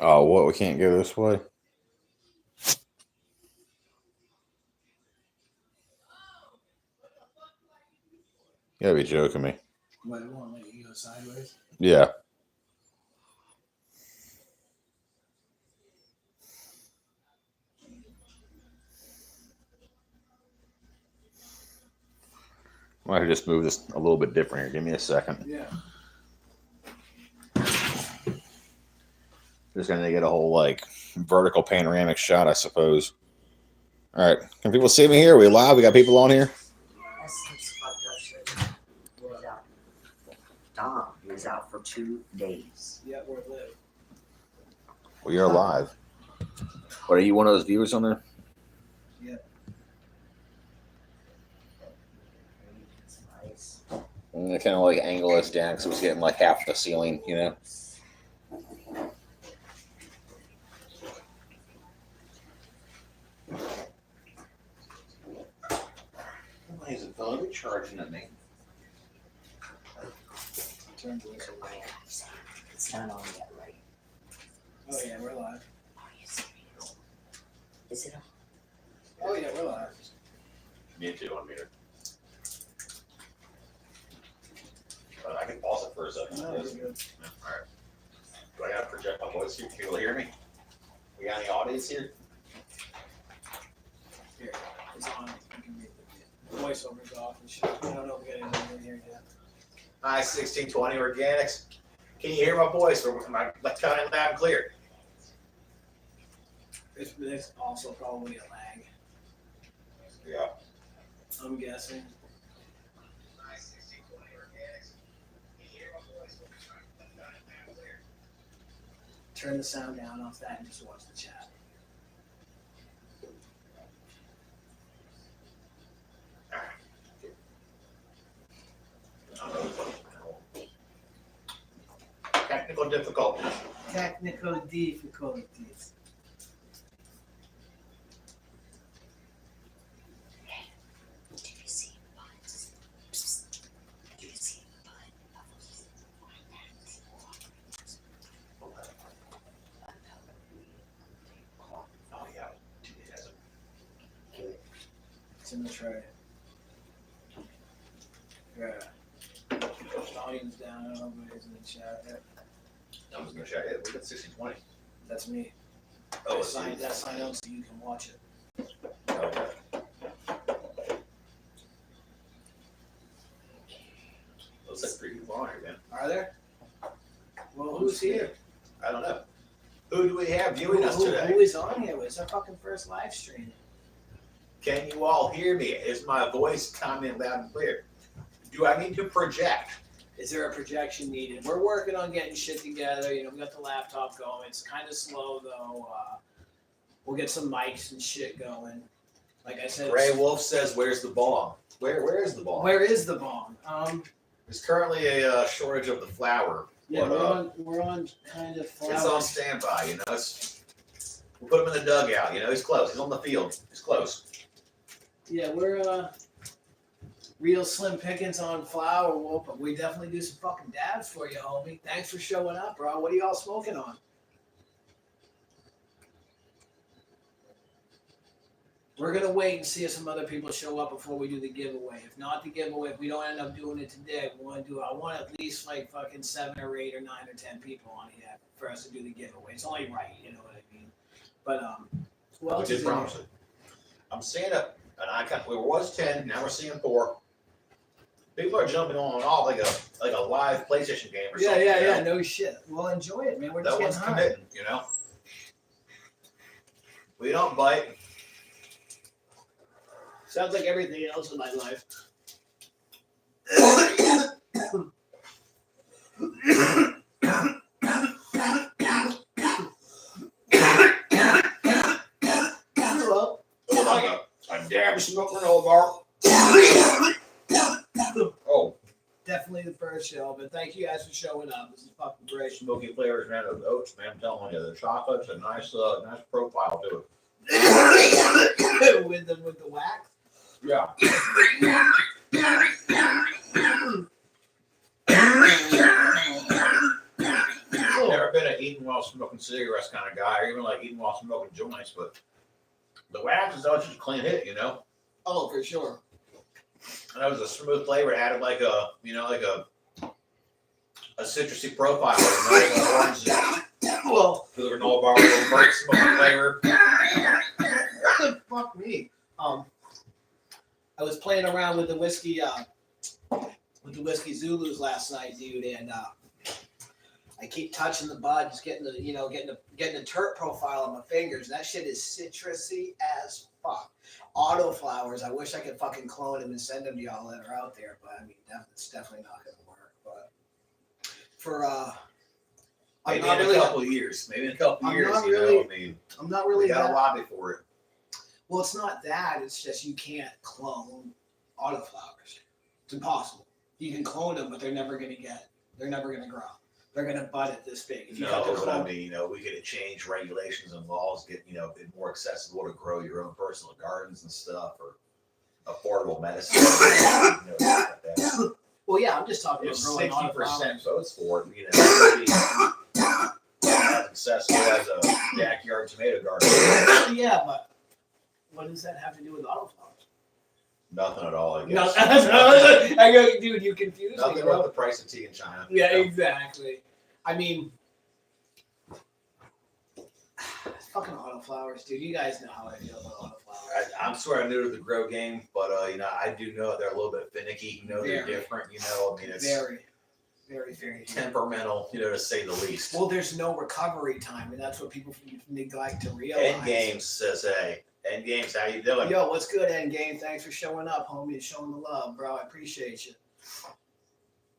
Oh, what? We can't go this way? You gotta be joking me. What, it won't let you go sideways? Yeah. I might have just moved this a little bit different here. Give me a second. Yeah. Just gonna get a whole like vertical panoramic shot, I suppose. All right, can people see me here? Are we live? We got people on here. Dom, he was out for 2 days. Yeah, we're live. We are live. What, are you one of those viewers on there? Yeah. Nice. And they kind of like angle us down because it was getting like half the ceiling, you know. Somebody's a phone charging at me. Turn voice away. It's not on yet, right? Oh, yeah, we're live. Are you serious? Is it on? Oh, yeah, we're live. Me too on meter. But I can pause it for a second. No, it's good. All right. Do I gotta project my voice here? Can people hear me? We got any audience here? Here, it's on. You can read the voiceover's off and shit. I don't know if we got anyone in here yet. Hi, 1620 Organics. Can you hear my voice? Am I coming in loud and clear? It's also probably a lag, Yeah. I'm guessing. Hi, 1620 Organics. Can you hear my voice? Am I coming in loud and clear? Turn the sound down off that and just watch the chat. Technical difficulties. Technical difficulties. Do you see buttons? Psst. Do you see button bubbles on that? Oh, yeah. It's in the tray. Yeah. Volume's down. I don't know if it's in the chat yet. I was gonna check it. We got 1620. That's me. Oh, I it's signed you. that sign on so you can watch it. Okay. Looks like 3 people on here, man. Are there? Well, who's here? I don't know. Who do we have viewing us today? Who is on here? It's our fucking first live stream. Can you all hear me? Is my voice coming loud and clear? Do I need to project? Is there a projection needed? We're working on getting shit together. You know, we got the laptop going. It's kind of slow though. We'll get some mics and shit going. Like I said, Gray Wolf says, "Where's the bomb? Where is the bomb? where is the bomb? There's currently a shortage of the flour. Yeah, But, we're on kind of it's on flower. standby. You know, we'll put him in the dugout. You know, he's close. He's on the field. He's close. Yeah, we're real slim pickings on flour, Wolf, but we definitely do some fucking dabs for you, homie. Thanks for showing up, bro. What are y'all smoking on? We're gonna wait and see if some other people show up before we do the giveaway. If not the giveaway, if we don't end up doing it today, we want to do. I want at least like fucking 7 or 8 or 9 or 10 people on here for us to do the giveaway. It's only right, you know what I mean. But who else We is did in promise here? it. I'm seeing an icon. We was 10. Now we're seeing 4. People are jumping on off like a live PlayStation game or Yeah, something. yeah, you know? yeah. No shit. Well, enjoy it, man. We're just That one's getting high. committing. You know. We don't bite. Sounds like everything else in my life. Well, A damn smoke granola bar. Oh, definitely the first show, but thank you guys for showing up. This is fucking great. smoky flavors, man. Of oats, man. I'm telling you, the chocolate's a nice profile to it. with the wax. Yeah. Never been a eating while smoking cigarettes kind of guy, or even like eating while smoking joints. But the wax is always just a clean hit, you know. Oh, for sure. And that was a smooth flavor. It added like a, you know, like a citrusy profile, you know, like an orange juice. Well, The granola bar with a little burnt smoky flavor. fuck me. I was playing around with the whiskey Zulus last night, dude, and I keep touching the bud, just getting the terp profile on my fingers. That shit is citrusy as fuck. Autoflowers. I wish I could fucking clone them and send them to y'all that are out there, but I mean, it's definitely not gonna work. But for Maybe in a couple of years. Maybe in a couple of years, you know. I mean, I'm not really we got that. a lobby for it. Well, it's not that. It's just you can't clone autoflowers. It's impossible. You can clone them, but they're never gonna grow. They're gonna bud at this big. If you have to No, but I clone, mean, you know, we could change regulations and laws, get, you know, it more accessible to grow your own personal gardens and stuff, or affordable medicine. You know, stuff like that. well, yeah, I'm just talking If about growing 60% autoflowers. votes for it, you know, it would be as accessible as a backyard tomato garden. Yeah, but what does that have to do with autoflowers? Nothing at all, I No, guess. I go, dude, you confuse me. Nothing Bro. about the price of tea in China. Yeah, you know? exactly. I mean, fucking autoflowers, dude. You guys know how I feel about autoflowers. I'm sort of new to the grow game, but you know, I do know they're a little bit finicky. You know, they're Very. different. You know, I mean, it's Very, very, very. temperamental. You know, to say the least. Well, there's no recovery time, and that's what people neglect to realize. End games says, "Hey, End games, how you doing?" Yo, what's good, End Game? Thanks for showing up, homie, and showing the love, bro. I appreciate you.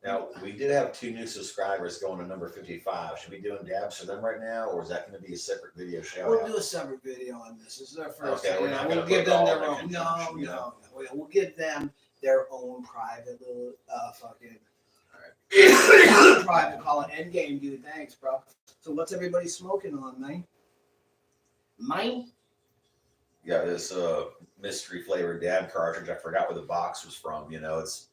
Now, we did have 2 new subscribers going to number 55. Should we be doing dabs for them right now, or is that going to be a separate video shout We'll out? do a separate video on this. This is our first. Okay, we're not we'll gonna give put them all their in own. conjunction, you know? No. We'll give them their own private little fucking. Private call it End Game, dude. Thanks, bro. So what's everybody smoking on, man? Mine? Yeah, this mystery flavored dab cartridge. I forgot where the box was from. You know, it's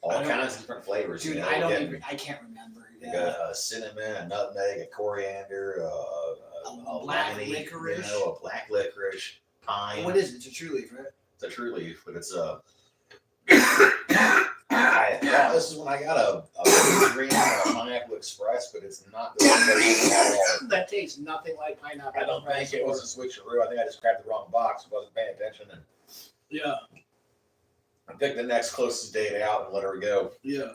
all I don't- kinds of different flavors. Dude, you know, I don't Get- even. I can't remember. You Yeah. got a cinnamon, a nutmeg, a coriander, a black lemony, licorice. You know, a black licorice, pine. What is it? It's a true leaf, right? It's a true leaf, but it's a. This is when I got a green or a pineapple express, but it's not the one that That tastes nothing like pineapple. I don't think it was a switcheroo. I think I just grabbed the wrong box, wasn't paying attention, and Yeah. I picked the next closest date out and let her go. Yeah.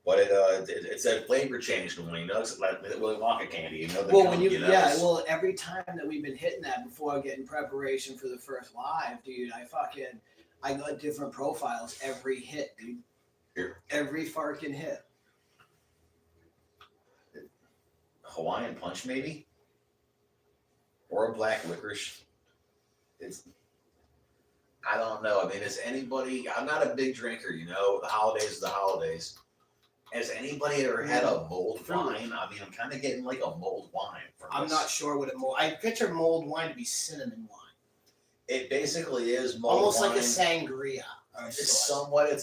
But it said flavor changed when you know it's like Willy Wonka candy. You know, Well, when you it's- well, every time that we've been hitting that before getting preparation for the first live, dude, I got different profiles every hit, dude. Here. Every fucking hit. Hawaiian punch maybe, or a black licorice. I don't know. I mean, is anybody? I'm not a big drinker. You know, the holidays are the holidays. Has anybody ever had a mulled wine? I mean, I'm kind of getting like a mulled wine from I'm this. not sure what I picture mulled wine to be cinnamon wine, It basically is mulled almost wine. like a sangria. It's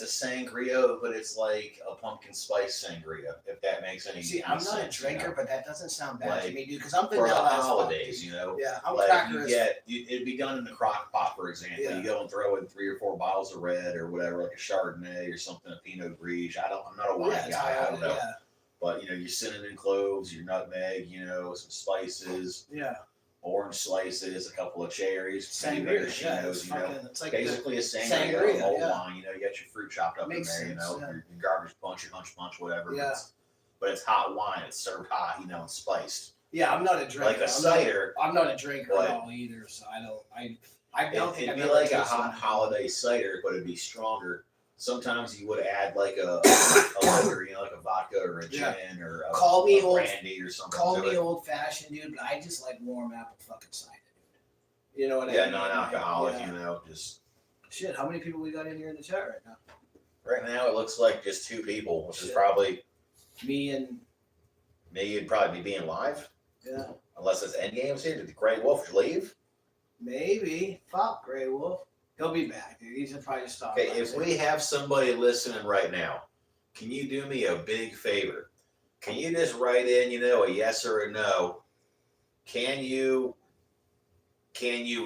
a sangria, but it's like a pumpkin spice sangria, if that makes any See, any I'm not a sense, drinker, you know? but that doesn't sound bad to Like, me, dude. Because I'm For vanilla the as fuck, holidays, dude. you know. Yeah, I'm Like cracker as it'd be done in the crock pot, for example. Yeah. You go and throw in 3 or 4 bottles of red or whatever, like a Chardonnay or something, a Pinot Gris. I'm not a wine yeah, guy. I don't know. yeah, But you know, your cinnamon cloves, your nutmeg, you know, some spices, yeah. orange slices, a couple of cherries, Sangria, maraschinos, you know. it's like Basically a sangria, Sangria, old yeah. wine. You know, you got your fruit chopped up Makes in there. sense, You know, yeah. your garbage punch, your hunch punch, whatever. Yeah. But it's hot wine. It's served hot, you know, and spiced. yeah. I'm not a drinker. Like a cider. I'm not a drinker But- at all either, so I don't think It'd I've be ever like a tasted hot one. holiday cider, but it'd be stronger. Sometimes you would add like a liquor, you know, like a vodka or a Yeah. gin or Call me a old- brandy or something. Call to me it. old fashioned, dude, but I just like warm apple fucking cider. You know what I Yeah, mean? non-alcoholic, Yeah. you know, just Shit, how many people we got in here in the chat right now? right now it looks like just 2 people, which is Shit. probably Me and me. You'd probably be being live, yeah, unless it's end games here. Did the Grey Wolf leave? maybe. Fuck Grey Wolf. He'll be back, dude. He's probably just stop. Okay, if we have somebody listening right now, can you do me a big favor? Can you just write in, a yes or a no? Can you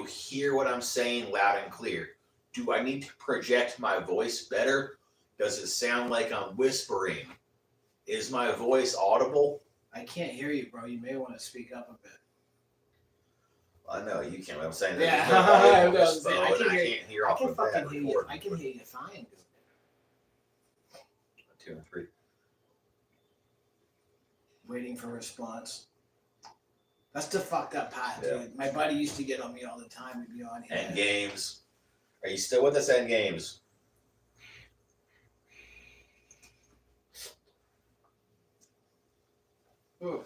hear what I'm saying loud and clear? Do I need to project my voice better? Does it sound like I'm whispering? Is my voice audible? I can't hear you, bro. You may want to speak up a bit. I know you can. I'm saying Yeah, I I can hear you. can't hear I off can of fucking that hear you. recording. I can hear you fine, dude. 2 and 3. Waiting for a response. That's the fucked up part, Yeah. dude. My buddy used to get on me all the time. He'd be on here. End games. Are you still with us, End games? Ooh.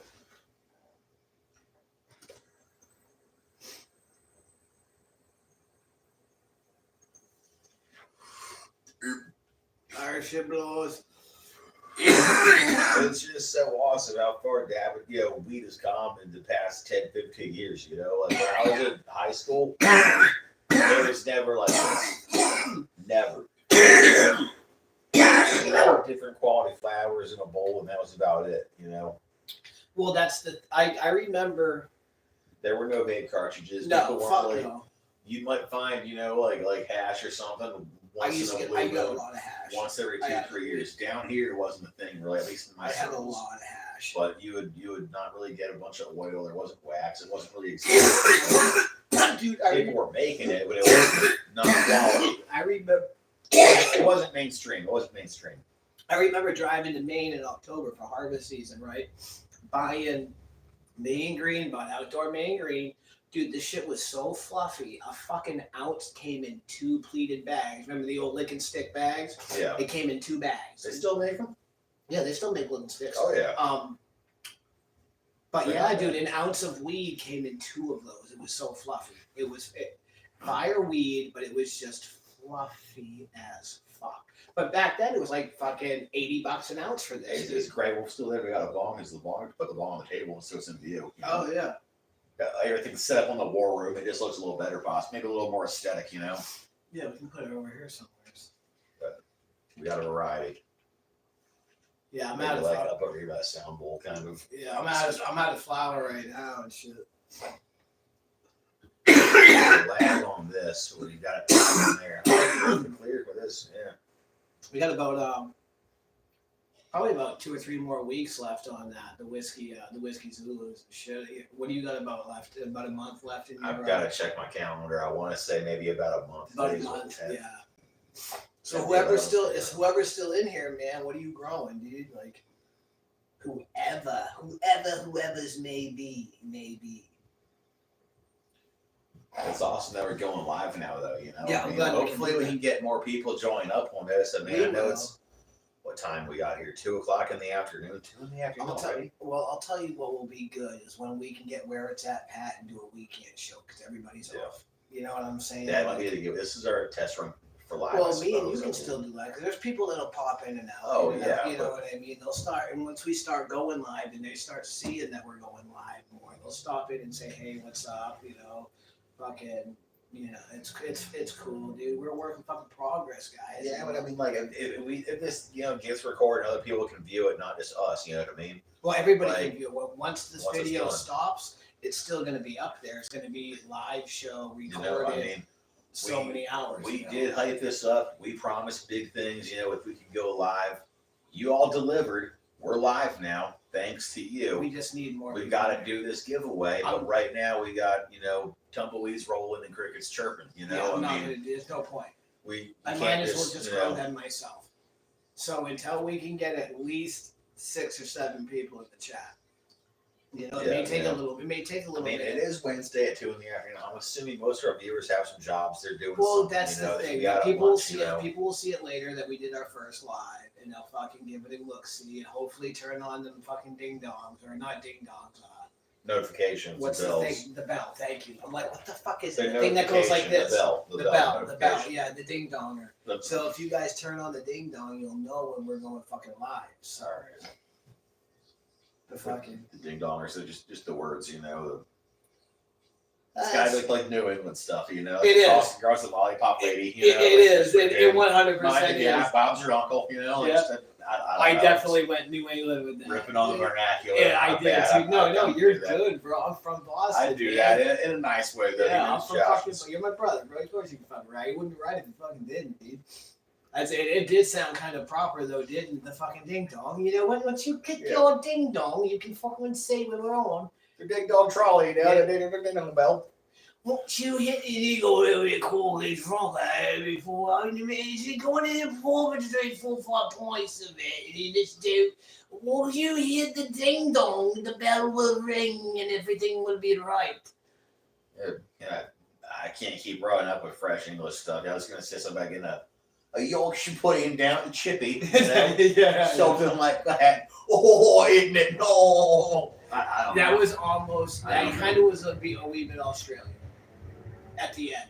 Irish shit blows. It's just so awesome how far weed has come in the past 10, 15 years, Like when I was in high school, it was never like this. Never. Different quality flowers in a bowl, and that was about it, Well, that's I remember. There were no vape cartridges. No, People weren't fuck really, no. You might find, like hash or something I once in a blue got a moon, lot of hash. once every 2, 3 years. Down here, it wasn't a thing, really, at least in my I had a circles. lot of hash. But you would not really get a bunch of oil. There wasn't wax. It wasn't really expensive. Dude, People were making it, but it wasn't not quality. I remember. It wasn't mainstream. I remember driving to Maine in October for harvest season, right? Buying Maine green, bought outdoor Maine green. Dude, this shit was so fluffy. A fucking ounce came in 2 pleated bags. Remember the old lick and stick bags? Yeah. It came in 2 bags. They still make them? Yeah, they still make lick and sticks. Oh, yeah. But yeah, dude, an ounce of weed came in 2 of those. It was so fluffy. It was fire weed, but it was just fluffy as fuck. But back then, it was like fucking $80 an ounce for this. It's great. We're still there. We got a bong. Is the bong? Put the bong on the table so it's in view. Oh, yeah. Got everything's set up on the war room. It just looks a little better, boss. Maybe a little more aesthetic, Yeah, we can put it over here somewhere. We got a variety. Yeah, I'm Maybe out of like flour. up over here by a sound bowl, kind of. Yeah, I'm out of flour right now and shit. Lag on this, where you got it in there. Clear for this, yeah. We got about probably about 2 or 3 more weeks left on that. The whiskey Zulus and shit. What do you got about left? About a month left in your I've got to check my calendar. I want to say maybe about a month. about a Days month, old, Ted. yeah. So whoever's still in here, man, what are you growing, dude? Like whoever's may be. It's awesome that we're going live now, though. Yeah, I'm glad we can hopefully do we that. can get more people join up on this. I mean, We I know will. it's what time we got here? 2:00 in the afternoon. 2 in the afternoon already. I'll tell you what will be good is when we can get where it's at, Pat, and do a weekend show because everybody's Yeah. off. You know what I'm saying? That might be the give. This is our test run for live. Well, I me and you suppose. can still do live because there's people that'll pop in and out. Oh, you know, yeah, you know but- what I mean. They'll start, and once we start going live, and they start seeing that we're going live more, they'll stop in and say, "Hey, what's up?" Fucking, it's cool, dude. We're working fucking progress, guys. Yeah, but I mean, like, if this gets recorded, other people can view it, not just us. You know what I mean? Well, everybody like, can view it. Once this once it's video done. stops, it's still going to be up there. It's going to be live show recorded. You know, I mean, so we- many hours. we you know? did hype this up. We promised big things. If we could go live, you all delivered. We're live now, thanks to you. We just need more. We people got to there. do this giveaway, but right now we got tumbleweeds rolling and crickets chirping. Yeah, I'm not gonna do. There's no point. We I can't might as well just you grow know, them myself. So until we can get at least 6 or 7 people in the chat, it may take a little. It may take a I little mean, bit. it is Wednesday at 2 in the afternoon. I'm assuming most of our viewers have some jobs. They're doing Well, something. that's the that thing. we got People at will lunch, see it. People will see it later that we did our first live, and they'll fucking give it a look see, and hopefully turn on them fucking ding dongs or not ding dongs. Notifications, What's and the bells. thing? The bell. Thank you. I'm like, what the fuck is The it? The thing that goes like notification, this. The The bell. bell. Notification. Yeah, the ding donger. The- So if you guys turn on the ding dong, you'll know when we're going fucking live. Sorry. The fucking. The ding dongers, so just the words, This That's- guy looked like New England stuff, It The is. Boston Girls, the lollipop lady, It is. It Mind 100% the is. gap, Bob's your uncle, Yeah. I I know, definitely went New England with that. ripping on the vernacular. Yeah, I Not did bad. too. No, I no, do you're that. good, bro. I'm from Boston. I do man. that in a nice way, though. Yeah, you know, I'm from Josh fucking. is- You're my brother, bro. Of course you can fucking right. You wouldn't be right if you fucking didn't, dude. I'd say it did sound kind of proper though, didn't the fucking ding dong? You know, once you get Yeah. your ding dong, you can fucking say when we're on. The ding dong trolley, you know, Yeah. the ding dong bell. Once you hit the eagle really cool, he's wrong before. I mean, is going in the performance 4 points of it? And you just do. Once you hit the ding dong, the bell will ring and everything will be right. Yeah, I can't keep running up with fresh English stuff. I was gonna say something like in a Yorkshire pudding down to Chippy, you know? Yeah. Something like that. Oh, isn't it? No. I don't That know. was almost. I That don't kind of was a wee bit Australian. At the end.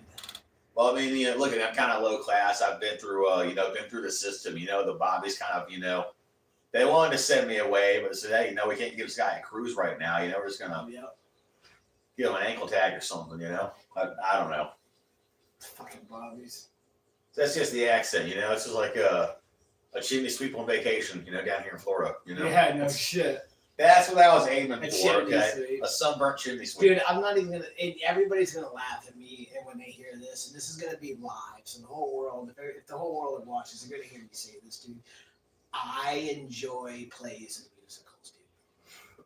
Well, I mean, you know, look at I'm kind of low class. I've been through, been through the system. You know, the Bobbies kind of, they wanted to send me away, but they said, hey, we can't give this guy a cruise right now. You know, we're just gonna give him an ankle tag or something. You know, I don't know. Fucking Bobbies. That's just the accent. You know, it's just like a chimney sweep on vacation. You know, down here in Florida. You know, Yeah, no shit. that's what I was aiming A for. chimney Okay, sweep. a sunburnt chimney sweep. Dude, I'm not even gonna. Everybody's gonna laugh at me, and when they hear this, and this is gonna be live, so the whole world, if the whole world watches, they're gonna hear me say this, dude. I enjoy plays and musicals,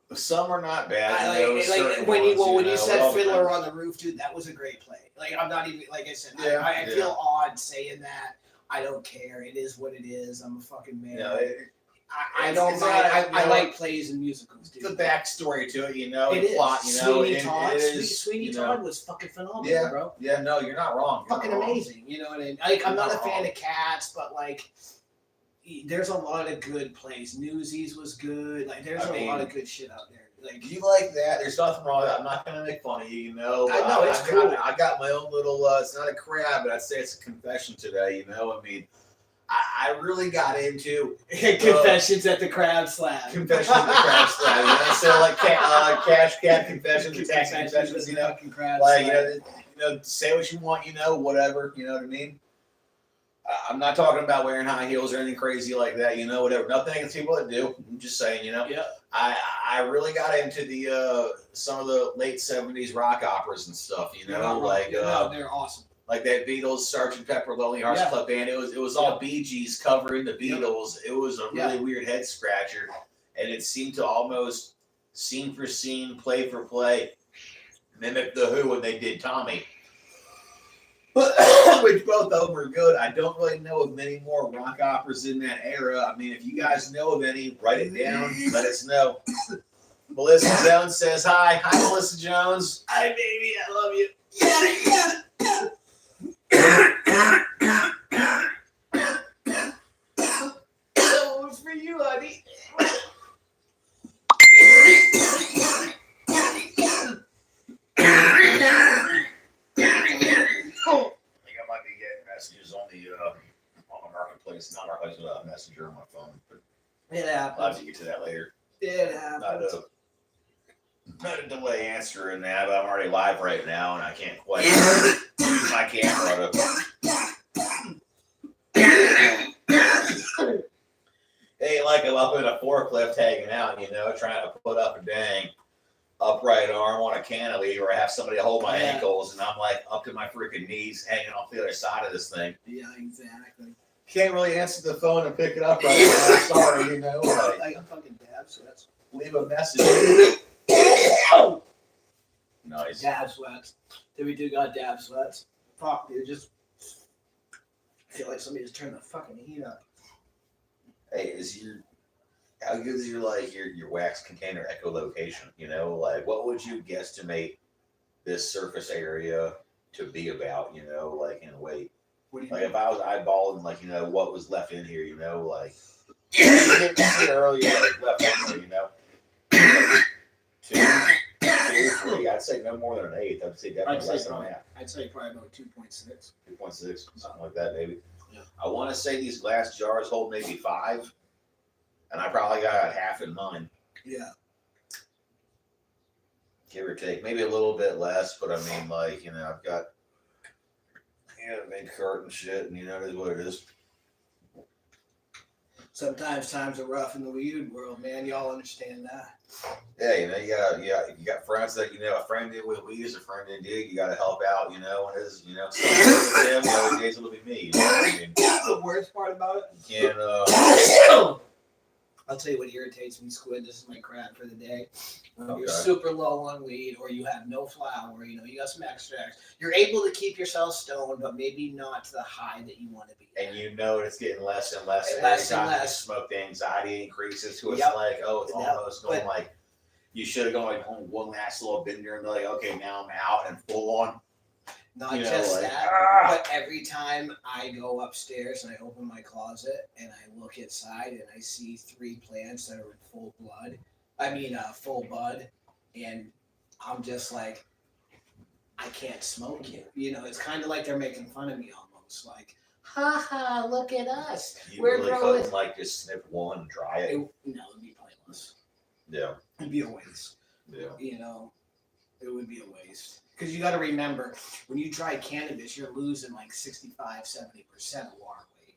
dude. Some are not bad. I you know, like certain when you ones, when you know, said it all Fiddler depends. on the Roof, dude. That was a great play. Like I'm not even like I said. Yeah, I yeah. feel odd saying that. I don't care. It is what it is. I'm a fucking man. You know, I it's- don't it's mind. not, I you know, like plays and musicals, dude. the backstory to it, you know, It the is. plot, you know, Sweeney it Todd. is, Sweeney you know. Todd was fucking phenomenal, Yeah. bro. Yeah, no, you're not wrong. You're Fucking not wrong. amazing. You know what I mean? Like, I'm You're not a not fan wrong. of Cats, but like, there's a lot of good plays. Newsies was good. Like, there's I a lot mean, of good shit out there. Like, You like that? There's nothing wrong with that. I'm not gonna make fun of you, you know. I know, it's I got, cool. I got my own little. It's not a crab, but I'd say it's a confession today. You know, I mean, I really got into Confessions at the Crab Slab. confession of the crab slab. You know, so like cash cab confessions, and tax confessions. You know, Fucking Crab like Slab. say what you want. You know, whatever. You know what I mean. I'm not talking about wearing high heels or anything crazy like that. You know, whatever. Nothing against people that do. I'm just saying. You know. Yeah. I really got into the some of the late '70s rock operas and stuff. You know, like no, they're awesome. like that Beatles Sgt. Pepper Lonely Hearts Yeah. Club Band. It was all Bee Gees covering the Yeah. Beatles. It was a really weird head scratcher, and it seemed to almost scene for scene, play for play, mimic the Who when they did Tommy. Which both of them are good. I don't really know of many more rock operas in that era. I mean, if you guys know of any, write it down. Let us know. Melissa Jones says hi. Hi, Melissa Jones. Hi, baby. I love you. That was for you, honey. I think I might be getting messages on the marketplace, not marketplace, but messenger on my phone. But It I'll have happens. to get to that later. It Not happens. not a delay answer in that, but I'm already live right now, and I can't quite use my camera to. Hey, like I'm up in a forklift hanging out, you know, trying to put up a dang upright arm on a cantilever. I have somebody hold my Yeah. ankles, and I'm like up to my freaking knees, hanging off the other side of this thing. Yeah, exactly. Can't really answer the phone and pick it up right now. I'm sorry, you know. Like, Like I'm fucking dab sweats. leave a message. Nice. Dab sweats. Then we do got dab sweats. Fuck, dude, just feel like somebody just turned the fucking heat up. Hey, how good is your wax container echolocation? You know, like what would you guesstimate this surface area to be about? You know, like in weight. What do you Like mean? if I was eyeballing, like what was left in here. You know, like earlier, like left in here. You know, two, three. I'd say no more than an eighth. I'd say definitely less than that. I'd say probably about 2.6. 2.6, something like that, maybe. Yeah. I want to say these glass jars hold maybe 5, and I probably got half in mine, Yeah. give or take, maybe a little bit less. But I mean, like I've got big cart and shit, and it is what it is. Sometimes times are rough in the weed world, man. Y'all understand that. Yeah, if you got friends that a friend did with weed is a friend in dig. You got to help out, and it's him, the other days it'll be me. You know what I mean? The worst part about it. You can't. I'll tell you what irritates me, Squid. This is my crap for the day. When Okay. you're super low on weed, or you have no flower, you got some extracts. You're able to keep yourself stoned, but maybe not to the high that you want to be. And it's getting less and less. And less every and time less. you smoke, the anxiety increases to it's Yep. like, it's Yep. almost going like you should have gone one last little bender and be like, okay, now I'm out and full on. Not just that, but every time I go upstairs and I open my closet and I look inside and I see 3 plants that are in full blood, full bud, and I'm just like, I can't smoke you. It's kind of like they're making fun of me almost, like, haha, look at us. You We're really growing. couldn't like just snip one and try it. No, it'd be pointless. Yeah. It'd be a waste. Yeah. It would be a waste. Because you got to remember, when you try cannabis, you're losing like 65, 70% of water weight.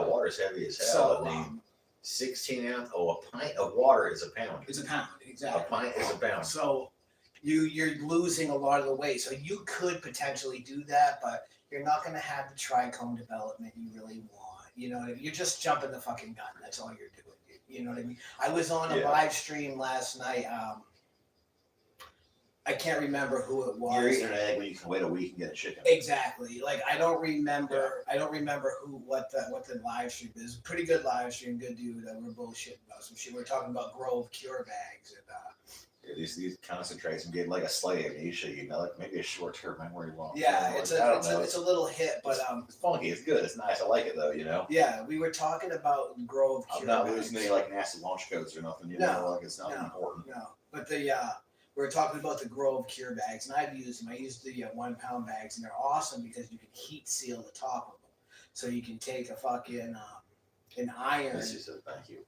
Water's heavy as hell. So, 16 ounce. A pint of water is a pound. It's a pound, exactly. A pint is a pound. So you're losing a lot of the weight. So you could potentially do that, but you're not going to have the trichome development you really want. You know what I mean? You're just jumping the fucking gun. That's all you're doing. You know what I mean? I was on a live stream last night. I can't remember who it was. You're eating an egg when you can wait a week and get a chicken. Exactly. Like I don't remember. I don't remember what the live stream is. Pretty good live stream. Good dude. We're bullshitting about some shit. We're talking about Grove cure bags and these concentrates and get like a slight amnesia. Like maybe a short term memory loss. Yeah, it's a little hit, but it's funky. It's good. It's nice. I like it though. Yeah, we were talking about Grove cure. I'm not losing any like nasty launch codes or nothing. Like it's not important. No, but we were talking about the Grove cure bags, and I've used them. I used the 1 pound bags, and they're awesome because you can heat seal the top of them. So you can take a fucking an iron. She said thank you.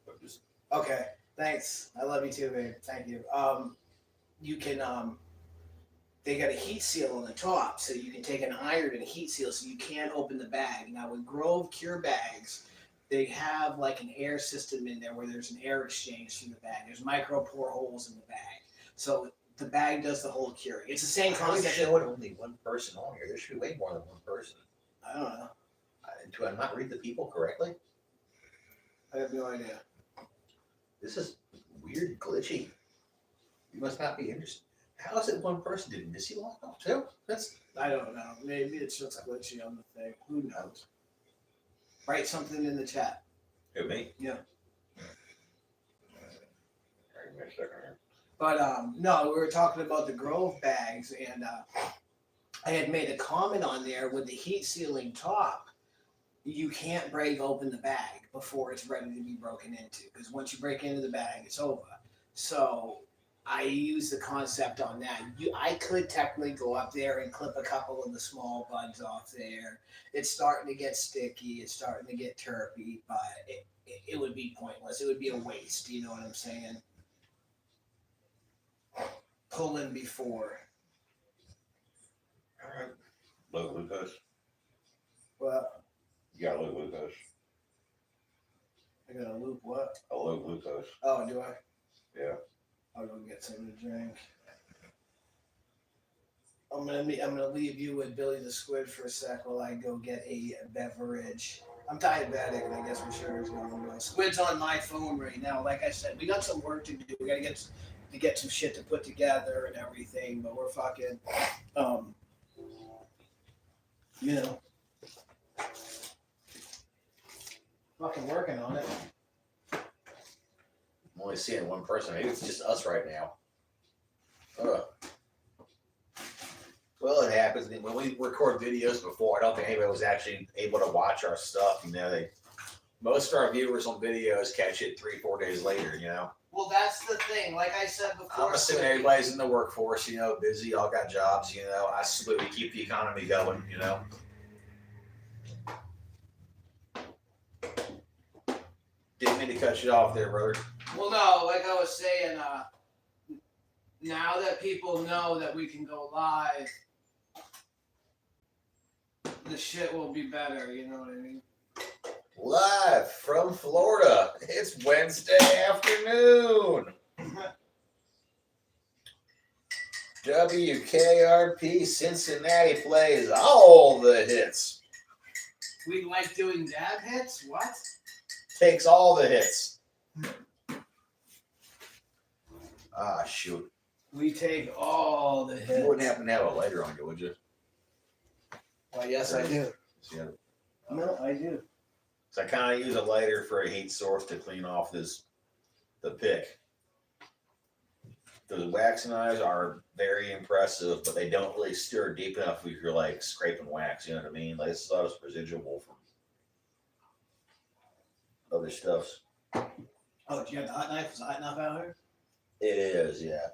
Okay, thanks. I love you too, babe. Thank you. You can they got a heat seal on the top, so you can take an iron and heat seal, so you can't open the bag. Now with Grove cure bags, they have like an air system in there where there's an air exchange through the bag. There's micro pore holes in the bag, so the bag does the whole curing. It's the same concept. How showing only one person on here? There should be way more than one person. I don't know. Do I not read the people correctly? I have no idea. This is weird, glitchy. You must not be interested. How is it one person? Did he log off too? I don't know. Maybe it's just glitchy on the thing. Who knows? Write something in the chat. Who, me? Yeah. Give me a second here. But no, we were talking about the Grove bags, and I had made a comment on there with the heat sealing top. You can't break open the bag before it's ready to be broken into, because once you break into the bag, it's over. So I use the concept on that. I could technically go up there and clip a couple of the small buds off there. It's starting to get sticky. It's starting to get terpy, but it would be pointless. It would be a waste. You know what I'm saying? Pull in before. All right. Low glucose. What? You got low glucose. I got a loop. What? A low glucose. Oh, do I? Yeah. I'll go get something to drink. I'm gonna leave you with Billy the Squid for a sec while I go get a beverage. I'm diabetic, and I guess my sugar's going low. Squid's on my phone right now. Like I said, we got some work to do. We gotta get some shit to put together and everything. But we're fucking, fucking working on it. I'm only seeing one person. Maybe it's just us right now. Ugh. Well, it happens. When we record videos before, I don't think anybody was actually able to watch our stuff. Most of our viewers on videos catch it 3-4 days later. Well, that's the thing. Like I said before, I'm assuming everybody's in the workforce. Busy, all got jobs. I salute. We keep the economy going. Didn't mean to cut you off there, brother. Well, no, like I was saying, now that people know that we can go live, the shit will be better, you know what I mean? Live from Florida. It's Wednesday afternoon. WKRP Cincinnati plays all the hits. We like doing dab hits? What? Takes all the hits. Ah, shoot. We take all the hits. You wouldn't happen to have a lighter on you, would you? Well, yes, I do. Yeah. No, I do. So I kind of use a lighter for a heat source to clean off the pick. Those wax knives are very impressive, but they don't really stir deep enough if you're like scraping wax, you know what I mean? Like it's a lot of residual from other stuffs. Oh, do you have the hot knife? Is the hot knife out here? It is, yeah.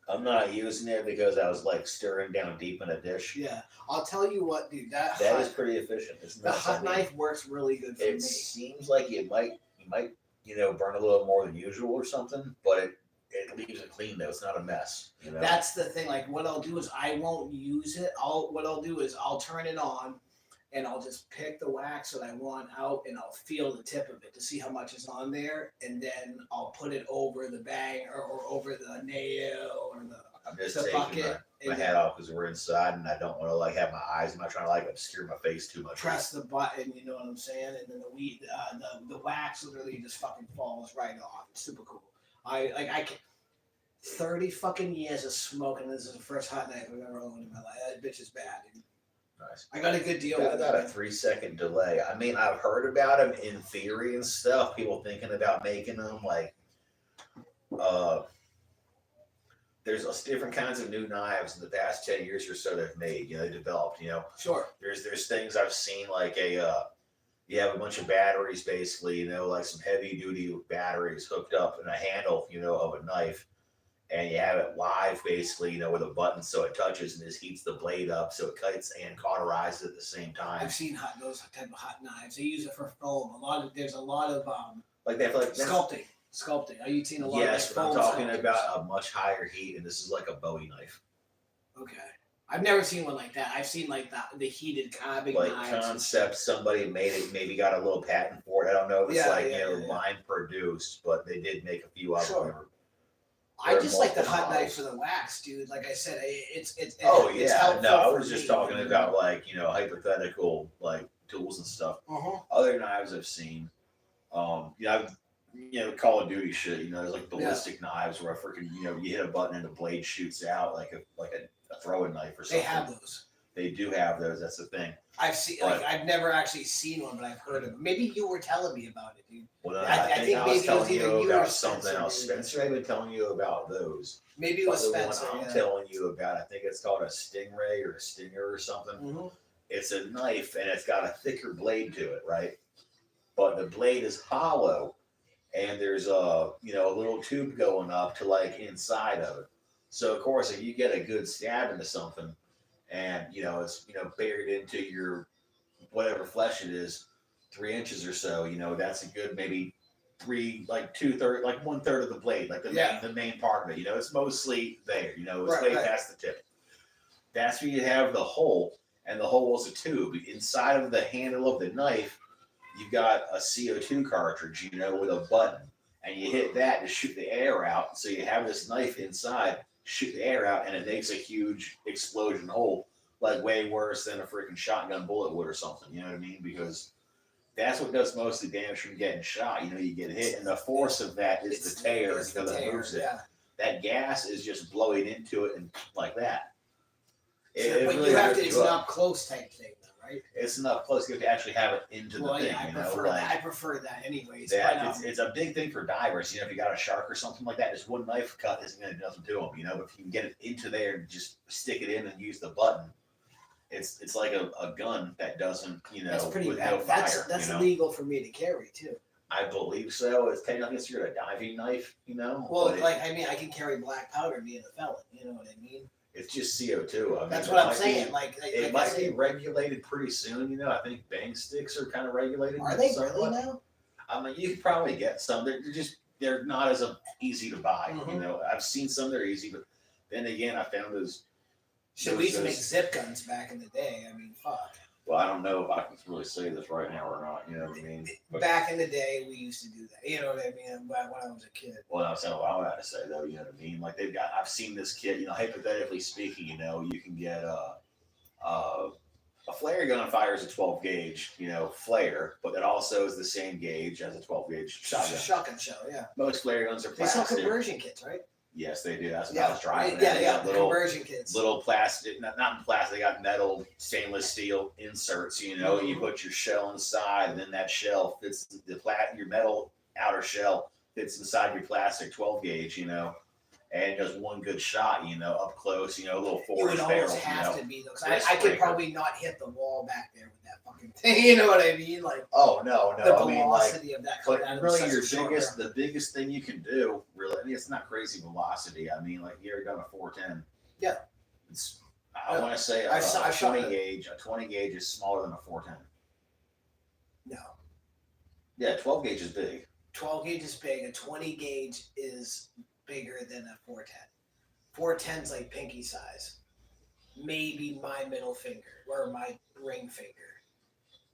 I'm not using it because I was like stirring down deep in a dish. Yeah. I'll tell you what, dude. That is pretty efficient. It's the not hot something- knife works really good for me. It seems like you might burn a little more than usual or something, but it leaves it clean though. It's not a mess. You know? That's the thing. Like what I'll do is I won't use it. I'll turn it on and I'll just pick the wax that I want out and I'll feel the tip of it to see how much is on there, and then I'll put it over the bang or over the nail or I'm just the taking bucket. my hat off because we're inside and I don't want to like have my eyes. I'm not trying to like obscure my face too much. Press the button, you know what I'm saying, and then the wax literally just fucking falls right off. It's super cool. I can 30 fucking years of smoking. This is the first hot knife I've ever owned in my life. That bitch is bad, dude. Nice. I got a good deal Got with about a it. 3-second delay. I mean, I've heard about them in theory and stuff. People thinking about making them like, there's different kinds of new knives in the past 10 years or so they've made. You know, they developed. You know, Sure. there's things I've seen like you have a bunch of batteries basically. You know, like some heavy duty batteries hooked up in a handle. You know, of a knife. And you have it live, basically, you know, with a button, so it touches and just heats the blade up, so it cuts and cauterizes at the same time. I've seen those type of hot knives. They use it for foam. There's a lot of Like they like sculpting. You've seen a lot yes, of but I'm foam talking sculptors. about a much higher heat, and this is like a Bowie knife. Okay, I've never seen one like that. I've seen like the heated big Like knives. concept, somebody made it, maybe got a little patent for it. I don't know if it's Yeah. line produced, but they did make a few of Sure. them. I just like the multiple hot knife models. for the wax, dude. Like I said, it's Oh it's yeah, helpful no, I for was just me, talking you know? about like hypothetical like tools and stuff. Uh-huh. Other knives I've seen, Call of Duty shit. There's like ballistic knives where I freaking you hit a button and the blade shoots out like a throwing knife or They something. have those. They do have those. That's the thing. I've seen. But- I've never actually seen one, but I've heard of it. Maybe you were telling me about it, dude. Well, I think I maybe was it was telling either you you or about Spencer, something else. dude. Spencer had been telling you about those. Maybe it But was the Spencer. one I'm Yeah. telling you about, I think it's called a Stingray or a Stinger or something. Mhm. It's a knife and it's got a thicker blade to it, right? But the blade is hollow, and there's a little tube going up to like inside of it. So of course, if you get a good stab into something, and it's buried into your whatever flesh it is, 3 inches or so, that's a good maybe 2/3, like 1/3 of the blade, like the main part of it. It's mostly there. It's way past the tip. That's where you have the hole, and the hole is a tube. Inside of the handle of the knife, you've got a CO2 cartridge, with a button, and you hit that to shoot the air out. So you have this knife inside, shoot the air out, and it makes a huge explosion hole, like way worse than a freaking shotgun bullet would or something. You know what I mean? Because that's what does most of the damage from getting shot. You get hit, and the force of that is the tear, that moves it. Yeah. That gas is just blowing into it and like that. But really you have hurts to. It's you an up. up close type thing, though, right? It's enough close. You have to actually have it into the thing. I prefer that. I prefer that anyways. That it's a big thing for divers. If you got a shark or something like that, just one knife cut isn't going to do nothing to them. But if you can get it into there and just stick it in and use the button, it's like a gun that doesn't that's pretty with bad. no fire. That's legal for me to carry too. I believe so. It's technically considered a diving knife. Well, but I can carry black powder being a felon. You know what I mean? it's just CO2. I mean, That's it what I'm might saying. It might be regulated pretty soon. I think bang sticks are kind of regulated. Are they somewhat. really now? I mean, you could probably get some. They're not as easy to buy. Mhm. I've seen some that are easy, but then again, I found those. Shit, we used to make zip guns back in the day. I mean, fuck. Well, I don't know if I can really say this right now or not. You know what I mean? But, Back in the day, we used to do that. You know what I mean? Back when I was a kid. well, I'm saying what I had to say though. You know what I mean? Like they've got. I've seen this kit. You know, hypothetically speaking, you know, you can get a flare gun fires a 12 gauge, you know, flare, but that also is the same gauge as a 12 gauge shotgun. Shotgun shell, yeah. Most flare guns are They sell plastic. conversion kits, right? Yes, they do. That's what Yeah, I was driving. yeah, They yeah. got The conversion kits. little plastic, not in plastic. They got metal, stainless steel inserts. You know, you put your shell inside, and then that shell fits your metal outer shell fits inside your plastic 12 gauge. You know, and just one good shot. You know, up close. You know, a little It four-inch would barrel. almost You have know, to be though, 'cause Wrist I could breaker. probably not hit the wall back there with that fucking thing. You know what I mean? Like oh no, the I mean like. velocity of that coming But out of really, such a short barrel. the biggest thing you can do, really, I mean, it's not crazy velocity. I mean, like you ever done a 410? Yeah. It's I want to say I shot 20 it. gauge. A 20 gauge is smaller than a 410. No. Yeah, 12 gauge is big. 12 gauge is big. A 20 gauge is bigger than a 410. 410's like pinky size. Maybe my middle finger or my ring finger.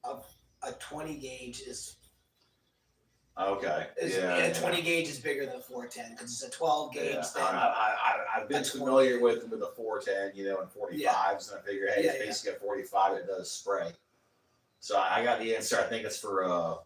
A 20 gauge is Okay. a 20 gauge is bigger than a 410 because it's a 12 gauge Yeah. thing. I've been That's familiar with a 410, you know, and 45s, and I figure, hey, Yeah, it's yeah. basically a 45. It does spray. So I got the answer. I think it's for a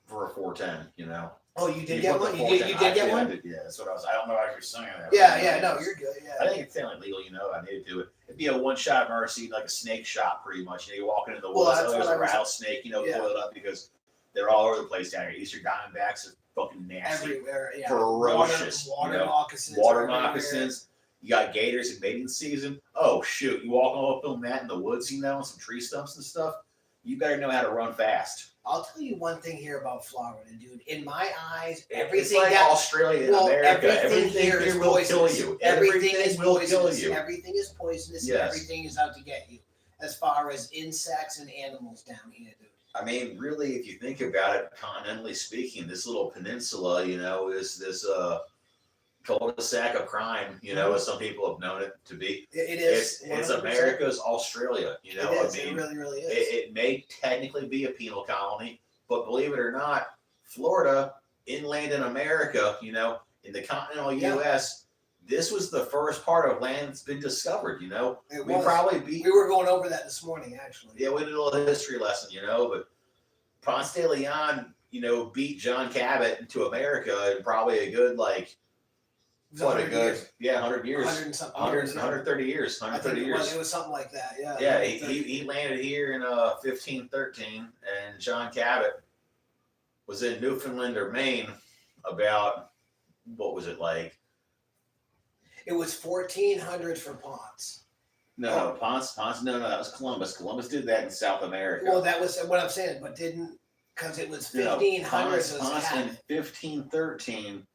410. You know. Oh, you did You get put one? the You did 410 get actually, I one? did, yeah, that's what I was. I don't know if you're saying that. Yeah, no, you're good. I Yeah. think it's fairly legal, you know. I need to do it. It'd be a one-shot mercy, like a snake shot, pretty much. You know, you're walking in the Well, woods, that's there's what I a was- rattlesnake, you know, Yeah. coiled up because they're all over the place down here. Eastern Diamondbacks are fucking nasty. Everywhere. Yeah. Ferocious, Water you know, moccasins. Water are everywhere. moccasins. You got gators in mating season. Oh shoot! You walk all up on that in the woods, you know, and some tree stumps and stuff. You better know how to run fast. I'll tell you one thing here about Florida, dude. In my eyes, It's everything like that Australia and well, America. everything here is will kill poisonous. you. Everything is will poisonous. kill you. Everything is poisonous. And Yes. everything is out to get you. As far as insects and animals down here, dude. I mean, really, if you think about it, continentally speaking, this little peninsula, you know, is this cul-de-sac of crime, you know, as some people have known it to be. It is. It's 100%. America's Australia, you know. It is. I mean, It really, really is. it may technically be a penal colony, but believe it or not, Florida, inland in America, you know, in the continental Yeah. U.S., this was the first part of land that's been discovered, you know. It We was. probably beat We were going over that this morning, actually. Yeah, we did a little history lesson, you know, but Ponce de Leon, you know, beat John Cabot into America in probably a good, like, It was what, a 100 good, years. yeah, 100 years. 100 and something 100, years. 130 years. I 130 think years. it was something like that, yeah. Yeah, he landed here in 1513, and John Cabot was in Newfoundland or Maine about, what was it, like? It was 1400 for Ponce. No, Ponce, no, that was Columbus. Columbus did that in South America. Well, that was what I'm saying, but didn't, because it was No, 1500 Ponce was in Cabot. 1513,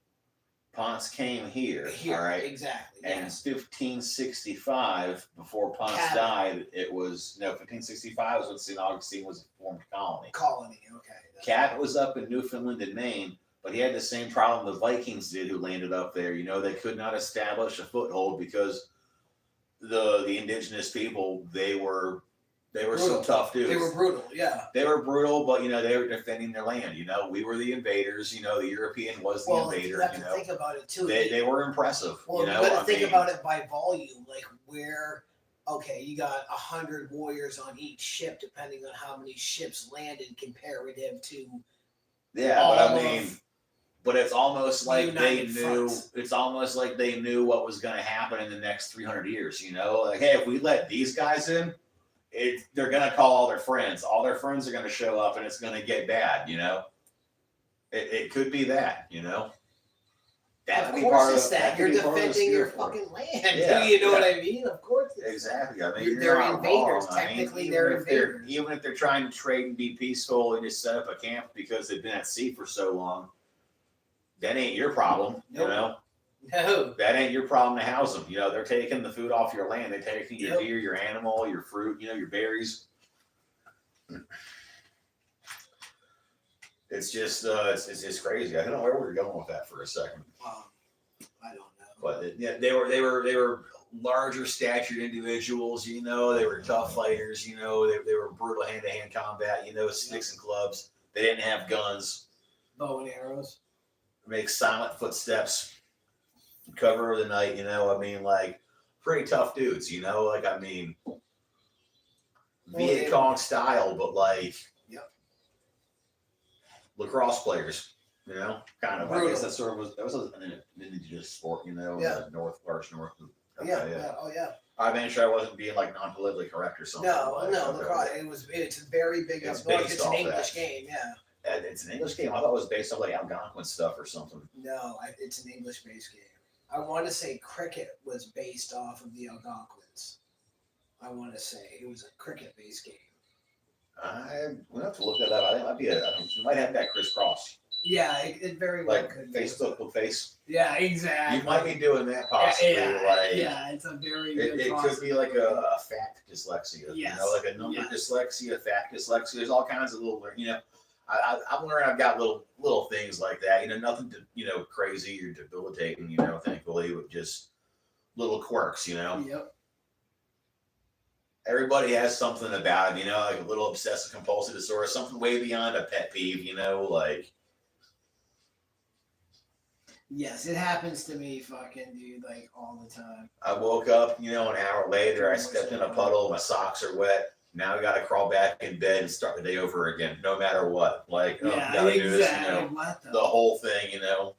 Ponce came here, Here, all right? exactly. And Yes. 1565, before Ponce Cabot. died, it was, 1565 was when St. Augustine was a formed colony. Colony, okay. Cabot was up in Newfoundland and Maine, but he had the same problem the Vikings did who landed up there. You know, they could not establish a foothold because the indigenous people, they were some tough dudes. They were brutal, yeah. They were brutal, but they were defending their land. You know, we were the invaders. The European was the Well, invader. you have to think about it too. They were impressive. Well, you got to think about it by volume, like where. Okay, you got 100 warriors on each ship, depending on how many ships landed, comparative to. Yeah, but it's almost like United they knew. fronts. It's almost like they knew what was going to happen in the next 300 years. Like, hey, if we let these guys in, they're going to call all their friends. All their friends are going to show up, and it's going to get bad. It could be that. That Of could be course, part it's of that could you're be part of the defending your spirit for it. fucking land. Yeah, You know yeah. what I mean? Of course. It's Exactly. I mean, They're you're not invaders. wrong. Technically, even they're if invaders. Even if they're trying to trade and be peaceful and just set up a camp because they've been at sea for so long, that ain't your problem. Nope. No. That ain't your problem to house them. They're taking the food off your land. They're taking your Yep. deer, your animal, your fruit, your berries. It's just, it's just crazy. I don't know where we were going with that for a second. I don't know. But they were larger statured individuals. You know, they were tough fighters. You know, they were brutal hand-to-hand combat. You know, sticks and clubs. They didn't have guns. Bow and arrows. Make silent footsteps. Cover of the night. You know, I mean, like pretty tough dudes. You know, like I mean, Viet Cong style, but like lacrosse players. You know, kind of. I guess that sort of was an indigenous sport. You know, north. Okay, Yeah. Oh yeah. I made sure I wasn't being like non-politically correct or something. No, like, no. okay. Lacrosse. It's very big It's up north. based It's an off English that. game. Yeah. And it's an English game. I thought it was based off like Algonquin stuff or something. No, it's an English-based game. I want to say cricket was based off of the Algonquins. I want to say it was a cricket-based game. We'll have to look that up. I think it might be you might have that crisscross. Yeah, it very well Like could Facebook with face. Yeah, exactly. You might be doing that possibly. Yeah, it's a very good It could be like a fact dyslexia. Yes. You know, like a number dyslexia, fact dyslexia. There's all kinds of little, you know. I'm learning. I've got little things like that. You know, nothing to crazy or debilitating. You know, thankfully, with just little quirks. You know. Yep. Everybody has something about it. You know, like a little obsessive compulsive disorder, something way beyond a pet peeve. You know, like. Yes, it happens to me, fucking dude, like all the time. I woke up, you know, an hour later. I stepped in a puddle. My socks are wet. Now I got to crawl back in bed and start the day over again, no matter what. Like, Yeah, gotta exactly. do this, you know, What the whole thing, you know,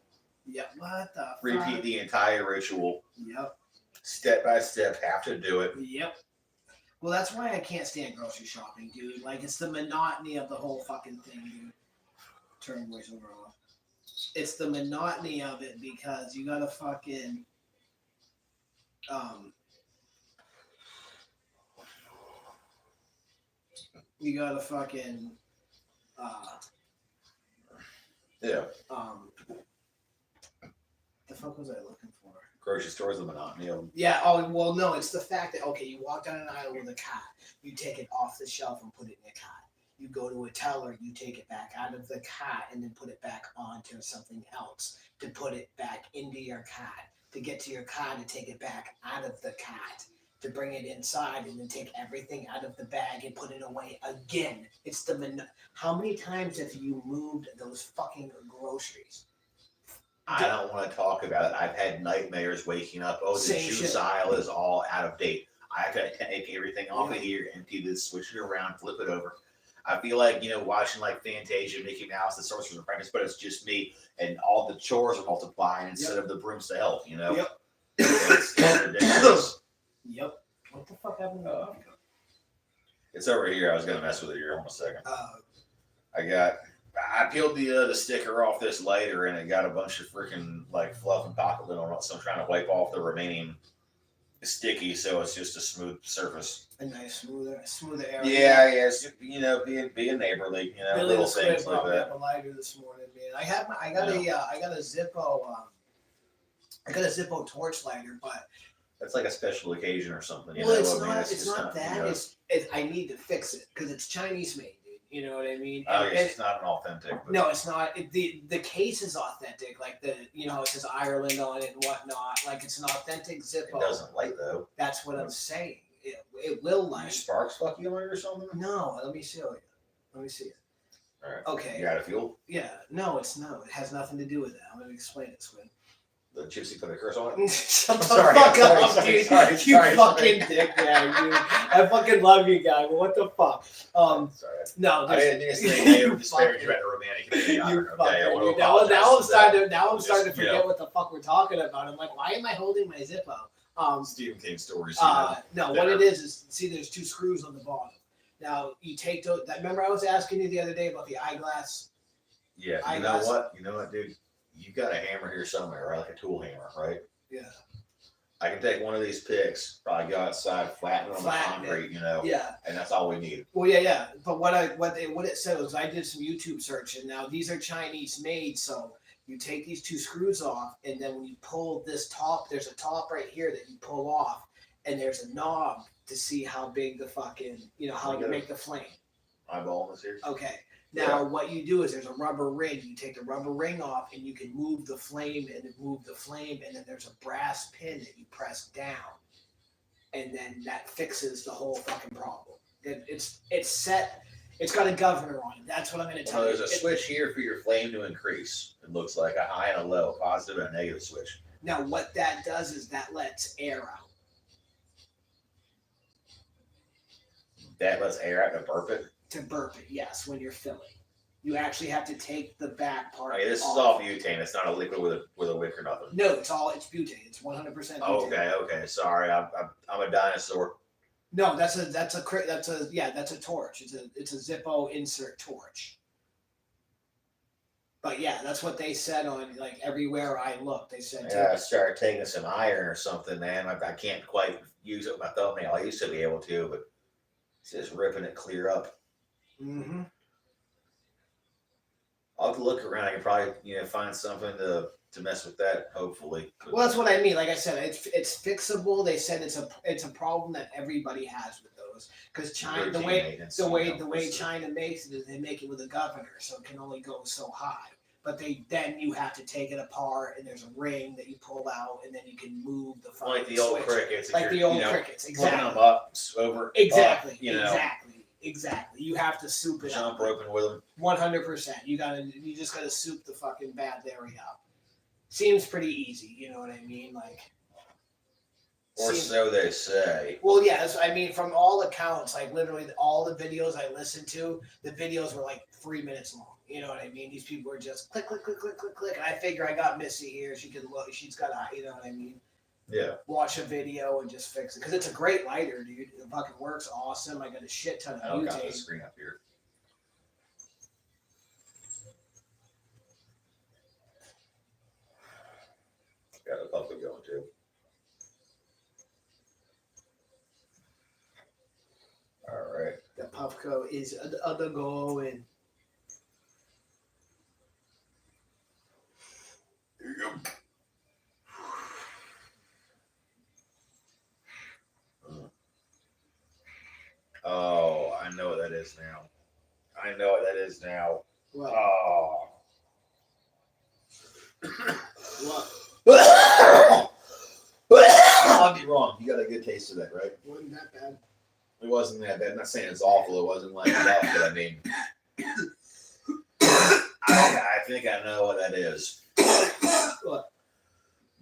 Yeah, what the repeat fuck? the entire ritual, Yep. step by step. Have to do it. Yep. Well, that's why I can't stand grocery shopping, dude. Like, it's the monotony of the whole fucking thing, dude. Turn voiceover off. It's the monotony of it because you gotta fucking you gotta fucking Yeah. the fuck was I looking for? Grocery stores, the monotony of them. Yeah, oh well no, it's the fact that okay, you walk down an aisle with a cot, you take it off the shelf and put it in a cot. You go to a teller, you take it back out of the cot and then put it back onto something else to put it back into your cot. To get to your cot and take it back out of the cot. To bring it inside and then take everything out of the bag and put it away again. It's the how many times have you moved those fucking groceries? I don't want to talk about it. I've had nightmares waking up. Oh, the Same juice shit. aisle is all out of date. I have to take everything off of here, empty this, switch it around, flip it over. I feel like, you know, watching like Fantasia, Mickey Mouse, the Sorcerer's Apprentice, but it's just me and all the chores are multiplying instead of the brooms to help, you know? Yep. It's ridiculous. Yep. What the fuck happened to the coffee cup? It's over here. I was going to mess with it here in a second. I peeled the sticker off this lighter and it got a bunch of freaking like fluff and pocket lint on it. So I'm trying to wipe off the remaining sticky so it's just a smooth surface. A nice smoother area. Yeah, it's you know, being neighborly, you know, Billy little the things Squid like brought me that. up a lighter this morning, man. I got a Zippo I got a Zippo torch lighter, but That's like a special occasion or something. You well, know? it's I mean, not. it's It's just not that. You know, It's I need to fix it because it's Chinese made, dude. You know what I mean? I And- guess and- it's not an authentic. But no, it's not. The case is authentic, like it says Ireland on it and whatnot. Like it's an authentic Zippo. it doesn't light though. That's what I'm saying. It will Your light. sparks fuck you on it or something? No, let me show you. Let me see it. All right. Okay. You got a fuel? Yeah. No, it's no. It has nothing to do with that. I'm gonna explain it, Squid. The gypsy put a curse on it? Shut the Sorry, fuck sorry, up, sorry, dude. sorry, you sorry, fucking sorry. dick bag, dude. I fucking love you, guy. But what the fuck? Sorry. No. I there's- didn't just say you hey, disparage fucking- about the romantic community. You Okay, I want to fucker. Now apologize. I'm for starting that. to now I'm starting to Just, you forget know. what the fuck we're talking about. I'm like, why am I holding my Zippo? Stephen King stories. You know? No, what it is see, there's two screws on the bottom. Now you take those. Remember, I was asking you the other day about the eyeglass. Yeah, I you know guess- what? You know what, dude? You got a hammer here somewhere, right? Like a tool hammer, right? Yeah. I can take one of these picks, probably go outside, flatten it on the Flatten it. concrete, you know, Yeah. and that's all we need. Well, yeah. But what it said was I did some YouTube search, and now these are Chinese made. So you take these two screws off, and then when you pull this top, there's a top right here that you pull off, and there's a knob to see how big the fucking how to make the flame. Eyeball this here. Okay. Now what you do is there's a rubber ring. You take the rubber ring off and you can move the flame and then move the flame, and then there's a brass pin that you press down and then that fixes the whole fucking problem. It's set. It's got a governor on it. That's what I'm going to tell Well, you. there's a switch here for your flame to increase. It looks like a high and a low, positive and a negative switch. Now, what that does is that lets air out. That lets air out to burp it. To burp it, yes, when you're filling. You actually have to take the back part. Okay, this is off. all butane. It's not a liquid with a wick or nothing. No, it's butane. It's 100% butane. Okay. Sorry, I'm a dinosaur. No, that's a torch. It's a Zippo insert torch. But yeah, that's what they said on like everywhere I looked. They said Yeah, I started taking some iron or something, man. I can't quite use it with my thumbnail. I used to be able to, but it's just ripping it clear up. Mm-hmm. I'll have to look around. I can probably find something to mess with that. Hopefully. Well, that's what I mean. Like I said, it's fixable. They said it's a problem that everybody has with those because China the way China makes it is they make it with a governor, so it can only go so high. But then you have to take it apart, and there's a ring that you pull out, and then you can move the fucking like the old switch. crickets. Like the old crickets, Flipping exactly. them up, over, Exactly. up, Exactly. You have to soup it jump up. roping with them. 100%. You just gotta soup the fucking bad area up. Seems pretty easy. You know what I mean? Like. Or so they say. Well, yes. I mean, from all accounts, like literally all the videos I listened to, the videos were like 3 minutes long. You know what I mean? These people were just click, click, click, click, click, click. And I figure I got Missy here. She can look. She's got a, you know what I mean? Yeah. Watch a video and just fix it because it's a great lighter, dude. It fucking works awesome. I got a shit ton I of don't got the butane. screen up here. Got a puppet going too. All right. The Puffco is the going. Here you go. Oh, I know what that is now. What? Oh. What? I'll be wrong. You got a good taste of that, right? Wasn't that bad? It wasn't that bad. I'm not saying it's awful. It wasn't like that, but I mean, I think I know what that is. What?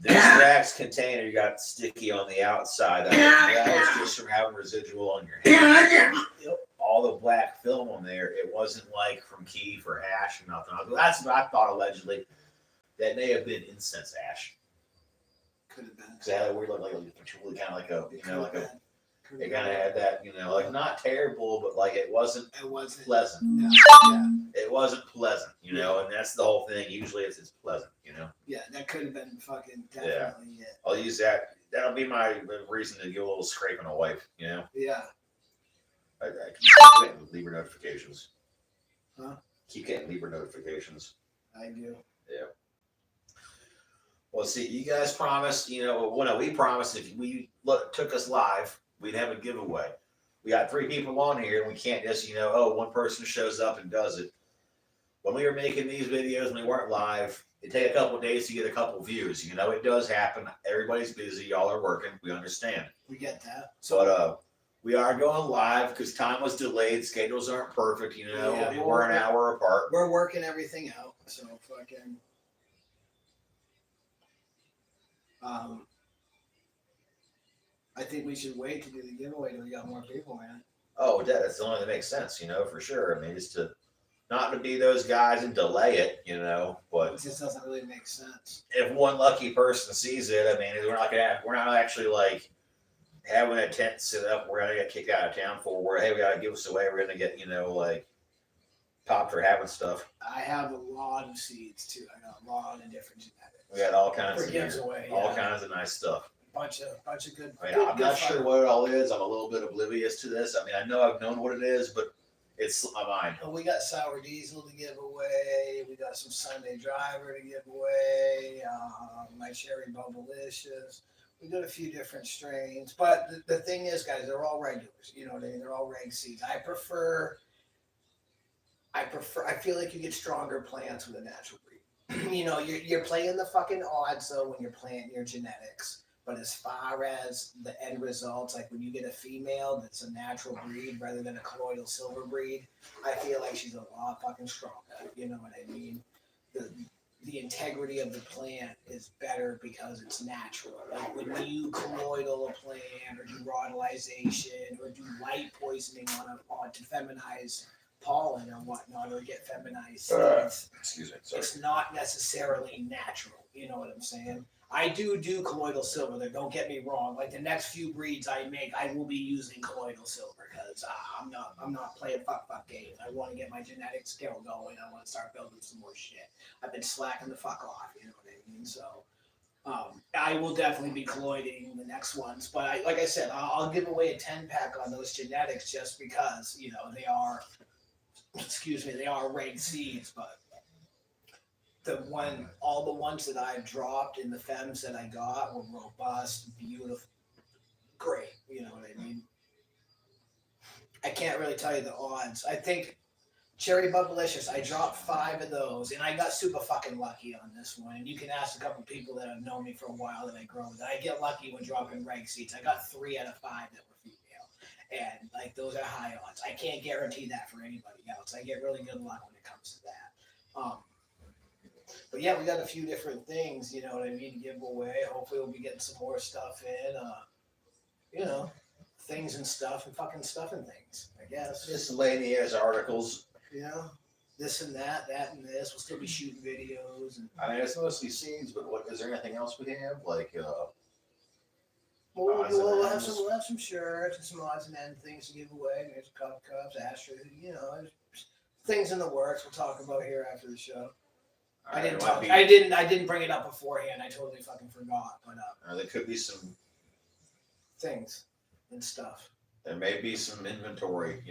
This wax container you got sticky on the outside. That was just from having residual on your hand. Yep. All the black film on there, it wasn't like from Keef or ash or nothing. That's what I thought allegedly. That may have been incense ash. Could have been. Because it had a weird look, like patchouli, kind of like a, it kind of been. had that, like not terrible, but like it wasn't pleasant. No. Yeah. It wasn't pleasant, and that's the whole thing. Usually it's pleasant, Yeah, that could have been fucking definitely it. I'll use that. That'll be my reason to give a little scrape on a wipe, Yeah. I keep getting Libra notifications. Huh? Keep getting Libra notifications. I do. Yeah. Well, see, you guys promised, we promised if we took us live, we'd have a giveaway. We got 3 people on here, and we can't just, one person shows up and does it. When we were making these videos, when we weren't live, it take a couple of days to get a couple views. It does happen. Everybody's busy. Y'all are working. We understand. We get that. But we are going live because time was delayed. Schedules aren't perfect. Yeah, we're an hour apart. We're working everything out. So fucking. I think we should wait to do the giveaway till we got more people, man. Oh, that's the only that makes sense, for sure. I mean, just not to be those guys and delay it, but It just doesn't really make sense. if one lucky person sees it, I mean, we're not actually like having a tent set up. We're gonna get kicked out of town for where, hey, we gotta give this away. We're gonna get, like popped for having stuff. I have a lot of seeds too. I got a lot of different genetics. We got all kinds For gives away, all kinds of nice stuff. Bunch of good. I mean, good, I'm good not fun. sure what it all is. I'm a little bit oblivious to this. I mean, I know I've known what it is, but it's slipped my mind. Well, we got Sour Diesel to give away. We got some Sunday Driver to give away. My Cherry Bubblicious. We got a few different strains. But the thing is, guys, they're all regulars. You know what I mean? They're all reg seeds. I feel like you get stronger plants with a natural breed. You're playing the fucking odds, though, when you're planting your genetics. But as far as the end results, like when you get a female that's a natural breed rather than a colloidal silver breed, I feel like she's a lot fucking stronger. You know what I mean? The integrity of the plant is better because it's natural. Like when you colloidal a plant or do rotalization or do light poisoning on to feminize pollen or whatnot or get feminized seeds, Excuse me. Sorry. it's not necessarily natural. You know what I'm saying? I do colloidal silver. There, don't get me wrong. Like the next few breeds I make, I will be using colloidal silver because I'm not playing fuck games. I want to get my genetics scale going. I want to start building some more shit. I've been slacking the fuck off. You know what I mean? So I will definitely be colloiding the next ones. But like I said, I'll give away a 10-pack on those genetics just because they are. Excuse me, they are ranked seeds, but. All the ones that I dropped in the femmes that I got were robust, beautiful, great. You know what I mean? I can't really tell you the odds. I think Cherry Bubblicious, I dropped 5 of those, and I got super fucking lucky on this one. And you can ask a couple people that have known me for a while that I grow with. I get lucky when dropping reg seeds. I got 3 out of 5 that were female, and like those are high odds. I can't guarantee that for anybody else. I get really good luck when it comes to that. But yeah, we got a few different things, you know what I mean, to give away. Hopefully we'll be getting some more stuff in, things and stuff and fucking stuff and things, I guess. Miscellaneous articles. This and that and this. We'll still be shooting videos. And I mean, it's mostly seeds, but is there anything else we have? Like, we'll have some shirts and some odds and end things to give away. There's cups, ashtrays, there's things in the works we'll talk about here after the show. I didn't bring it up beforehand. I totally fucking forgot. But there could be some things and stuff. There may be some inventory,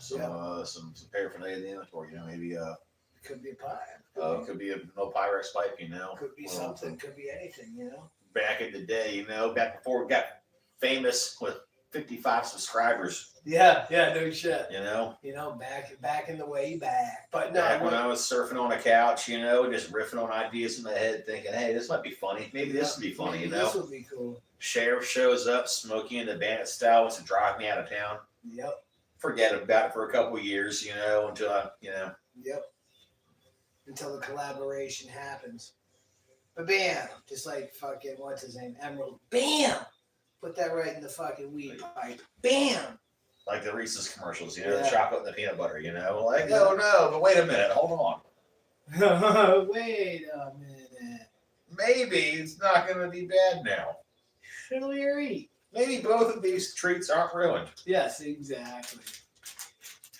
some paraphernalia in the inventory. Maybe it could be a pipe. Could be a no Pyrex pipe. Could be something. Could be anything. Back in the day, back before we got famous with 55 subscribers. Yeah, no shit. Back in the way back. But no, back when I was surfing on a couch, just riffing on ideas in my head, thinking, hey, this might be funny. Maybe this would be funny, This would be cool. Sheriff shows up, Smokey and the Bandit style, wants to drive me out of town. Yep. Forget about it for a couple of years, until I, Yep. Until the collaboration happens. But bam, just like fucking, what's his name? Emerald. Bam! Put that right in the fucking weed pipe. Bam! Like the Reese's commercials, the chocolate and the peanut butter, Like, oh no, but wait a minute, hold on. Wait a minute. Maybe it's not going to be bad now. Shit'll you eat. Maybe both of these treats aren't ruined. Yes, exactly.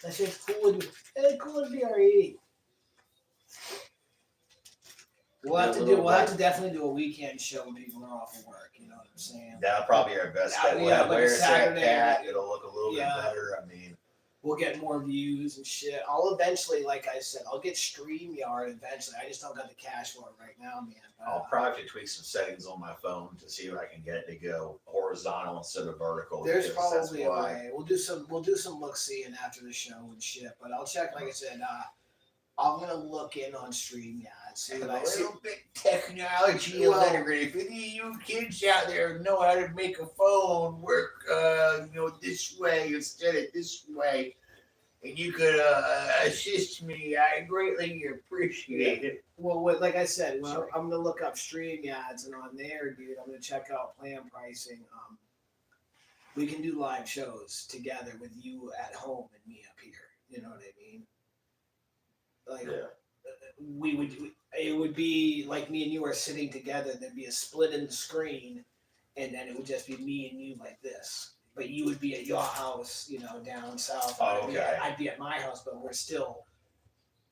That's just cool. It's cool to be already. We'll have to definitely do a weekend show when people are off of work. You know what I'm saying? That'll probably be our best bet. We'll have Where's That Cat. It'll look a little bit better. I mean, we'll get more views and shit. I'll eventually, like I said, I'll get StreamYard eventually. I just don't got the cash for it right now, man. I'll probably tweak some settings on my phone to see if I can get it to go horizontal instead of vertical. There's probably a way. We'll do some look-seeing after the show and shit. But I'll check, like I said, I'm gonna look in on StreamYard. See what I see. A little bit technology illiterate. If any of you kids out there know how to make a phone work, this way instead of this way, and you could assist me, I greatly appreciate it. Well, like I said, I'm gonna look up StreamYards, and on there, dude, I'm gonna check out plan pricing. We can do live shows together with you at home and me up here. You know what I mean? Like, it would be like me and you are sitting together. There'd be a split in the screen, and then it would just be me and you like this. But you would be at your house, down south. Oh, okay. I'd be at my house, but we're still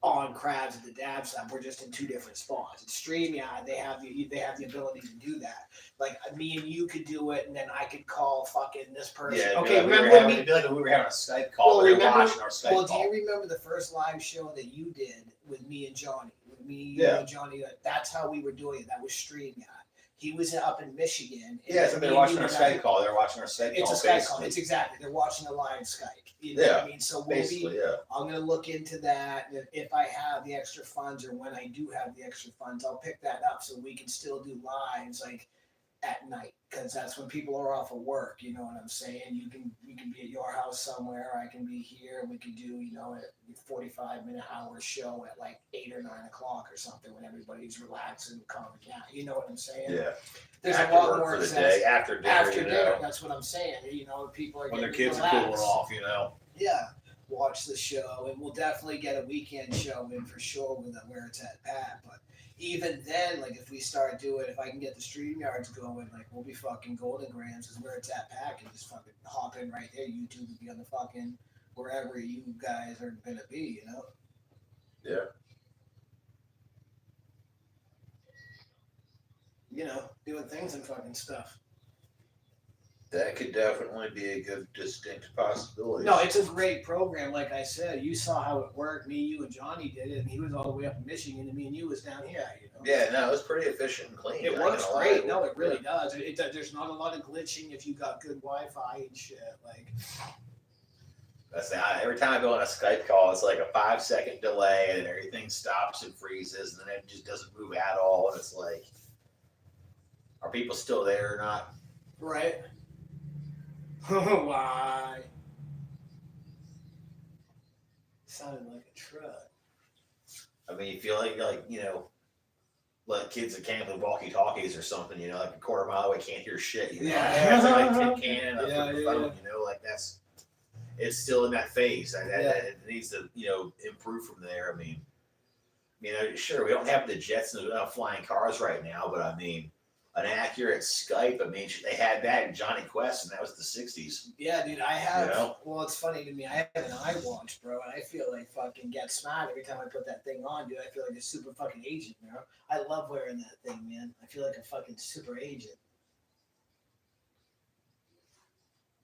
on Crabs at the Dab Sub. We're just in 2 different spots. At StreamYard, they have the ability to do that. Like me and you could do it, and then I could call fucking this person. Yeah, okay, remember it'd be like we were having a Skype call. Well, watching our Skype call. Do you remember the first live show that you did with me and Johnny? And Johnny. That's how we were doing it. That was StreamYard. He was up in Michigan. So they're watching our Skype call. They're watching our Skype call. It's a Skype call. It's exactly. They're watching a live Skype. You know what I mean? So I'm going to look into that. If I have the extra funds or when I do have the extra funds, I'll pick that up so we can still do lives. Like at night, because that's when people are off of work. You know what I'm saying? You can be at your house somewhere. I can be here, and we can do a 45-minute hour show at like 8 or 9 o'clock or something when everybody's relaxing, calming down. You know what I'm saying? Yeah. There's after a lot work more for the day, after dinner. after dinner. That's what I'm saying. People are when their getting kids relaxed. are cooling off. Yeah, watch the show, and we'll definitely get a weekend show in for sure with Where It's At Pat. But even then, like if we start doing, if I can get the StreamYards going, like we'll be fucking Golden Grams is Where It's At Pat, and just fucking hop in right there. YouTube will be on the fucking wherever you guys are gonna be, Yeah. Doing things and fucking stuff. That could definitely be a good distinct possibility. No, it's a great program. Like I said, you saw how it worked. Me, you, and Johnny did it, and he was all the way up in Michigan, and me and you was down here. Yeah, no, it's pretty efficient and clean. It works great. No, it really does. There's not a lot of glitching if you got good Wi-Fi and shit. Like, every time I go on a Skype call, it's like a 5-second delay, and everything stops and freezes, and then it just doesn't move at all. And it's like, are people still there or not? Right. Why? Sounded like a truck. I mean, you feel like kids that can't with walkie-talkies or something, like a quarter mile away can't hear shit. Yeah. It's like a tin can and Yeah, a phone, like it's still in that phase. It needs to, improve from there. I mean, sure, we don't have the jets and flying cars right now, but I mean, an accurate Skype. I mean, they had that in Johnny Quest, and that was the 60s. Yeah, dude, I have. Well, it's funny to me. I have an iWatch, bro, and I feel like fucking Get Smart every time I put that thing on, dude. I feel like a super fucking agent, bro. I love wearing that thing, man. I feel like a fucking super agent.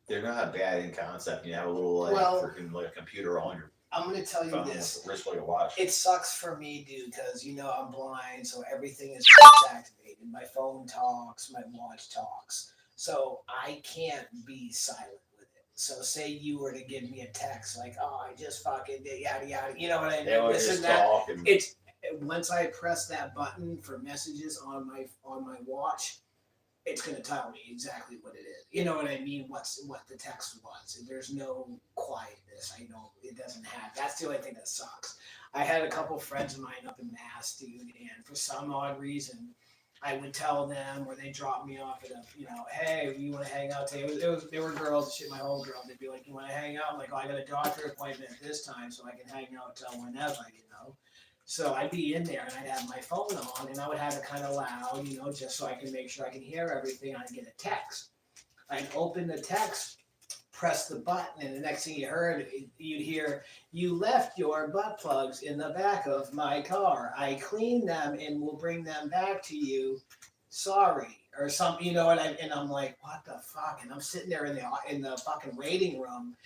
They're not bad in concept. You have a little freaking like a computer on your. I'm gonna tell you phone this. With a wrist like a watch. It sucks for me, dude, because I'm blind, so everything is voice activated. My phone talks, my watch talks, so I can't be silent with it. So, say you were to give me a text like, "Oh, I just fucking did yada yada," you know what I mean? They This just and that. talk and... It's once I press that button for messages on my watch, it's gonna tell me exactly what it is. You know what I mean? What the text was. There's no quietness. It doesn't have. That's the only thing that sucks. I had a couple friends of mine up in Mass, dude, and for some odd reason, I would tell them, or they drop me off at hey, you want to hang out today? They were girls, shit, my whole girl. They'd be like, you want to hang out? I'm like, oh, I got a doctor appointment at this time, so I can hang out till whenever, So I'd be in there and I'd have my phone on and I would have it kind of loud, just so I can make sure I can hear everything. I'd get a text. I'd open the text, press the button, and the next thing you'd hear, "You left your butt plugs in the back of my car. I cleaned them and will bring them back to you. Sorry." Or something, and I'm like, what the fuck? And I'm sitting there in the fucking waiting room,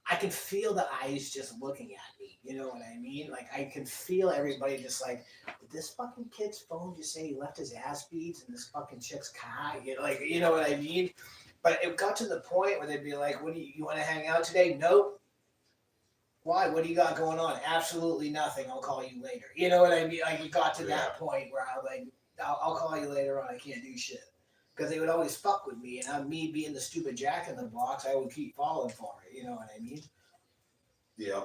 I can feel the eyes just looking at me. You know what I mean? Like, I can feel everybody just like, did this fucking kid's phone just say he left his ass beads in this fucking chick's car? You know what I mean? But it got to the point where they'd be like, what do you want to hang out today? Nope. Why? What do you got going on? Absolutely nothing. I'll call you later. You know what I mean? Like, it got to that point where I was like, I'll call you later on. I can't do shit. Because they would always fuck with me, and me being the stupid jack in the box, I would keep falling for it. You know what I mean? Yeah.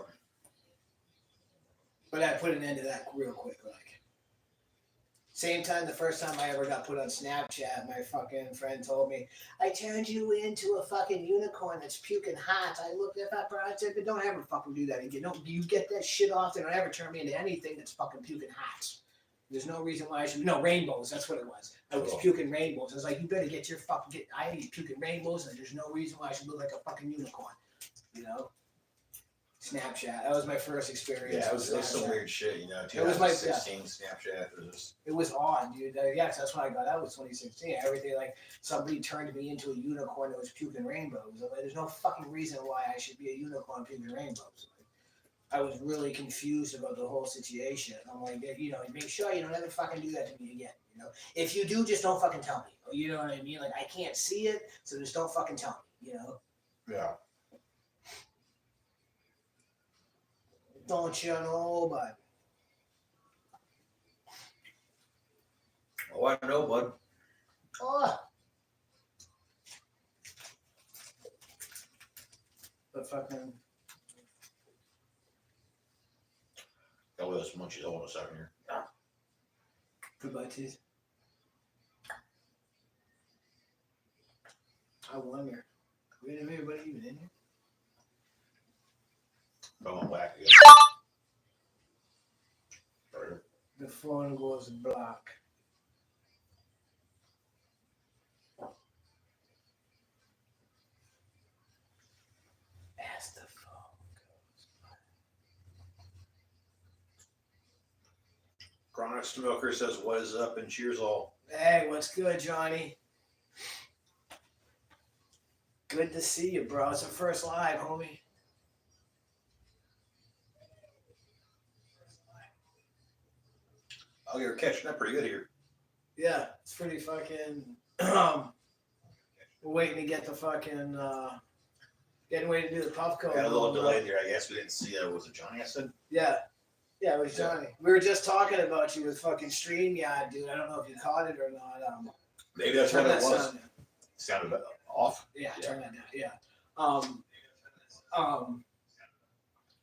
But I put an end to that real quick. Same time, the first time I ever got put on Snapchat, my fucking friend told me, "I turned you into a fucking unicorn that's puking hot." I looked at that, I said, "But don't ever fucking do that again. Don't you get that shit off? Don't ever turn me into anything that's fucking puking hot." There's no reason why I should. No, rainbows. That's what it was. I was puking rainbows. I was like, you better get your fucking. I ain't puking rainbows, and there's no reason why I should look like a fucking unicorn. Snapchat. That was my first experience. Yeah, it was some weird shit, It was 2016 Snapchat. It was odd, dude. Yeah, that's when I got out. It was 2016. Everything, like, somebody turned me into a unicorn that was puking rainbows. I'm like, there's no fucking reason why I should be a unicorn puking rainbows. I was really confused about the whole situation. I'm like, make sure you don't ever fucking do that to me again. If you do, just don't fucking tell me. You know what I mean? Like, I can't see it, so just don't fucking tell me. Yeah. Don't you know, bud? Oh, I know, bud. fucking. Go with those munchies. Hold on a second here. Goodbye, teeth. I wonder. We didn't have anybody even in here. Going black again. Right. The phone goes black. As the phone goes black. Chronic Smoker says, "What is up?" and cheers all. Hey, what's good, Johnny? Good to see you, bro. It's our first live, homie. Oh, you're catching up pretty good here. Yeah, it's pretty fucking. We're waiting to get the fucking. Getting ready to do the puff code. Got a little delay there. I guess we didn't see. Was it Johnny? I said. Yeah. Yeah, it was Johnny. We were just talking about you with fucking StreamYard, dude. I don't know if you caught it or not. Maybe that's turn what it that was. sound down. Sounded off. Yeah, Yeah. turn that down. Yeah.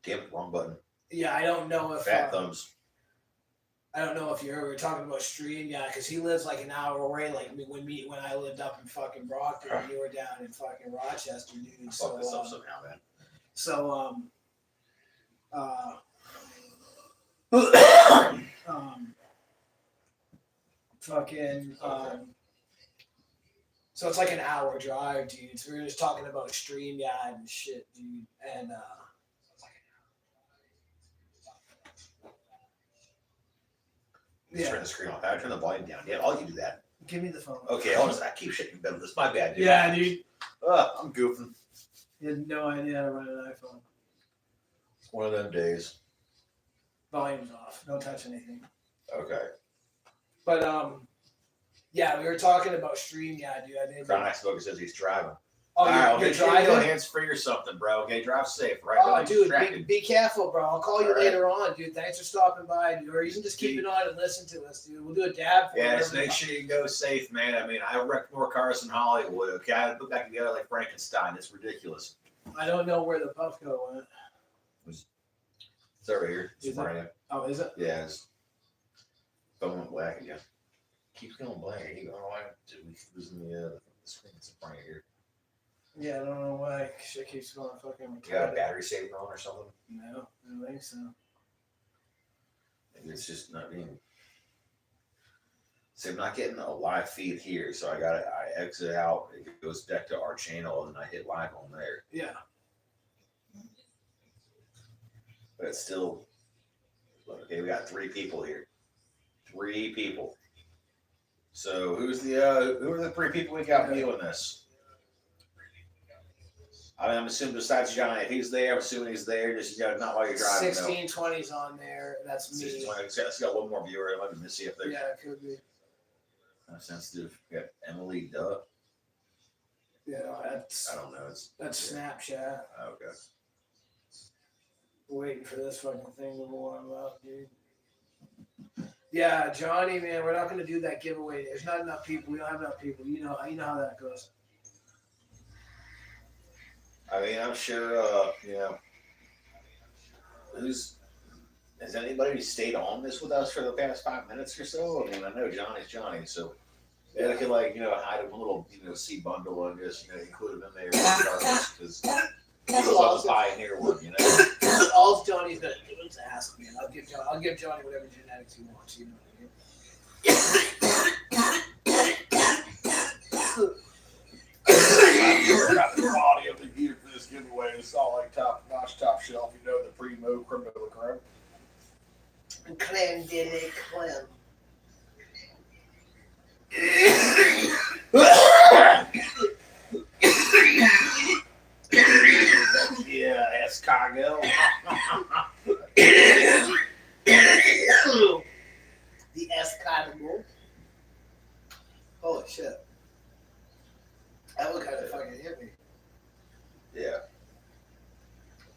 Damn it, wrong button. Yeah, I don't know if Fat thumbs. I don't know if you ever were talking about StreamYard because he lives like an hour away. Like when I lived up in fucking Brockton, and you were down in fucking Rochester, dude. Fuck this up somehow, man. So so it's like an hour drive, dude. So we were just talking about StreamYard and shit, dude. And Just turn the screen off. I turn the volume down. Yeah, I'll you do that. give me the phone. Okay, hold on. I keep shitting better. This is my bad, dude. Yeah, dude. I'm goofing. You had no idea how to run an iPhone. It's one of them days. Volume's off. Don't touch anything. Okay. But yeah, we were talking about StreamYard, dude. I think. Chronic Smoker says he's driving. Oh, Alright, you're driving. Go hands free or something, bro. Okay, drive safe, right? Oh, Don't get dude, distracted. be careful, bro. I'll call you All right. later on, dude. Thanks for stopping by, dude. Or you can just keep it on and listen to us, dude. We'll do a dab for Yeah, you. just make sure you go safe, man. I mean, I wrecked more cars than Hollywood. Okay, I put back together like Frankenstein. It's ridiculous. I don't know where the Puffco went. It's over here. It's Is it? right here. Oh, is it? Yeah, it's phone went black again. Keeps going black. Keep going black. Dude, we keep losing the screen. It's in front of here. Yeah, I don't know why shit keeps going fucking You got a retarded. battery saver on or something? No, I don't think so. Maybe it's just not being. See, I'm not getting a live feed here, so I exit out. It goes back to our channel, and I hit live on there. Yeah. But it's still. Okay, we got 3 people here. 3 people. So who are the 3 people we got viewing this? I mean, I'm assuming besides Johnny, if he's there, I'm assuming he's there. Just not while you're driving. 1620's on there. That's me. 1620. It's got one more viewer. Let me see if they're. Yeah, it could be. Sensitive. We got Emily Duh. Yeah, that's I don't know. that's Snapchat. Okay. Waiting for this fucking thing to warm up, dude. Yeah, Johnny, man, we're not gonna do that giveaway. There's not enough people. We don't have enough people. You know how that goes. I mean, I'm sure. Has anybody stayed on this with us for the past 5 minutes or so? I mean, I know Johnny's Johnny, so yeah, I could hide him a little, C bundle and just include him in there because he's like a pioneer one, All Johnny's gonna do is ask me, and I'll give Johnny whatever genetics he wants. You know what I got the quality of the gear for this giveaway. It's all like top-notch, top shelf. The primo creme de la creme. Creme de la creme. Yeah, escargot. The escargot. Holy shit. That one kind of fucking hit me. Yeah.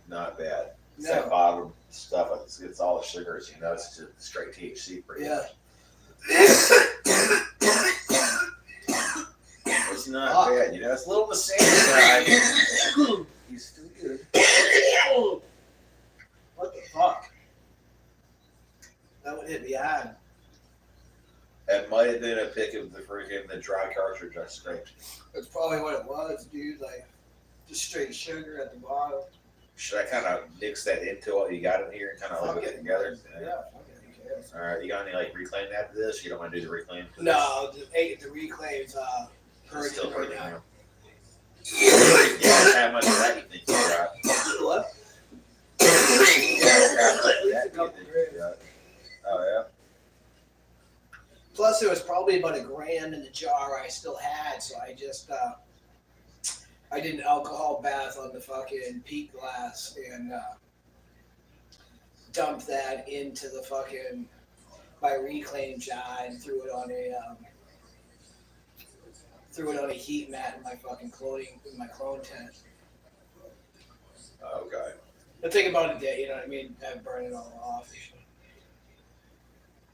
Not bad. It's No. that bottom stuff. It's all the sugars, it's just straight THC pretty Yeah. much. It's not Fuck. bad, it's a little on the same side. He's still good. What the fuck? That would hit me hard. It might have been a pick of the dry cartridge I scraped. That's probably what it was, dude. Like, just straight sugar at the bottom. Should I kind of mix that into what you got in here and kind of Fuck hold it together? Yeah, fuck it. Who cares? All right, you got any like reclaim after this? You don't want to do the reclaim? No, the reclaims It's still hurting hurting right now. now. Yeah, how much of that you think you got? What? How much of that do you think you got? Oh yeah. Plus, there was probably about $1 in the jar I still had, so I just I did an alcohol bath on the fucking peat glass and dumped that into the fucking my reclaim jar and threw it on a heat mat in my fucking clone tent. Okay. But think about it, day, you know what I mean? I burn it all off.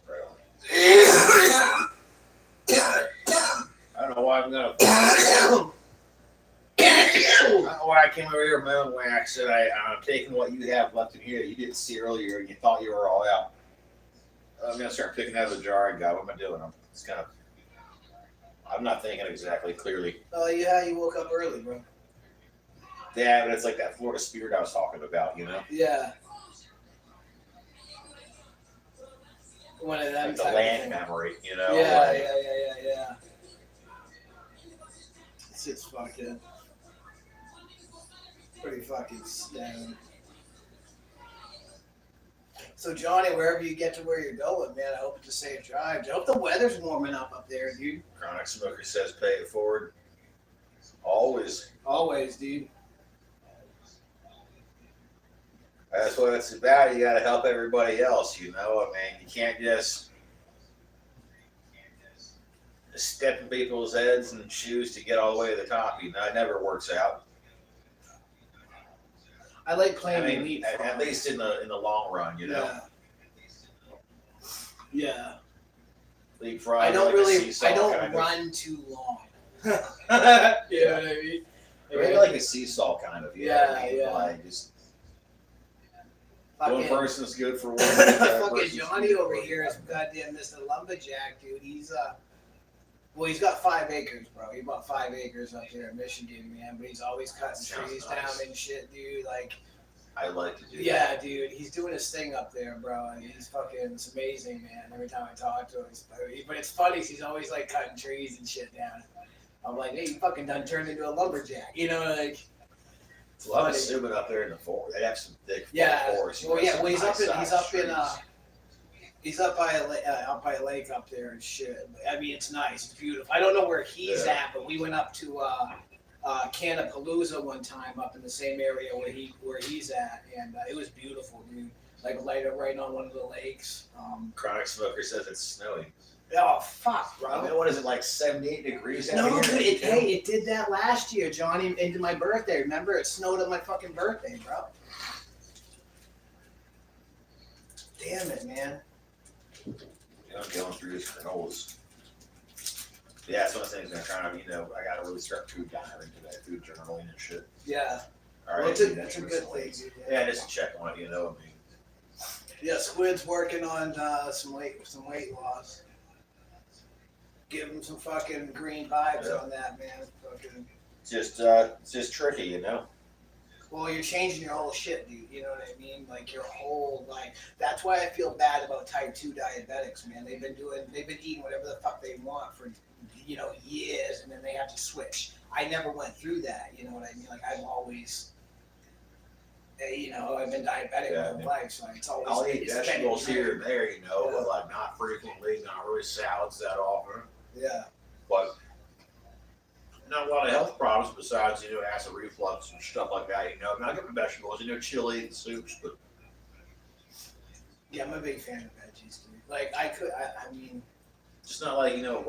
Right on. I don't know why I'm gonna. I don't know why I came over here with my own wax and I'm taking what you have left in here that you didn't see earlier and you thought you were all out. I'm gonna start picking out of the jar I got. What am I doing? I'm not thinking exactly clearly. Oh yeah, you woke up early, bro. Yeah, but it's like that Florida spirit I was talking about, you know? Yeah. One of them Like the type land of memory, you know? things. like- Yeah. It's fucking pretty fucking stunning. So Johnny, wherever you get to where you're going, man, I hope it's a safe drive. I hope the weather's warming up there, dude. Chronic Smoker says pay it forward. Always. Always, dude. That's what it's about. You got to help everybody else, you know? I mean, you can't just step in people's heads and shoes to get all the way to the top. You know, it never works out. I like playing I mean, elite. at least in the long run, you know? Yeah. Leapfrog. I don't like a really. seesaw I don't kind of. run too long. You know what I mean? Maybe like a seesaw kind of. You know what I mean? Yeah. Like just Fucking- one person's good for one. Fucking Johnny over here is goddamn Mr. Lumberjack, dude. He's he's got 5 acres, bro. He bought 5 acres up there in Michigan, man. But he's always cutting Sounds trees nice. down and shit, dude. Like, I like to do that. yeah, dude. He's doing his thing up there, bro. And he's fucking. It's amazing, man. Every time I talk to him, but it's funny. 'Cause he's always like cutting trees and shit down. I'm like, hey, you fucking done turned into a lumberjack, you know, like. Well, I'm funny. assuming up there in the forest, they have some thick Yeah. forests. Well, yeah. Well, he's up by a lake up there and shit. I mean, it's nice, it's beautiful. I don't know where he's Yeah. at, but we went up to Canapalooza one time up in the same area where he's at, and it was beautiful, dude. Like right on one of the lakes. Chronic Smoker says it's snowing. Oh fuck, I mean, bro. what is it, like 78 degrees out No, here? dude, it did that last year, Johnny, into my birthday. Remember, it snowed on my fucking birthday, bro. Damn it, man. You know, going through these granolas. Yeah, that's one of the things I'm trying to, I got to really start food diary today, food journaling and shit. Yeah. All Well, right, it's a that's good recently. thing, dude. Yeah, just to check on it, I mean. Yeah, Squid's working on some weight loss. Give him some fucking green vibes Yeah. on that, man. Fucking. It's just tricky, you know? Well, you're changing your whole shit, dude. You know what I mean? Like your whole That's why I feel bad about type 2 diabetics, man. They've been eating whatever the fuck they want for years, and then they have to switch. I never went through that. You know what I mean? Like I've always. I've been diabetic my whole life, so it's always. I'll eat it's vegetables been- here and there, Yeah. but like not frequently, not really salads that often. Yeah. But not a lot of health problems besides, acid reflux and stuff like that, I mean, I get the vegetables, chili and soups, but Yeah, I'm a big fan of veggies, dude. Like I mean, just not like, raw, you know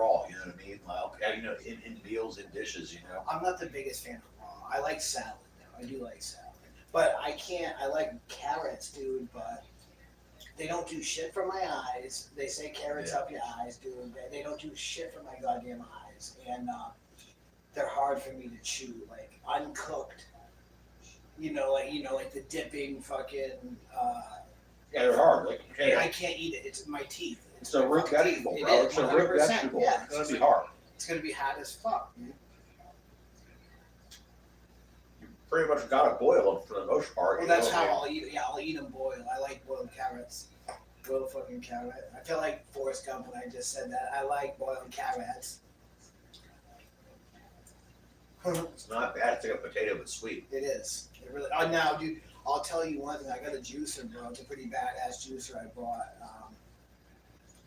what I mean? Like, in meals and dishes, I'm not the biggest fan of raw. I like salad though. I do like salad. But I like carrots, dude, but they don't do shit for my eyes. They say carrots help your eyes, dude. They don't do shit for my goddamn eyes. And they're hard for me to chew. Like uncooked, like the dipping fucking. Yeah, they're hard. Like potato. I can't eat it. It's my teeth. It's a root vegetable, It bro. is, It's a root 100%. vegetable. Yeah, It's gonna be hard. It's gonna be hot as fuck. Dude. You pretty much gotta boil them for the most part. Well, that's how I'll eat. Yeah, I'll eat them boiled. I like boiled carrots. Boiled fucking carrot. I feel like Forrest Gump when I just said that. I like boiled carrots. It's not bad. It's like a potato, but sweet. It is. It really. Oh, now, dude, I'll tell you one thing. I got a juicer, bro. It's a pretty badass juicer I bought.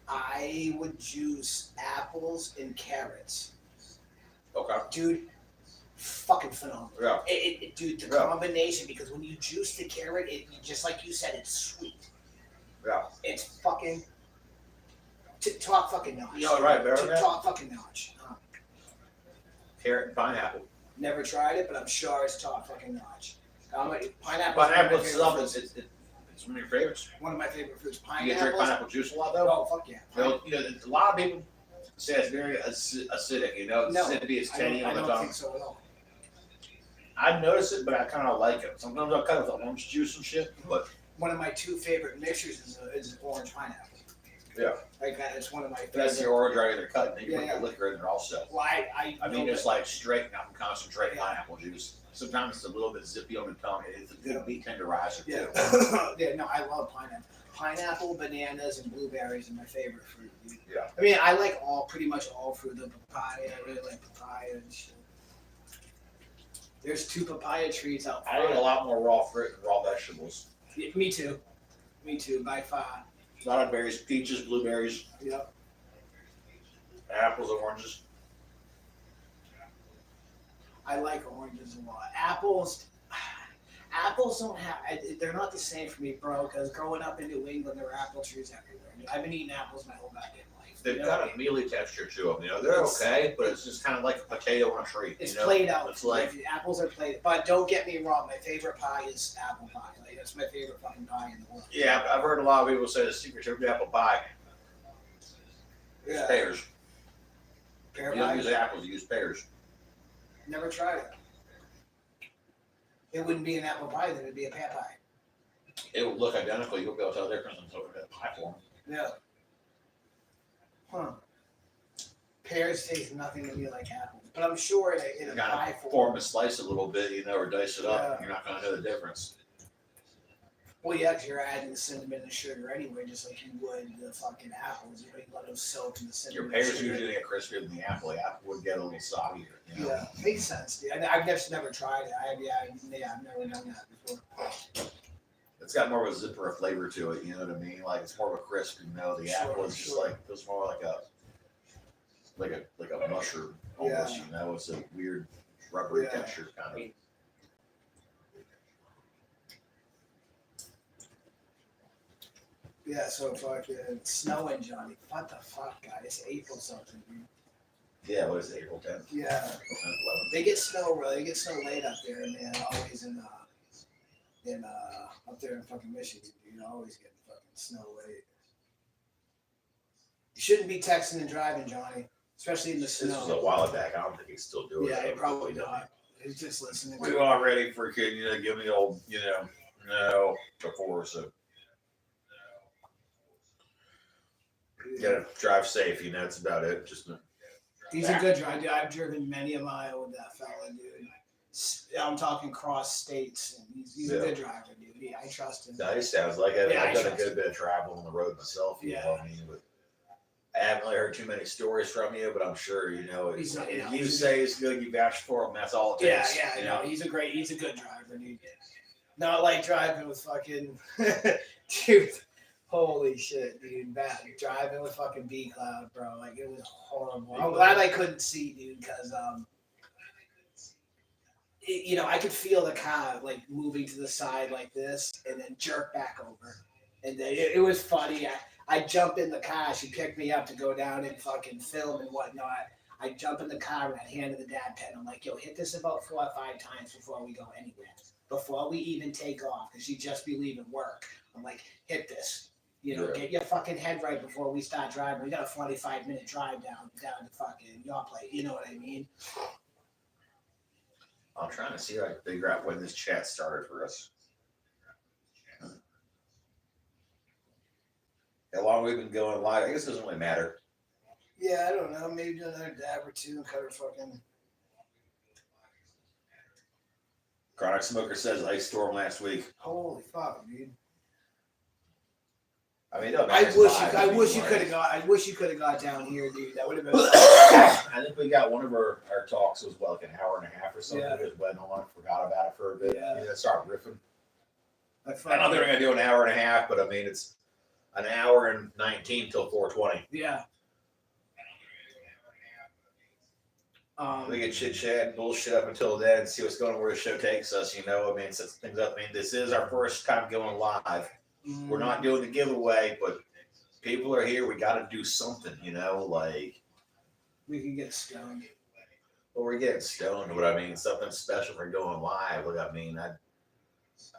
I would juice apples and carrots. Okay. Dude, fucking phenomenal. Yeah. Dude, the Yeah. combination, because when you juice the carrot, just like you said, it's sweet. Yeah. It's fucking top fucking notch. You know, right, Barry? Top fucking notch. Carrot and pineapple. Never tried it, but I'm sure it's top fucking notch. Pineapple. Pineapple itself it's one of your favorites. One of my favorite fruits. You drink Pineapple. pineapple juice a lot, though? Oh fuck yeah. A lot of people say it's very acidic. You know, No, acidity is tangy I on the don't tongue. think so at all. I notice it, but I kind of like it. Sometimes I'll cut it with orange juice and shit, but One of my two favorite mixtures is orange pineapple. Yeah. Like that, it's one of my favorite. that's the orange right there cut, and then you Yeah, put the liquor in there also. Well, I mean, know it's that- like straight, not concentrate Yeah. pineapple juice. Sometimes it's a little bit zippy on the tongue. It's a good meat tenderizer, Yeah. too. Yeah, no, I love pineapple. Pineapple, bananas, and blueberries are my favorite fruit. Dude. Yeah. I mean, I like pretty much all fruit. The papaya, I really like papaya and shit. There's 2 papaya trees out I eat a front. lot more raw fruit and raw vegetables. Yeah, me too. Me too, by far. A lot of berries, peaches, blueberries, Yep. apples, oranges. I like oranges a lot. Apples don't have. They're not the same for me, bro. Because growing up in New England, there were apple trees everywhere. I've been eating apples my whole goddamn life. They've you know? got a mealy texture to them. You know, they're It's- okay, but it's just kind of like a potato on a tree. It's you know? played out. It's like The apples are played. But don't get me wrong. My favorite pie is apple pie. Like that's my favorite fucking pie in the world. yeah, I've heard a lot of people say the secret to every apple pie is Yeah. pears. Pear You don't pie. use apples, you use pears. Never tried it. It wouldn't be an apple pie. Then it'd be a pear pie. It would look identical. You'll be able to tell the difference until that pie form. Yeah. Huh. Pears taste nothing to me like apples, but I'm sure in You a gotta pie form form. and slice it a little bit, you know, or dice it up. Yeah. And you're not going to know the difference. Well, yeah, 'cause you're adding the cinnamon and sugar anyway, just like you would the fucking apples. You know, you let them soak in the cinnamon. Your pears and sugar. usually get crispier than the apple. The apple would get a little soggier. You know? Yeah, makes sense. Dude. I've just never tried it. I've never done that before. It's got more of a zipper of flavor to it. You know what I mean? Like it's more of a crisp. You know, the Sure, apple is just sure. like feels more like a mushroom almost. Yeah. You know, it's a weird rubbery Yeah. texture kind of. Yeah, so fucking it's snowing, Johnny. What the fuck, guys? It's April something, dude. Yeah, what is it? April 10th? Yeah, April 10th, 11th. they get snow. They get snow late up there, man. Always in up there in fucking Michigan, dude. Always getting fucking snow late. You shouldn't be texting and driving, Johnny, especially in the This was a snow. while back. I don't think he's still doing Yeah, it. probably not. He's just listening. We've already freaking, you know, give me the old, you know, no before, so gotta drive safe, you know, that's about it. Just He's a good driver. Dude. I've driven many a mile with that fella, dude. I'm talking cross states, and he's a Yeah. good driver, dude. Yeah, I trust him. no, he sounds like it. Yeah, I I've done a trust good bit of travel on the road myself, you Yeah. know what I mean? But I haven't really heard too many stories from you, but I'm sure, you know, He's not- if you know, you he's- say it's good, you vouch for him, that's all it Yeah, takes. yeah, you no, know? he's a good driver, dude. Not like driving with fucking dude. Holy shit, dude! Bad driving with fucking B Cloud, bro. Like it was horrible. I'm glad I couldn't see, dude, because you know, I could feel the car like moving to the side like this, and then jerk back over, and then it was funny. I jump in the car. She picked me up to go down and fucking film and whatnot. I jump in the car and I handed the dad pen. I'm like, yo, hit this about 4 or 5 times before we go anywhere. Before we even take off, because she'd just be leaving work. I'm like, hit this. You know, Yeah. get your fucking head right before we start driving. We got a 45-minute drive down to fucking your place. You know what I mean? I'm trying to see if I can figure out when this chat started for us. How long we've been going live? I guess it doesn't really matter. Yeah, I don't know. Maybe do another dab or two and cut her fucking. Chronic Smoker says ice storm last week. Holy fuck, dude! I mean, no, I wish you could have got down here, dude. That would have been. I think we got one of our talks was like an hour and a half or something. Yeah. It just went on, forgot about it for a bit. Yeah. Start riffing. I I don't think we're gonna do an hour and a half, but I mean it's an hour and 19 till 4:20. Yeah. We can chit chat and bullshit up until then and see what's going on, where the show takes us. I mean, sets things up. I mean, this is our first time going live. We're not doing the giveaway, but people are here. We got to do something, like. We can get stoned. Well, we're getting stoned, but I mean, something special for going live. Like, I mean, I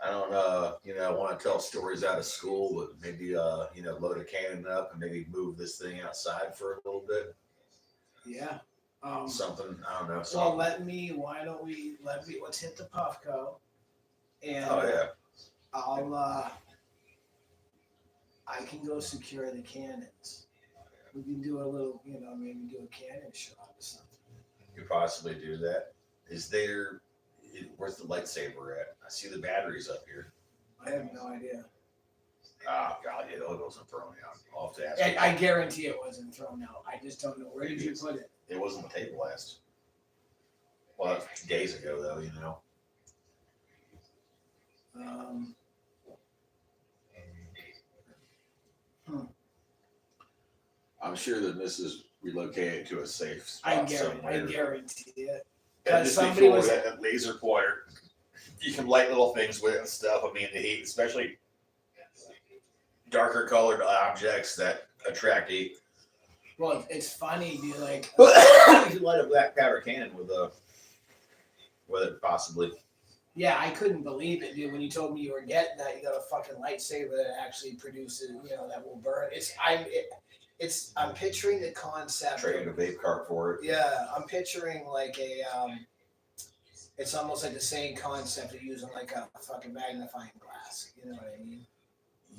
don't want to tell stories out of school, but maybe, load a cannon up and maybe move this thing outside for a little bit. Yeah. Something, I don't know. Well, Something. Let's hit the Puffco. And Oh, yeah. I can go secure the cannons. We can do a little, maybe do a cannon shot or something. You could possibly do that. Where's the lightsaber at? I see the batteries up here. I have no idea. Oh, God, yeah, it wasn't thrown out. I'll have to ask. I guarantee it wasn't thrown out. I just don't know. Where did you put it? It wasn't the table last. Well, that's days ago, though, I'm sure that this is relocated to a safe spot somewhere. I guarantee it. And just somebody before was- that laser pointer, you can light little things with it and stuff. I mean, the heat, especially darker colored objects that attract heat. Well, it's funny, dude. Like, You could light a black powder cannon with it, possibly. yeah, I couldn't believe it, dude. When you told me you were getting that, you got a fucking lightsaber that actually produces, that will burn. I'm picturing the concept. Trading a vape cart for it. Yeah, I'm picturing like it's almost like the same concept of using like a fucking magnifying glass. You know what I mean?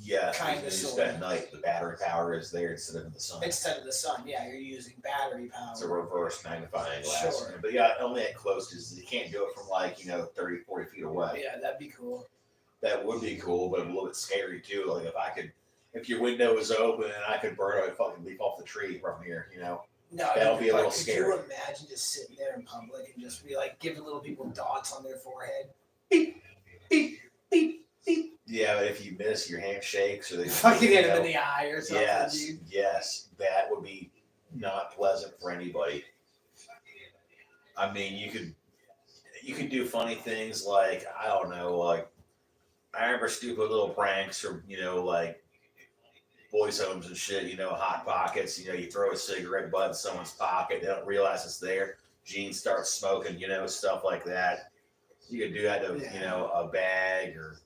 Yeah, Kinda, just sorta. at night, the battery power is there instead of the sun. Instead of the sun, yeah, you're using battery power. It's a reverse magnifying glass. Sure. But yeah, only at close because you can't do it from 30, 40 feet away. Yeah, that'd be cool. That would be cool, but a little bit scary too. Like if your window was open and I could burn a fucking leaf off the tree from here, No, That'll be a little could scary. you imagine just sitting there in public and just be like giving little people dots on their forehead? Beep, beep, beep, beep. Yeah, but if you miss, your hand shakes or they Fucking hit him in the eye or something, Yes, dude. yes, that would be not pleasant for anybody. I mean, you could do funny things like, I don't know, like I remember stupid little pranks from like boys' homes and shit. Hot pockets. You throw a cigarette butt in someone's pocket, they don't realize it's there. Gene starts smoking. Stuff like that. You could do that to a bag or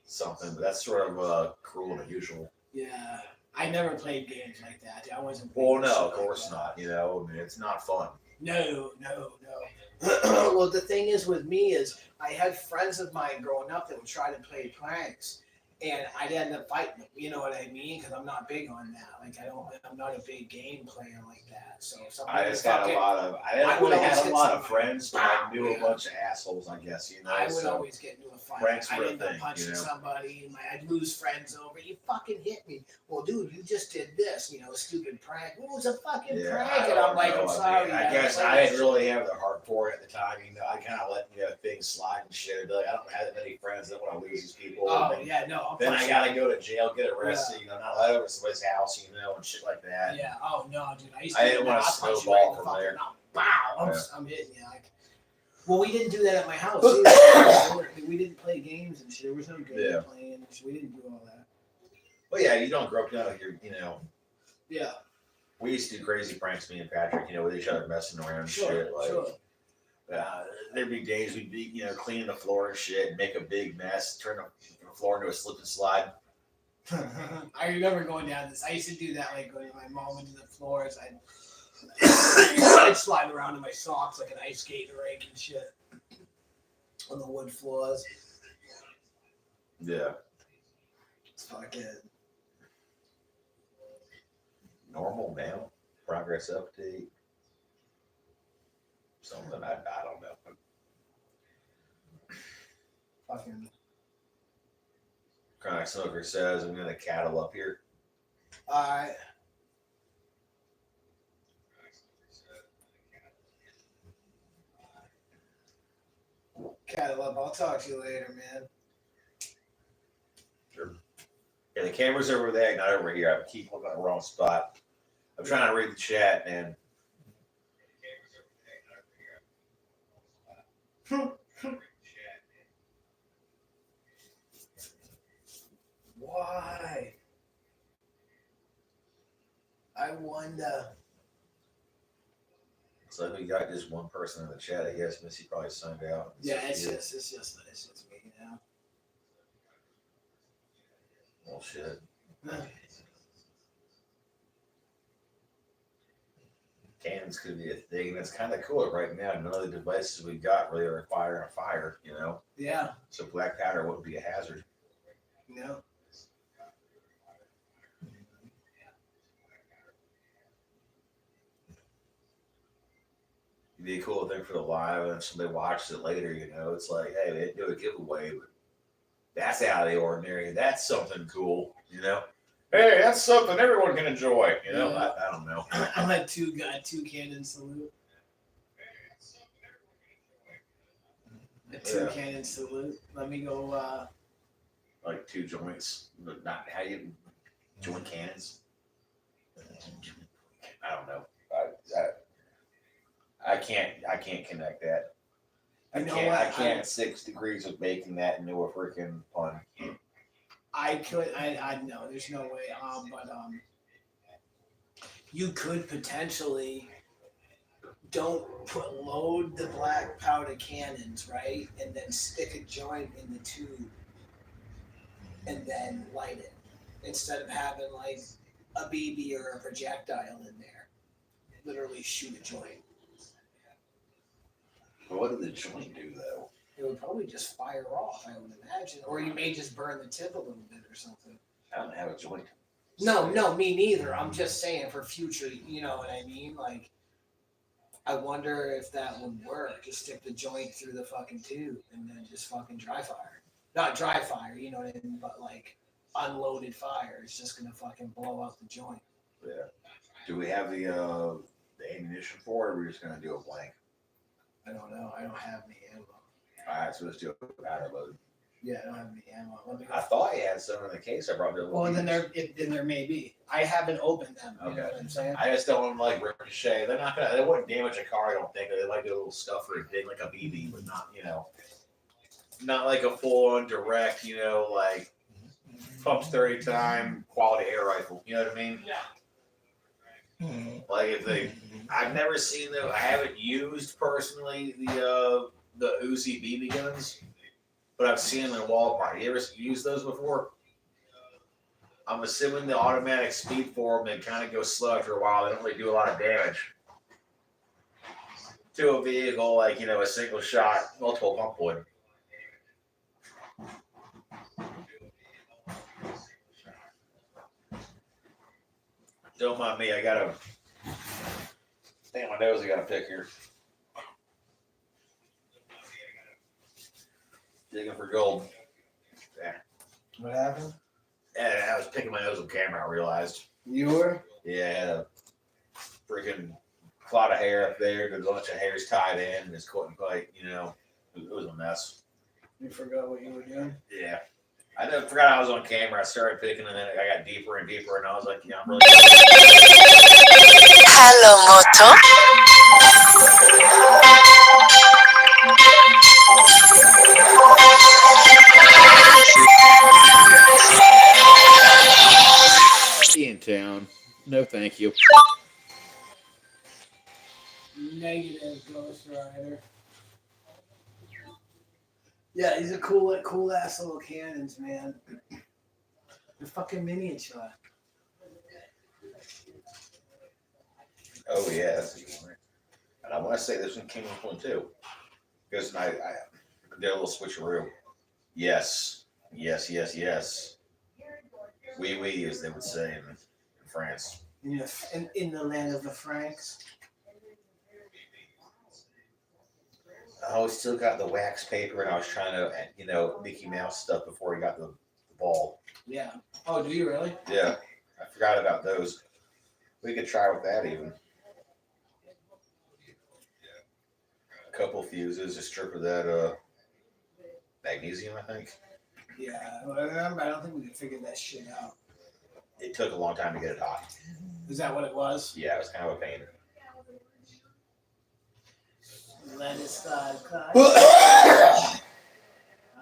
something, but that's sort of cruel and unusual. Yeah, I never played games like that. I wasn't. Well, playing no, shit of like course that. not. I mean, it's not fun. No. Well, the thing is with me is I had friends of mine growing up that would try to play pranks, and I'd end up fighting them. You know what I mean? Because I'm not big on that. Like I'm not a big game player like that. So if somebody I just had I didn't would really always have a hit lot of somebody. friends, but I knew a Yeah. bunch of assholes, I guess. I would so always get into a fight. pranks I'd were a end up thing, punching somebody, and I'd lose friends over. You fucking hit me. Well, dude, you just did this. A stupid prank. It was a fucking Yeah, prank, and I'm like, I'm sorry. I man. guess Like, I didn't really have the heart for it at the time. I kind of let things slide and shit. I'd be like, I don't have that many friends. I don't want to lose these people. Oh And yeah, no. then I gotta go to jail, get arrested. Not allowed over somebody's house, and shit like that. Yeah. Oh no, dude. I used I to. didn't want to I'll punch you snowball in the from fucking there. mouth. Bow! I'm hitting you. Well, we didn't do that at my house. We didn't play games and shit. There was no game playing. And shit. We didn't do all that. But yeah, you don't grow up Yeah. We used to do crazy pranks, me and Patrick, with each other messing around and Sure. shit. Like, Sure. there'd be days we'd be, cleaning the floor and shit, make a big mess, turn the floor into a slip and slide. I remember going down this. I used to do that, like going to my mom into the floors. I'd slide around in my socks like an ice skating rink and shit on the wood floors. Yeah. It's fucking Normal now. Progress update. Something I don't know. fucking. Chronic Smoker says I'm gonna cattle up here. Alright. Cattle up. I'll talk to you later, man. Sure. Yeah, the camera's over there, not over here. I keep looking at the wrong spot. I'm trying to read the chat, and Why? I wonder. so we got just one person in the chat. I guess Missy probably signed out. Yeah, it's just me now. Well, shit. Cannons could be a thing, and it's kind of cool right now. None of the devices we got really require a fire, you know. Yeah. So black powder wouldn't be a hazard. Yeah. It'd be a cool thing for the live, and if somebody watches it later, you know, it's like, hey, they didn't do a giveaway, but that's out of the ordinary. That's something cool, you know. Hey, that's something everyone can enjoy, you know. Yeah. I don't know. I'm at two cannon salute. A cannon salute. Let me go. Like two joints, but not how you joint cannons. I don't know. I can't connect that. I can't 6 degrees of making that into a freaking pun. I could. I know. There's no way. But you could potentially load the black powder cannons, right, and then stick a joint in the tube, and then light it instead of having like a BB or a projectile in there. Literally shoot a joint. But what did the joint do though? It would probably just fire off, I would imagine, or you may just burn the tip a little bit or something. I don't have a joint. No, me neither. I'm just saying for future, you know what I mean? Like, I wonder if that would work. Just stick the joint through the fucking tube and then just fucking dry fire. Not dry fire, you know what I mean? But like unloaded fire. It's just gonna fucking blow out the joint. Yeah. Do we have the ammunition for it, or are we just gonna do a blank? I don't know. I don't have any ammo. Alright, so let's do a powder load. Yeah, I don't have any ammo. Let me go. I thought you had some in the case. I brought the Well, then there may be. I haven't opened them. You know what I'm saying? I just don't want them like ricochet. They're not gonna. They wouldn't damage a car. I don't think. They might do a little stuff or a thing like a BB, but not not like a full on direct. You know, like pump 30 time quality air rifle. You know what I mean? Yeah. Like if they, I've never seen them. I haven't used personally the Uzi BB guns, but I've seen them in Walmart. You ever used those before? I'm assuming the automatic speed for them, they kind of go slow after a while. They don't really do a lot of damage to a vehicle, like a single shot, multiple pump would. Don't mind me. I got a thing on my nose. I got a pick here. Digging for gold. Yeah. What happened? Yeah, I was picking my nose on camera. I realized. You were? Yeah, I had a freaking clot of hair up there. There's a bunch of hairs tied in, and it's couldn't quite. It was a mess. You forgot what you were doing? Yeah. I forgot I was on camera. I started picking, and then I got deeper and deeper, and I was like, I'm really. Hello, Moto. In town. No, thank you. Negative Ghost Rider. Yeah, these are cool ass little cannons, man. They're fucking miniature. Oh yeah, that's a good one. And I want to say this one came with one too, because I did a little switcheroo. Yes, yes, yes, yes. Oui, oui, as they would say in France. In the land of the Franks. Oh, he still got the wax paper, and I was trying to, Mickey Mouse stuff before he got the ball. Yeah. Oh, do you really? Yeah, I forgot about those. We could try with that even. A couple fuses, a strip of that magnesium, I think. Yeah. Well, I remember. I don't think we could figure that shit out. It took a long time to get it hot. Is that what it was? Yeah, it was kind of a pain. Let it start. I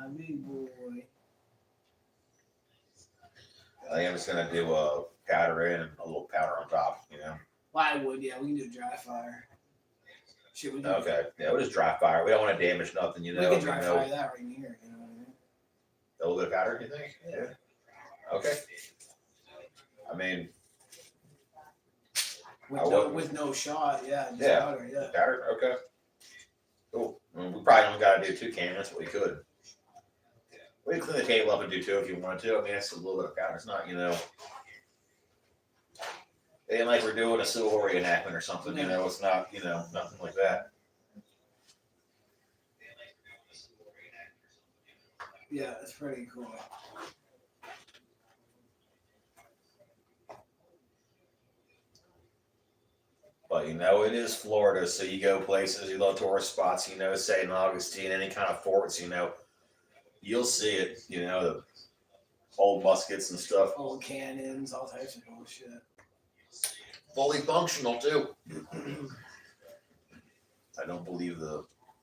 I mean, boy. think I'm just gonna do a powder in and a little powder on top. Why would? Yeah, we can do dry fire. Shit, we can. Okay. Yeah, we'll just dry fire. We don't want to damage nothing. We can dry fire that right here. You know what I mean? A little bit of powder, you think? Yeah. Okay. I mean, With no shot, yeah. Just Yeah. Powder, yeah. powder. Okay. Cool. We probably only got to do 2 cannons, but we could. We can clean the table up and do 2 if you wanted to. I mean, that's a little bit of powder. It's not, it ain't like we're doing a Civil War reenactment or something. It's not, nothing like that. Yeah, it's pretty cool. But it is Florida, so you go places, you love tourist spots, St. Augustine, any kind of forts, you'll see it, the old muskets and stuff. Old cannons, all types of cool shit. Fully functional too. I don't believe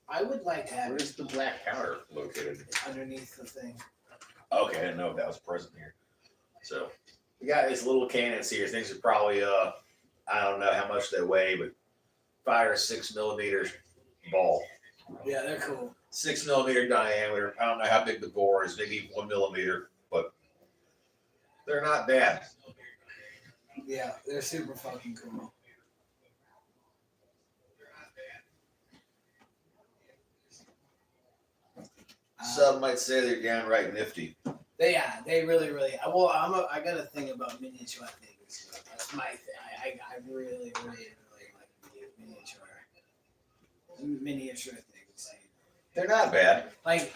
I would like to have where's the black powder located? it underneath the thing. Okay, I didn't know if that was present here. So we got these little cannons here. Things are probably I don't know how much they weigh, but 5 or 6 millimeters ball. Yeah, they're cool. 6 millimeter diameter. I don't know how big the bore is, maybe 1 millimeter, but they're not bad. Yeah, they're super fucking cool. Some might say they're downright nifty. They really. Well, I got a thing about miniature things. That's my thing. I really like miniature things. They're not bad. Like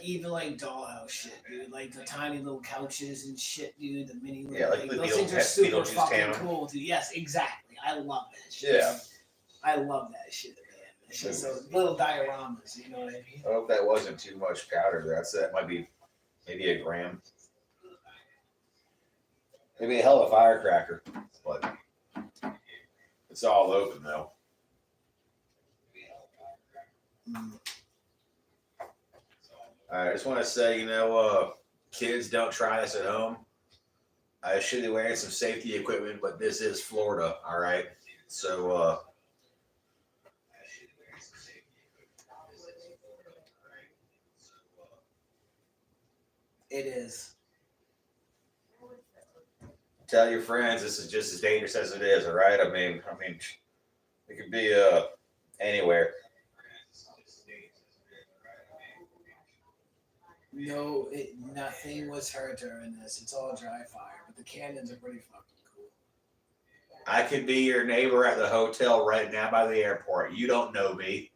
even like dollhouse shit, dude. Like the tiny little couches and shit, dude. The mini little, Yeah, like the those things are Beetlejuice super fucking Town. cool, dude. Yes, exactly. I love that shit. Yeah. I love that shit, man. It's just those little dioramas, you know what I mean? I hope that wasn't too much powder. That might be maybe a gram. Maybe a hell of a firecracker, but it's all open though. I just want to say, kids, don't try this at home. I should be wearing some safety equipment, but this is Florida, all right? So, It is. tell your friends this is just as dangerous as it is, all right? I mean, it could be anywhere. No, nothing was hurt during this. It's all dry fire, but the cannons are pretty fucking cool. I could be your neighbor at the hotel right now by the airport. You don't know me.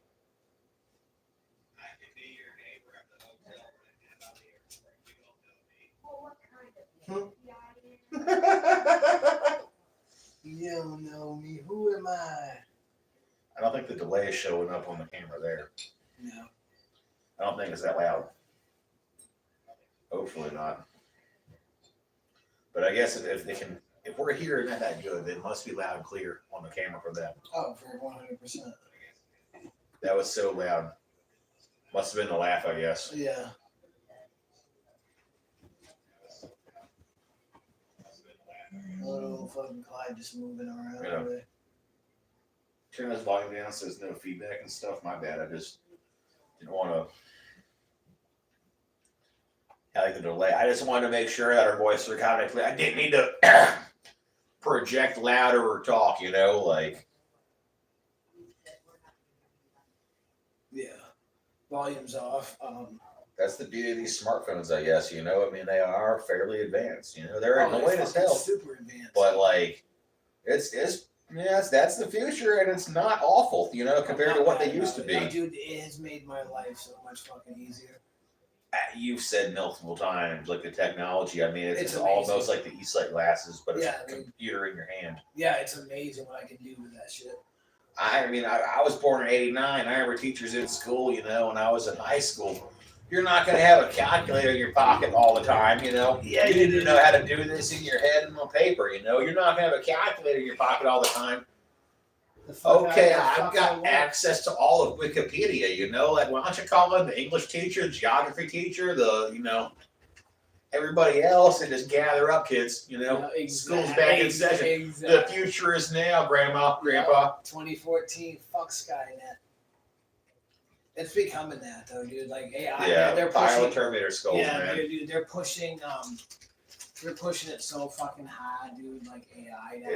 You don't know me. Who am I? I don't think the delay is showing up on the camera there. No. I don't think it's that loud. Hopefully not. But I guess if we're hearing that good, then it must be loud and clear on the camera for them. Oh, for 100%. That was so loud. Must have been the laugh, I guess. Yeah. Little fucking Clyde just moving around. Yeah. Turn this volume down so there's no feedback and stuff. My bad. I just didn't want to. I like the delay. I just wanted to make sure that our voices were kind of clear. I didn't need to project louder or talk, you know, like. Yeah. Volume's off. That's the beauty of these smartphones, I guess. You know, I mean, they are fairly advanced. You know, they're they're annoying as fucking hell, super advanced. but like, it's yes, that's the future, and it's not awful. You know, compared to what they used to be. No, dude, it has made my life so much fucking easier. You've said multiple times, like the technology. I mean, it's amazing. almost like the e-sight glasses, but it's Yeah, a computer in your hand. Yeah, it's amazing what I can do with that shit. I mean, I was born in '89. I remember teachers in school, you know, when I was in high school. You're not going to have a calculator in your pocket all the time, you know. Yeah, you need to know how to do this in your head and on paper, you know. You're not going to have a calculator in your pocket all the time. Okay, I've got access to all of Wikipedia, you know. Like, why don't you call in the English teacher, the geography teacher, the, you know, everybody else, and just gather up, kids, you know. Yeah, School's back in session. Exactly. The future is now, Grandma, Grandpa. 2014, fuck Skynet. It's becoming that though, dude. Like AI, Yeah, they're Pile pushing. Terminator skulls, Yeah, man. dude, they're pushing it so fucking high, dude. Like AI now.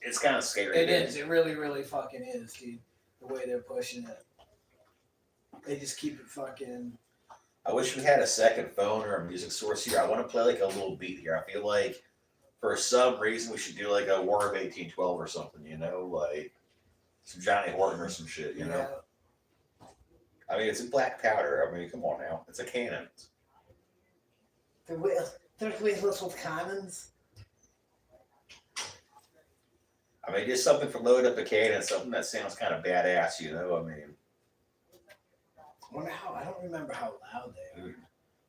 It's kind of scary. It is. It really, really fucking is, dude. The way they're pushing it. They just keep it fucking. I wish we had a second phone or a music source here. I want to play like a little beat here. I feel like for some reason we should do like a War of 1812 or something, you know, like some Johnny Horton or some shit, you know. I mean, it's a black powder. I mean, come on now. It's a cannon. There's little cannons. I mean, just something for load up a cannon, something that sounds kind of badass, you know. I mean, I don't remember how loud they are.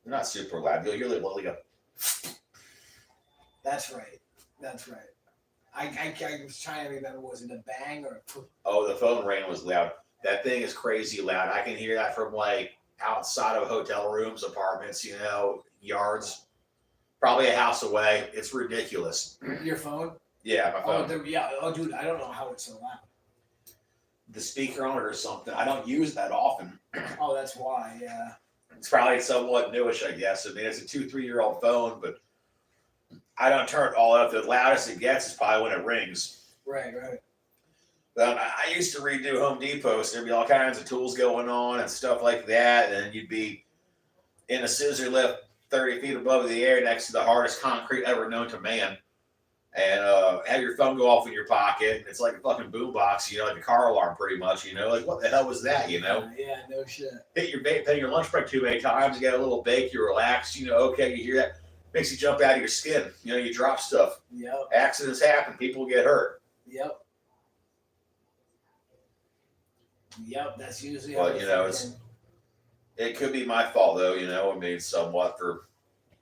they're not super loud. You're like a. That's right. That's right. I was trying to remember. Was it a bang or a? Oh, the phone ring was loud. That thing is crazy loud. I can hear that from like outside of hotel rooms, apartments, you know, yards, probably a house away. It's ridiculous. Your phone? Yeah, my phone. Oh, dude, I don't know how it's so loud. The speaker on it or something. I don't use that often. Oh, that's why. Yeah. It's probably somewhat newish, I guess. I mean, it's a 2-3-year-old phone, but I don't turn it all up. The loudest it gets is probably when it rings. Right. I used to redo Home Depot, so there'd be all kinds of tools going on and stuff like that. And you'd be in a scissor lift 30 feet above the air next to the hardest concrete ever known to man. And have your phone go off in your pocket. It's like a fucking boombox, you know, like a car alarm pretty much, you know. Like, what the hell was that, you know? Yeah, no shit. Hit your lunch break too many times, you get a little bake, you relax, you know, okay, you hear that. Makes you jump out of your skin. You know, you drop stuff. Yep. Accidents happen. People get hurt. Yep. That's usually. But you know, it could be my fault though. You know, I mean, somewhat for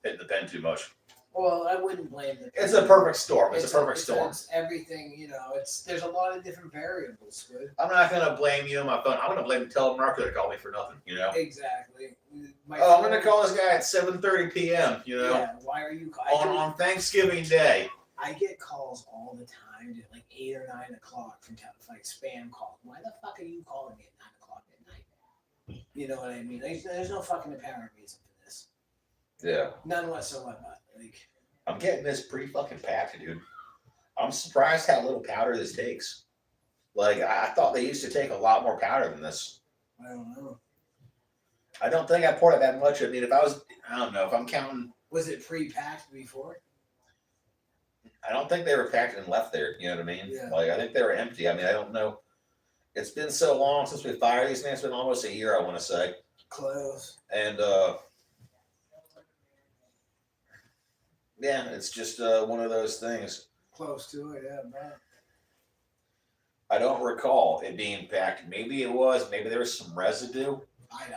hitting the pen too much. Well, I wouldn't blame it. It's a perfect storm. It's a perfect storm. It's everything, you know. There's a lot of different variables. Good. I'm not gonna blame you on my phone. I'm gonna blame the telemarketer that called me for nothing. You know. Exactly. I'm gonna call this guy at 7:30 p.m. You know. Yeah. Why are you calling? On Thanksgiving Day. I get calls all the time, at like 8 or 9 o'clock from like spam calls. Why the fuck are you calling me at 9 o'clock at night? You know what I mean? There's no fucking apparent reason for this. Yeah. None whatsoever. Like, I'm getting this pretty fucking packed, dude. I'm surprised how little powder this takes. Like, I thought they used to take a lot more powder than this. I don't know. I don't think I poured it that much. I mean, I don't know, if I'm counting. Was it pre-packed before? I don't think they were packed and left there. You know what I mean? Yeah. Like, I think they were empty. I mean, I don't know. It's been so long since we fired these things. It's been almost a year, I want to say. Close. And, yeah, it's just one of those things. Close to it, yeah, man. I don't recall it being packed. Maybe it was. Maybe there was some residue. I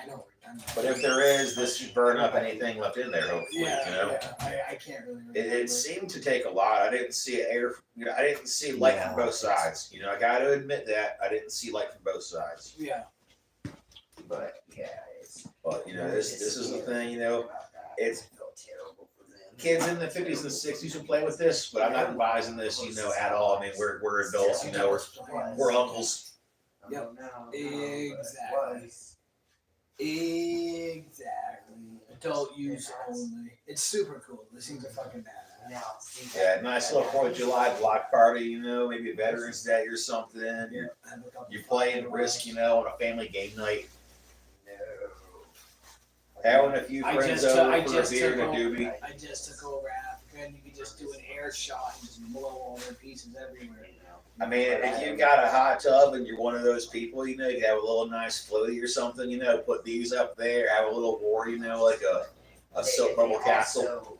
don't remember. But if there is, this should burn up anything left in there, hopefully. Yeah, you know? I can't really remember. It seemed to take a lot. I didn't see air. You know, I didn't see light from both sides. You know, I got to admit that I didn't see light from both sides. Yeah. But you know, this is the thing. You know, it's kids in the 50s and 60s who play with this, but I'm not advising this. You know, at all. I mean, we're adults. You know, we're uncles. Yep. Exactly. Adult use only. It's super cool. This things are fucking badass. Yeah, nice little 4th of July block party, you know, maybe a Veterans Day or something. You're playing Risk, you know, on a family game night. Having a few friends over for a beer and a doobie. I just took over Africa, and you could just do an air shot and just blow all their pieces everywhere. I mean, if you've got a hot tub and you're one of those people, you know, you have a little nice floaty or something, you know, put these up there, have a little war, you know, like a soap bubble castle.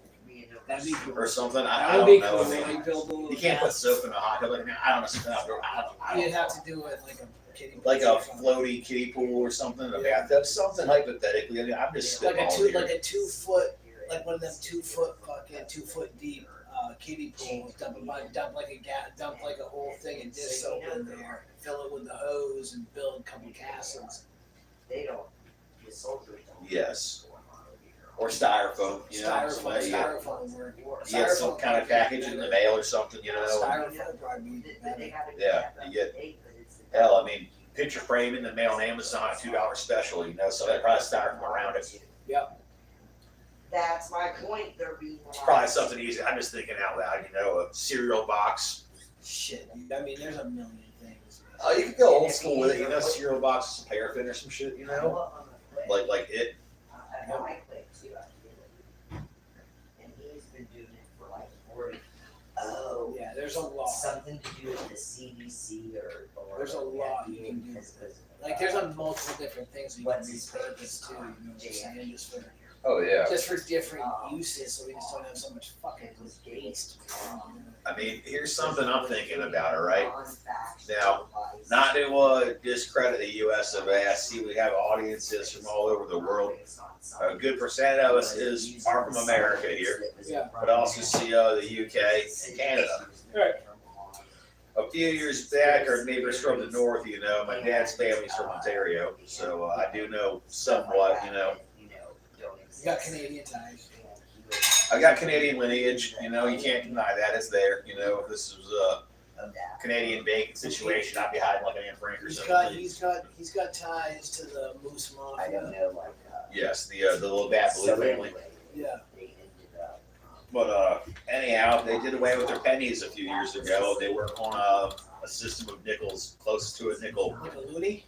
That'd be cool. Or something. I That would don't be know. cool. I mean, Like build a little you can't put castle. soap in a hot tub. I mean, I don't know. I don't You'd have know. to do it like a kiddie pool Like a or something. floaty kiddie pool or something in a bathtub, something hypothetically. I mean, I'm just Like spitballing like here. a 2 foot, like one of them 2 foot fucking 2 foot deep kiddie pools. Dump like a whole thing and dish soap in there. Fill it with the hose and build a couple castles. Yes. Or styrofoam, you know. Styrofoam work. You get some kind of package in the mail or something, you know. Styrofoam probably be better. Yeah, you get. Hell, I mean, picture frame in the mail on Amazon, $2 special, you know. So they probably styrofoam around it. That's my point. They're being. It's probably something easy. I'm just thinking out loud, you know, a cereal box. Shit. I mean, there's a million things. Oh, you can go old school with it, you know, cereal box, some paraffin or some shit, you know, like it. I like Click too. And he's been doing it for like 40. Oh. Yeah, there's a lot. Something to do with the CDC or There's a lot you can do. Like there's a multiple different things that you can repurpose too. You know what I'm saying? Oh yeah. Just for different uses, so we just don't have so much fucking waste. I mean, here's something I'm thinking about. All right. Now, not to discredit the U.S. of A. I see we have audiences from all over the world. A good percent of us are from America here, Yeah. but I also see the UK and Canada. Right. A few years back, our neighbors from the north, you know, my dad's family's from Ontario, so I do know somewhat, you know. You got Canadian ties. I got Canadian lineage, you know, you can't deny that, it's there, you know. If this was a Canadian bacon situation, I'd be hiding like an Anne Frank or something. He's got ties to the Moose I don't Mafia. know, like. Yes, the little Bat Blue family. Yeah. But anyhow, they did away with their pennies a few years ago. They work on a system of nickels, close to a nickel. Like a loony?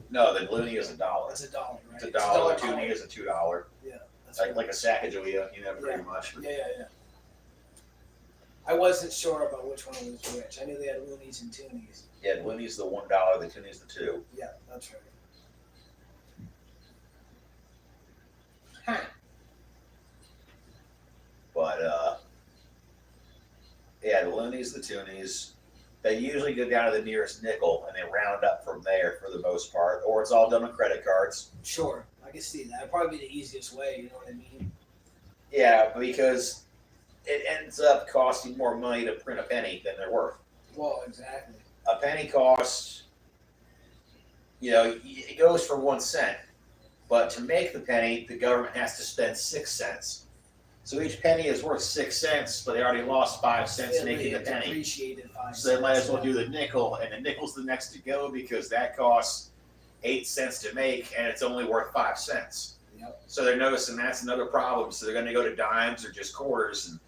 No, the loonie is $1. That's $1, right? It's $1. The toonie is a $2. Yeah. That's Like a Sacagawea, you know, pretty much. Yeah. I wasn't sure about which one was which. I knew they had loonies and toonies. Yeah, the loonie's the $1, the toonie's the $2. Yeah, that's right. But yeah, the loonies, the toonies, they usually go down to the nearest nickel and they round up from there for the most part, or it's all done on credit cards. Sure, I can see that. It'd probably be the easiest way, you know what I mean? Yeah, because it ends up costing more money to print a penny than they're worth. Well, exactly. A penny costs, you know, it goes for 1 cent, but to make the penny, the government has to spend 6 cents. So each penny is worth 6 cents, but they already lost 5 cents making the penny. Depreciated 5 So they might as well do the nickel, and the nickel's the next to go because that costs 8 cents to make, and it's only worth 5 cents. Yep. So they're noticing that's another problem. So they're going to go to dimes or just quarters, and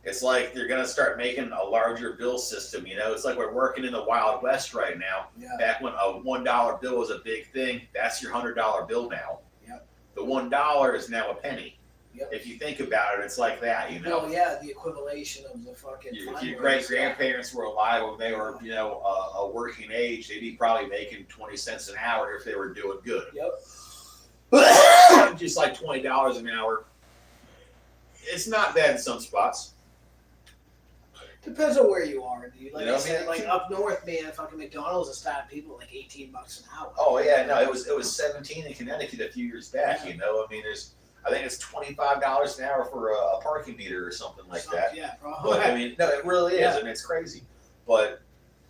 it's like they're going to start making a larger bill system. You know, it's like we're working in the Wild West right now. Yeah. Back when a $1 bill was a big thing, that's your $100 bill now. Yep. The $1 is now a penny. Yep. If you think about it, it's like that, you know. Well, yeah, the equivalation of the fucking. If your great grandparents were alive when they were, you know, a working age, they'd be probably making 20 cents an hour if they were doing good. Yep. Just like $20 an hour. It's not bad in some spots. Depends on where you are, dude. Like You know, I said, I mean, like up north, man, fucking McDonald's is starting people at like $18 an hour. Oh yeah, no, it was 17 in Connecticut a few years back. You know, I mean, I think it's $25 an hour for a parking meter or something like that. Yeah, probably. But I mean, no, it really is. Yeah. I mean, it's crazy. But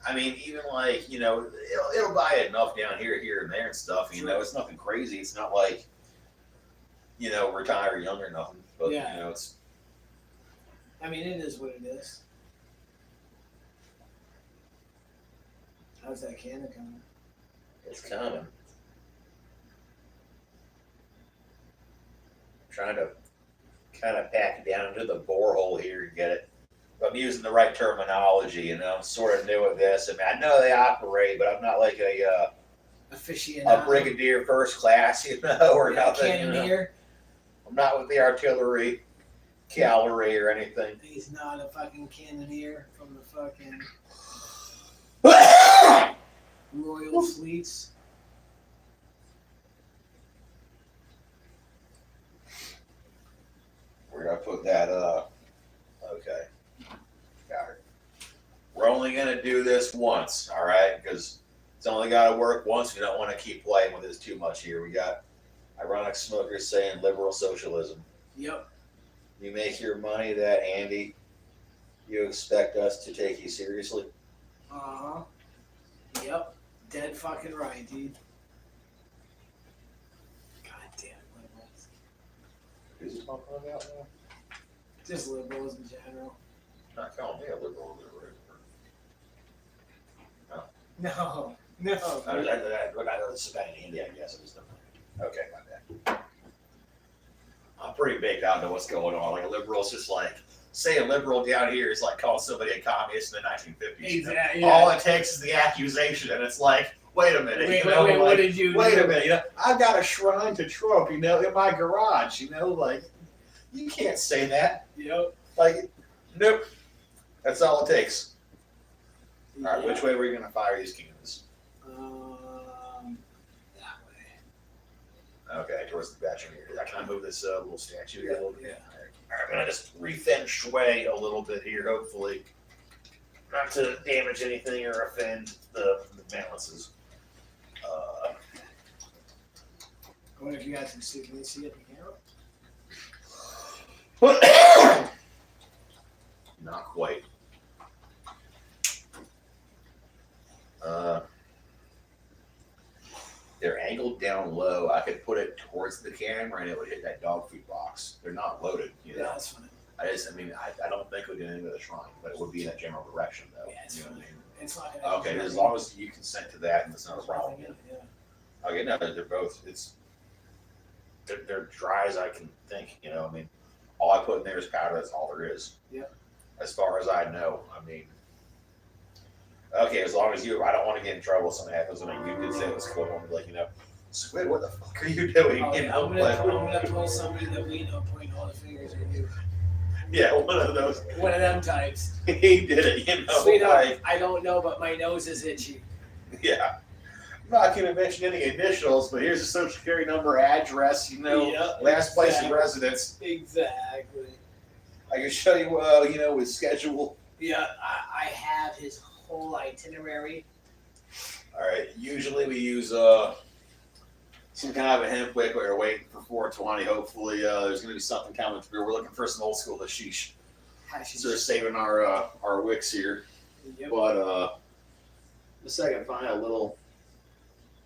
I mean, even like, you know, it'll buy enough down here and there and stuff. You know, it's nothing crazy. It's not like, you know, retire young or nothing. But Yeah. you know, it's. I mean, it is what it is. How's that cannon coming? It's coming. Trying to kind of pack it down into the borehole here and get it. If I'm using the right terminology, you know, I'm sort of new at this. I mean, I know they operate, but I'm not like a brigadier first class, you know, or nothing. Cannoneer. You know? I'm not with the artillery, cavalry, or anything. He's not a fucking cannoneer from the fucking Royal Fleets. Where did I put that? Okay, got it. We're only gonna do this once, all right? Because it's only got to work once. We don't want to keep playing with this too much here. We got ironic smokers saying liberal socialism. Yep. You make your money that, Andy, you expect us to take you seriously? Uh-huh. Yep. Dead fucking right, dude. God damn liberals. Who's he talking about now? Just liberals in general. Not calling me a liberal. No. I know this is about Andy, I guess. I just don't know. Okay, my bad. I'm pretty baked out into what's going on. Like a liberal's just like, say a liberal down here is like calling somebody a communist in the 1950s. Exactly. You know? All it takes is the accusation, and it's like, wait a minute. Wait, you know, wait, like, what did you wait do? a minute. You know, I've got a shrine to Trump, you know, in my garage. You know, like, you can't say that. Yep. Like, nope. That's all it takes. All right, Yeah. which way are we going to fire these cannons? That way. Okay, towards the batch here. Can I move this little statue here a little bit? Yeah. All right, I'm going to just re-feng shui a little bit here, hopefully. Not to damage anything or offend the balances. I wonder if you guys can see. Can you see it in the camera? Not quite. They're angled down low. I could put it towards the camera and it would hit that dog food box. They're not loaded, you know. Yeah, that's fine. I don't think we'd do anything with the shrine, but it would be in that general direction, though. Yeah, it's you know fine. what I mean? It's not gonna Okay, as long as you consent to that, and it's not a problem. Yeah. Okay, no, they're both. They're dry as I can think. You know, I mean, all I put in there is powder. That's all there is. Yeah. As far as I know, I mean. Okay, as long as I don't want to get in trouble. If something happens, and you did say it was cool. I'm like, you know, Squid, what the fuck are you doing? Oh, You yeah, know, I'm gonna pull somebody that we know pointing all the fingers at you. yeah, one of those. One of them types. He did it. You know, Sweetheart, like, I don't know, but my nose is itchy. yeah. I'm not going to mention any initials, but here's a social security number, address, you know, Yep, last place of exactly. residence. Exactly. I can show you, you know, his schedule. Yeah, I have his whole itinerary. All right. Usually we use some kind of a hemp wick. We're waiting for 420. Hopefully, there's going to be something coming through. We're looking for some old school hashish. So we're saving our wicks here. Yep. But just a second, find a little.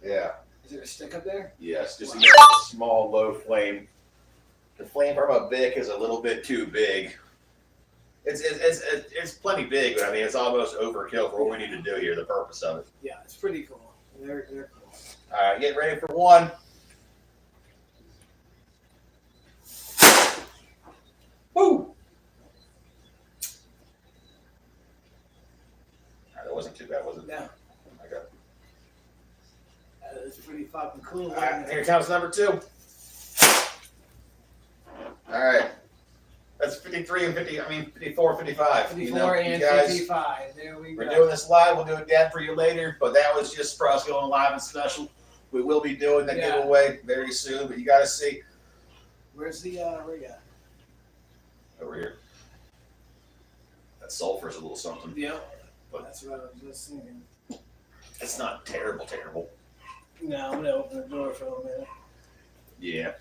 Yeah. Is there a stick up there? Yes. Just a small, low flame. The flame from a bic is a little bit too big. It's plenty big, but I mean it's almost overkill for what we need to do here. The purpose of it. Yeah, it's pretty cool. They're cool. All right, get ready for one. Woo! That wasn't too bad, was it? No, Okay. it's pretty fucking cool. All right, here comes number 2. All right. That's 53 and 50. I mean 54, 55. 54 you know, and you guys, 55. There we go. we're doing this live. We'll do it again for you later, but that was just for us going live and special. We will be doing the Yeah. giveaway very soon, but you got to see Where's the rig at? over here. That sulfur's a little something. Yeah, that's what I was just thinking. It's not terrible. No, I'm gonna open the door for a minute. Yeah.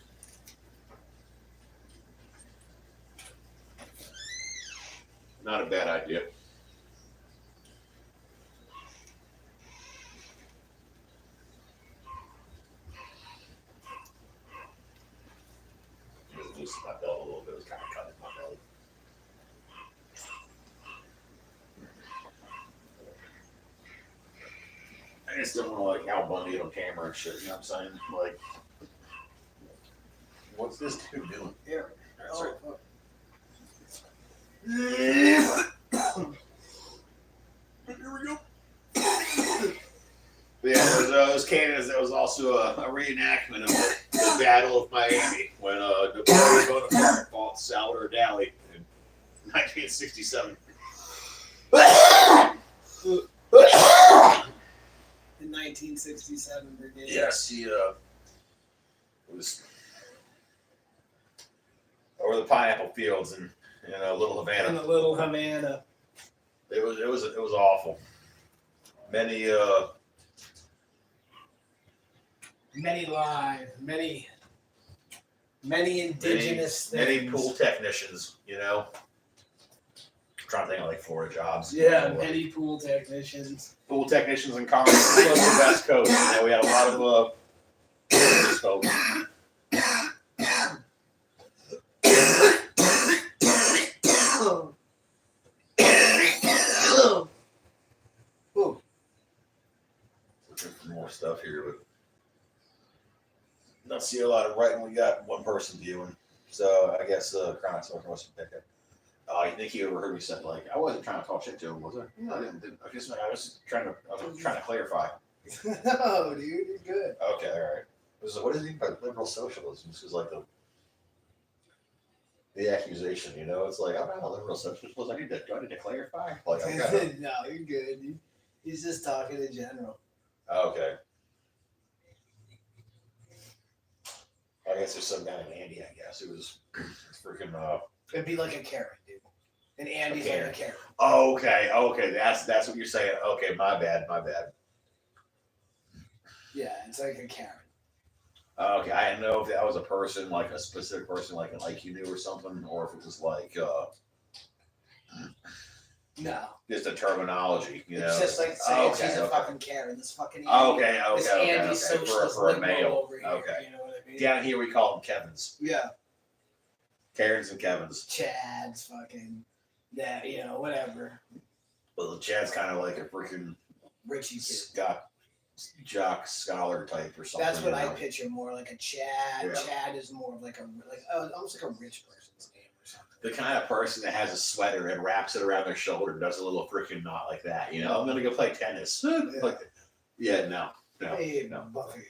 Not a bad idea. Just loosen my belt a little bit. It was kind of cutting my belly. I just don't want to like Al Bundy on camera and shit. You know what I'm saying? Like, what's this dude doing? Here. That's Oh, right. fuck. Here we go. Yeah, those cannons. That was also a reenactment of the Battle of Miami when Napoleon Bonaparte fought Salvador Dali in 1967. The 1967 brigade. Yes, he was over the pineapple fields in Little In Havana. a little Havana. It was awful. Many lives, many indigenous many things. pool technicians. I'm trying to think of like Florida jobs. Yeah, many pool technicians. Pool technicians in Congress, close to the West Coast. We had a lot of folks. Looking for more stuff here, but don't see a lot of writing. We got one person viewing, so I guess Chronic Social must pick it. Oh, you think he overheard me say like I wasn't trying to talk shit to him, was I? No, I didn't. I was trying to clarify. No, dude, you're good. Okay, all right. So what does he mean by liberal socialism? This is like the accusation, It's like I'm not a liberal socialist. Do I need to clarify? Like No, you're good. He's just talking in general. okay. I guess there's some guy in Andy. I guess it was freaking. It'd be like a carrot, dude. And Andy's like a carrot. Okay. That's what you're saying. Okay, my bad. Yeah, it's like a carrot. Okay, I didn't know if that was a person, like a specific person, like you knew or something, or if it was like No. just a terminology, It's just like saying she's a fucking Karen. This fucking Andy. This Andy socialist for a liberal male. over here. Okay. You know what I mean? Down here we call them Kevins. Yeah. Karens and Kevins. Chad's fucking that, whatever. Well, Chad's kind of like a freaking Richie kid. jock scholar type or something. That's what I picture more like a Chad. Yeah. Chad is more of like almost like a rich person's name or something. The kind of person that has a sweater and wraps it around their shoulder and does a little freaking knot like that. I'm gonna go play tennis. No. Hey, no. Buffy.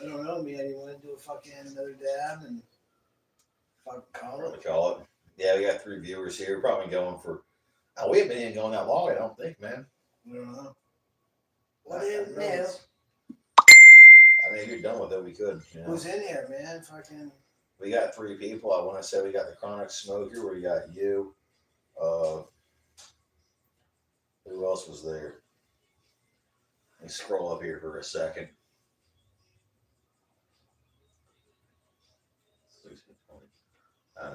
I don't know, man. You want to do a fucking another dab and fucking call it? Call it. Yeah, we got 3 viewers here. We're probably going for. Oh, we haven't been going that long. I don't think, man. I don't know. What is now? I mean, if you're done with it, we could. Who's in here, man? Fucking. We got 3 people. I want to say we got the Chronic Smoker. We got you. Who else was there? Let me scroll up here for a second.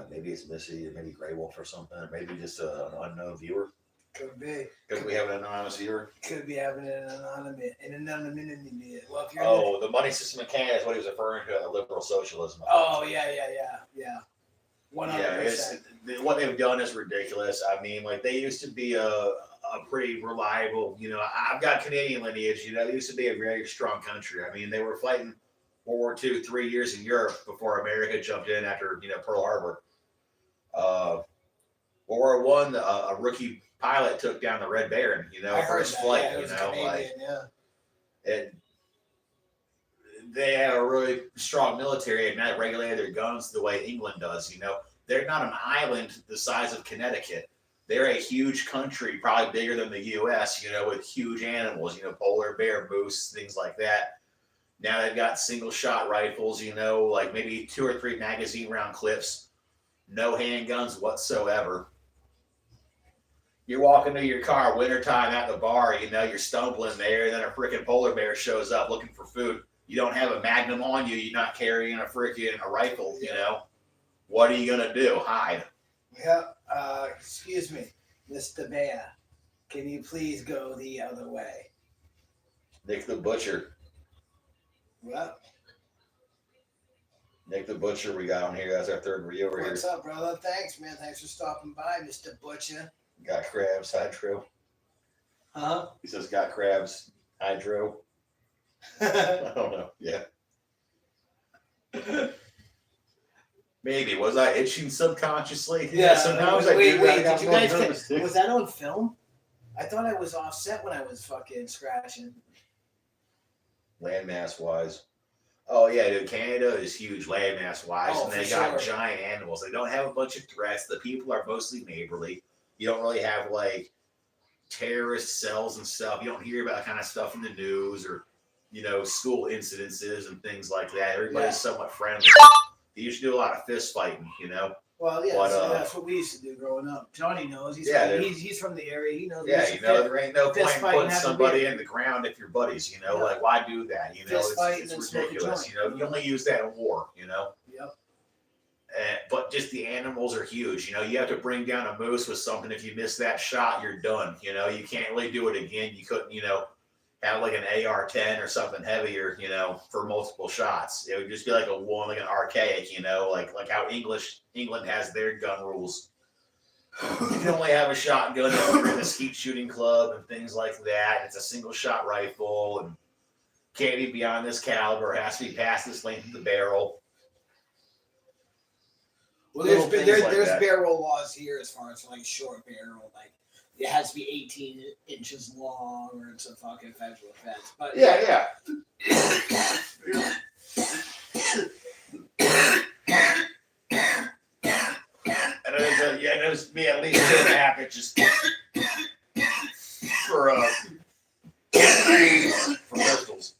Maybe it's Missy, or maybe Grey Wolf or something, or maybe just an unknown viewer. Could be. Because we have an anonymous viewer. Could be having an anonymity. Well, if you're The money system in Canada is what he was referring to, the liberal socialism. Oh yeah. 100%. What they've done is ridiculous. I mean, like they used to be a pretty reliable. I've got Canadian lineage. They used to be a very strong country. I mean, they were fighting World War II 3 years in Europe before America jumped in after Pearl Harbor. World War One, a rookie pilot took down the Red Baron. For his flight. They had a really strong military and that regulated their guns the way England does. They're not an island the size of Connecticut. They're a huge country, probably bigger than the U.S. With huge animals. Polar bear, moose, things like that. Now they've got single shot rifles, like maybe 2 or 3 magazine round clips, no handguns whatsoever. You're walking to your car, wintertime at the bar, you're stumbling there, and then a freaking polar bear shows up looking for food. You don't have a Magnum on you, you're not carrying a rifle, What are you gonna do? Hide. Yeah, excuse me, Mr. Bear. Can you please go the other way? Nick the Butcher. What? Nick the Butcher we got on here. That's our 3rd viewer here. What's up, brother? Thanks, man. Thanks for stopping by, Mr. Butcher. Got crabs, hydro. Huh? He says got crabs, hydro. I don't know. Yeah. Maybe. Was I itching subconsciously? Yeah. Sometimes Wait, I do. did you guys nervous, was that on film? I thought I was offset when I was fucking scratching. Landmass wise. Oh yeah, dude. Canada is huge landmass wise, Oh, and they for got sure. giant animals. They don't have a bunch of threats. The people are mostly neighborly. You don't really have like terrorist cells and stuff. You don't hear about that kind of stuff in the news or school incidences and things like that. Everybody's somewhat friendly. They used to do a lot of fist fighting. Well, yeah, But, that's what we used to do growing up. Johnny knows. He's Yeah, from, he's from the area. He knows. Yeah, there ain't no point fist in fight and putting have a somebody beer. in the ground if you're buddies. Yeah. Like why do that? Fist fight and It's then smoke a ridiculous. joint. You only use that in war. Yep. But just the animals are huge. You have to bring down a moose with something. If you miss that shot, you're done. You can't really do it again. You couldn't, have like an AR-10 or something heavier, for multiple shots. It would just be like like an archaic, like how England has their gun rules. You can only have a shotgun if you're in a skeet shooting club and things like that. It's a single shot rifle and can't be beyond this caliber. It has to be past this length of the barrel. Well, Little things like there's that. barrel laws here as far as like short barrel, like it has to be 18 inches long or it's a fucking federal offense. But Yeah. And it was be at least 2.5 inches for pistols.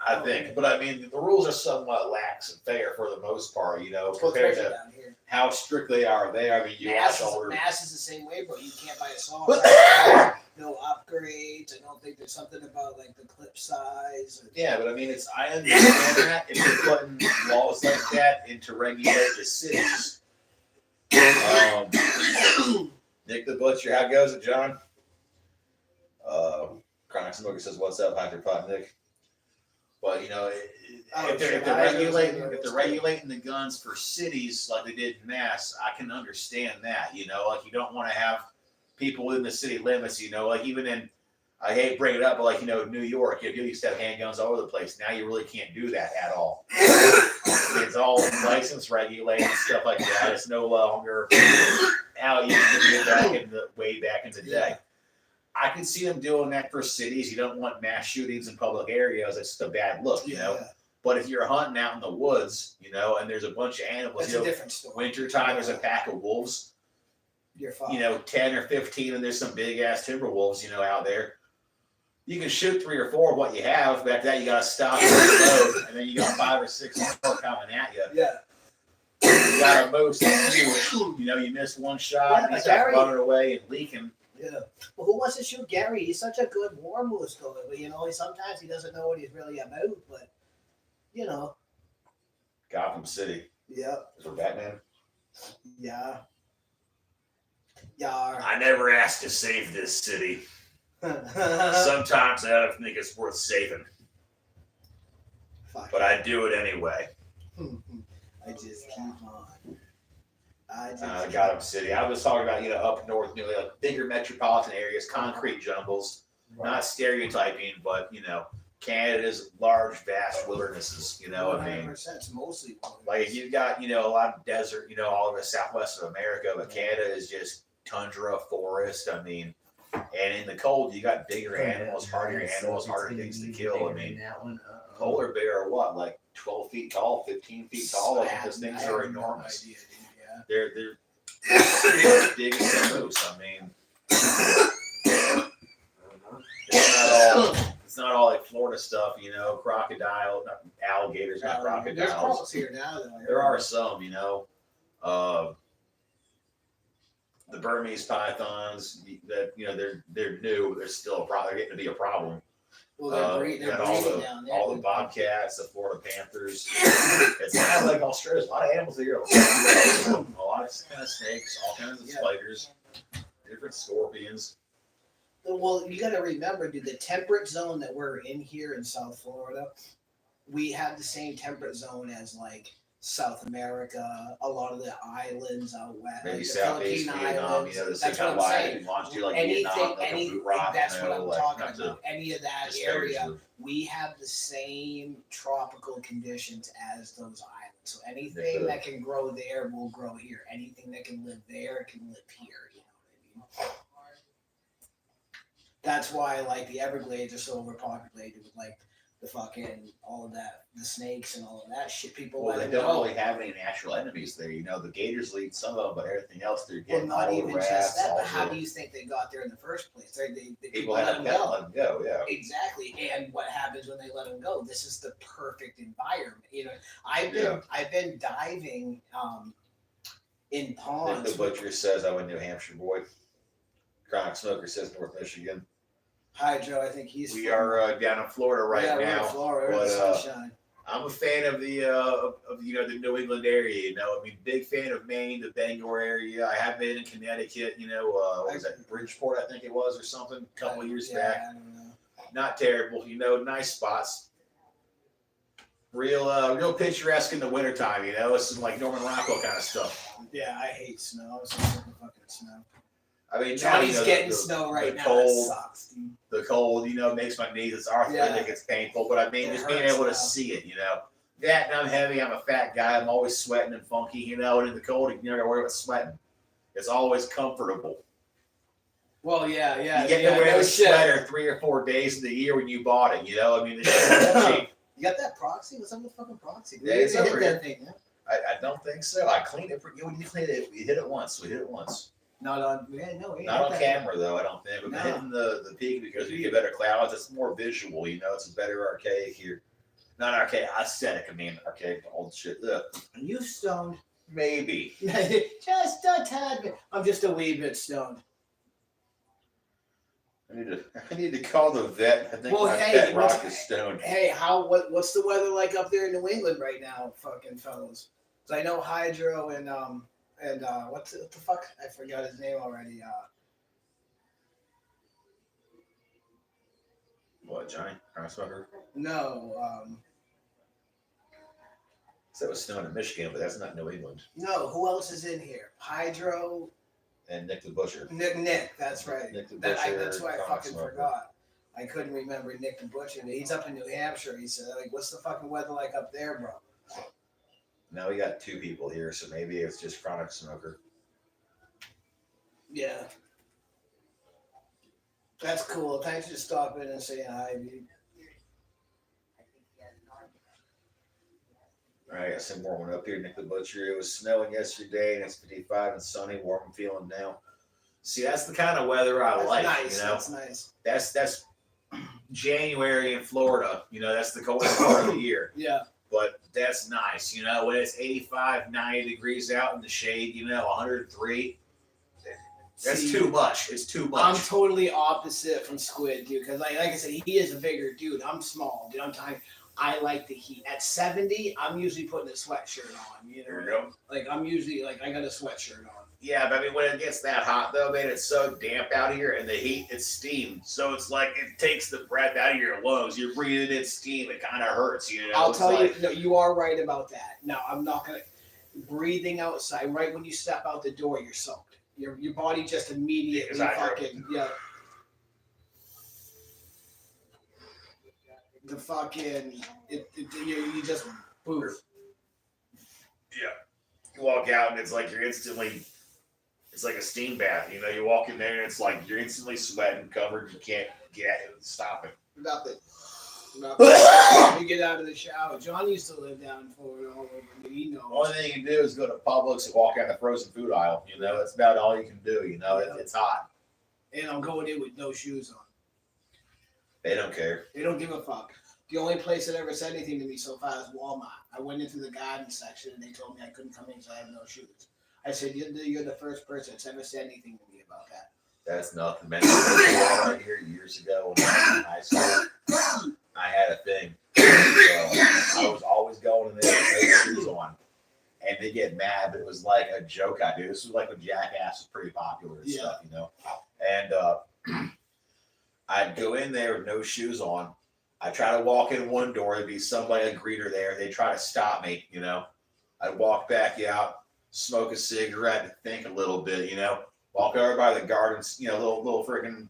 I think, but I mean, the rules are somewhat lax and fair for the most part, compared to down here. how strict they are there. I mean, you watch older. Mass is the same way, bro. You can't buy a saw. No upgrades. I don't think there's something about like the clip size. Yeah, but I mean, I understand that if you're putting laws like that into regulate the cities. Nick the Butcher, how goes it, John? Chronic Smoker says, "What's up, Hunter Pot Nick?" But if they're regulating the guns for cities like they did in Mass, I can understand that. Like you don't want to have people within the city limits. Like even in, I hate bringing it up, but like New York, you used to have handguns all over the place. Now you really can't do that at all. It's all license regulated and stuff like that. It's no longer how you used to be way back in the day. I can see them doing that for cities. You don't want mass shootings in public areas. It's just a bad look, But if you're hunting out in the woods, and there's a bunch of animals, That's a different story. Wintertime, there's a pack of wolves. You're fine. 10 or 15, and there's some big ass timber wolves, out there. You can shoot 3 or 4 of what you have. But after that, you got to stop and reload, and then you got 5 or 6 more coming at you. Yeah. You got a moose that's huge. You miss one shot, and you start running away and leaking. Yeah. Well, who wants to shoot Gary? He's such a good war moose goer, but sometimes he doesn't know what he's really about. But Gotham City. Yeah. Is for Batman. Yeah. I never asked to save this city. Sometimes I don't think it's worth saving, but I do it anyway. I just keep on. Gotham City. I was talking about up north, like bigger metropolitan areas, concrete jungles. Right. Not stereotyping, but Canada's large, vast wildernesses. I mean, it's mostly like you've got a lot of desert, all over the southwest of America, but Canada is just tundra, forest. I mean, and in the cold, you got bigger animals, harder things to kill. I mean, polar bear are what, like 12 feet tall, 15 feet tall? Those things are enormous. No idea, dude. They're big as a moose. I mean, it's not all like Florida stuff, crocodile, not alligators, not crocodiles. There's crocs here now, though. There are some, the Burmese pythons that they're new, they're still a problem. They're getting to be a problem. Well, they're breeding down there. All the bobcats, the Florida panthers. It's kind of like Australia. There's a lot of animals here. A lot of kind of snakes, all kinds of spiders, different scorpions. Well, you got to remember, dude, the temperate zone that we're in here in South Florida, we have the same temperate zone as like South America, a lot of the islands out west, Maybe the Southeast Philippine Vietnam, islands. the That's same what kind I'm of saying. longitude like Vietnam, like a boot rock, that's what I'm talking not to about. Any of that disparage area, them. we have the same tropical conditions as those islands. So anything that can grow there will grow here. Anything that can live there can live here. You know what I mean? That's why like the Everglades are so overpopulated with like the fucking all of that, the snakes and all of that shit. People Well, let they them don't go. really have any natural enemies there. You know, the gators eat some of them, but everything else they're Well, getting not all even the rats, just that, all but how the do you think they got there in the first place? They people let have them to go. let them go. Yeah. Exactly. And what happens when they let them go? This is the perfect environment. You know, I've been diving in Nick ponds. the Butcher says I'm a New Hampshire boy. Chronic Smoker says North Michigan. Hydro, I think he's. We are down in Florida right yeah, we're now. in Florida, we're in the sunshine. I'm a fan of the of you know the New England area. You know, I mean, big fan of Maine, the Bangor area. I have been in Connecticut. You know, what was that, Bridgeport? I think it was, or something, a couple of years back. I don't know. Not terrible. You know, nice spots. Real picturesque in the wintertime. You know, it's like Norman Rockwell kind of stuff. Yeah, I hate snow. I'm so sick of fucking snow. I mean, Johnny's now, you know, getting snow right now. Cold, It sucks, dude. the cold, you know, makes my knees. It's arthritic. Yeah. It's painful. But I mean, It just being hurts able to now. see it. You know, that and I'm heavy. I'm a fat guy. I'm always sweating and funky. You know, and in the cold, you never worry about sweating. It's always comfortable. Well, yeah. You get to wear the sweater 3 or 4 days of the year when you bought it. You know, I mean, it's cheap. You got that proxy? What's up with fucking proxy? Yeah, it's hit over that here. thing, yeah? I don't think so. I cleaned it for you. We cleaned it. We hit it once. Not on. Yeah, no, we ain't Not hit on that. camera though. I don't think. But No. hitting the peak because we get better clouds. It's more visual. You know, it's a better archaic here. Not archaic, aesthetic. I mean, archaic old shit. Ugh. Are you stoned? Maybe. Just a tad bit. I'm just a wee bit stoned. I need to call the vet. I think Well, my hey, pet rock is stoned. Hey, what's the weather like up there in New England right now, fucking fellas? 'Cause I know Hydro and what the fuck? I forgot his name already. What, Johnny? Smoker? No, So it was snowing in Michigan, but that's not New England. no. Who else is in here? Hydro, And Nick the Butcher. Nick. That's right. Nick the That's Butcher. why I Chronic fucking Smoker. forgot. I couldn't remember Nick the Butcher. He's up in New Hampshire. He said, like, what's the fucking weather like up there, bro? Now we got 2 people here, so maybe it's just Chronic Smoker. Yeah. That's cool. Thanks for stopping and saying hi, dude. All right, I got some more one up here. Nick the Butcher. It was snowing yesterday, and it's 55 and sunny, warm and feeling now. See, that's the kind of weather I That's like. nice. You know, That's nice. that's January in Florida. You know, that's the coldest part of the year. Yeah. But that's nice. You know, when it's 85, 90 degrees out in the shade, you know, 103. That's See, too much. It's too much. I'm totally opposite from Squid, dude. Because like I said, he is a bigger dude. I'm small, dude. I'm tiny. I like the heat. At 70, I'm usually putting a sweatshirt on. You There know, we go. like I'm usually like I got a sweatshirt on. Yeah, but I mean, when it gets that hot, though, man, it's so damp out here, and the heat, it's steam. So it's like it takes the breath out of your lungs. You're breathing in steam. It kind of hurts, you know? I'll It's tell like, you, no, you are right about that. No, I'm not gonna. Breathing outside, right when you step out the door, you're soaked. Your body just immediately fucking The fucking you just boof. Yeah. You walk out, and it's like it's like a steam bath. You know, you walk in there, and it's like you're instantly sweating, covered. You can't stop it. Nothing. You get out of the shower. John used to live down in Florida all over. He knows. Only thing you can do is go to Publix and walk out the frozen food aisle. You know, that's about all you can do. You know, it's hot. And I'm going in with no shoes on. They don't care. They don't give a fuck. The only place that ever said anything to me so far is Walmart. I went into the garden section and they told me I couldn't come in because I had no shoes. I said, you're the first person that's ever said anything to me about that. That's nothing. Man, right here years ago when I was in high school, I had a thing. So I was always going in there with no shoes on. And they get mad, but it was like a joke I do. This was like when Jackass was pretty popular and stuff, you know. And I'd go in there with no shoes on. I try to walk in one door, there'd be somebody, a greeter there. They try to stop me, you know. I'd walk back out, smoke a cigarette, think a little bit, you know. Walk over by the gardens, you know, little freaking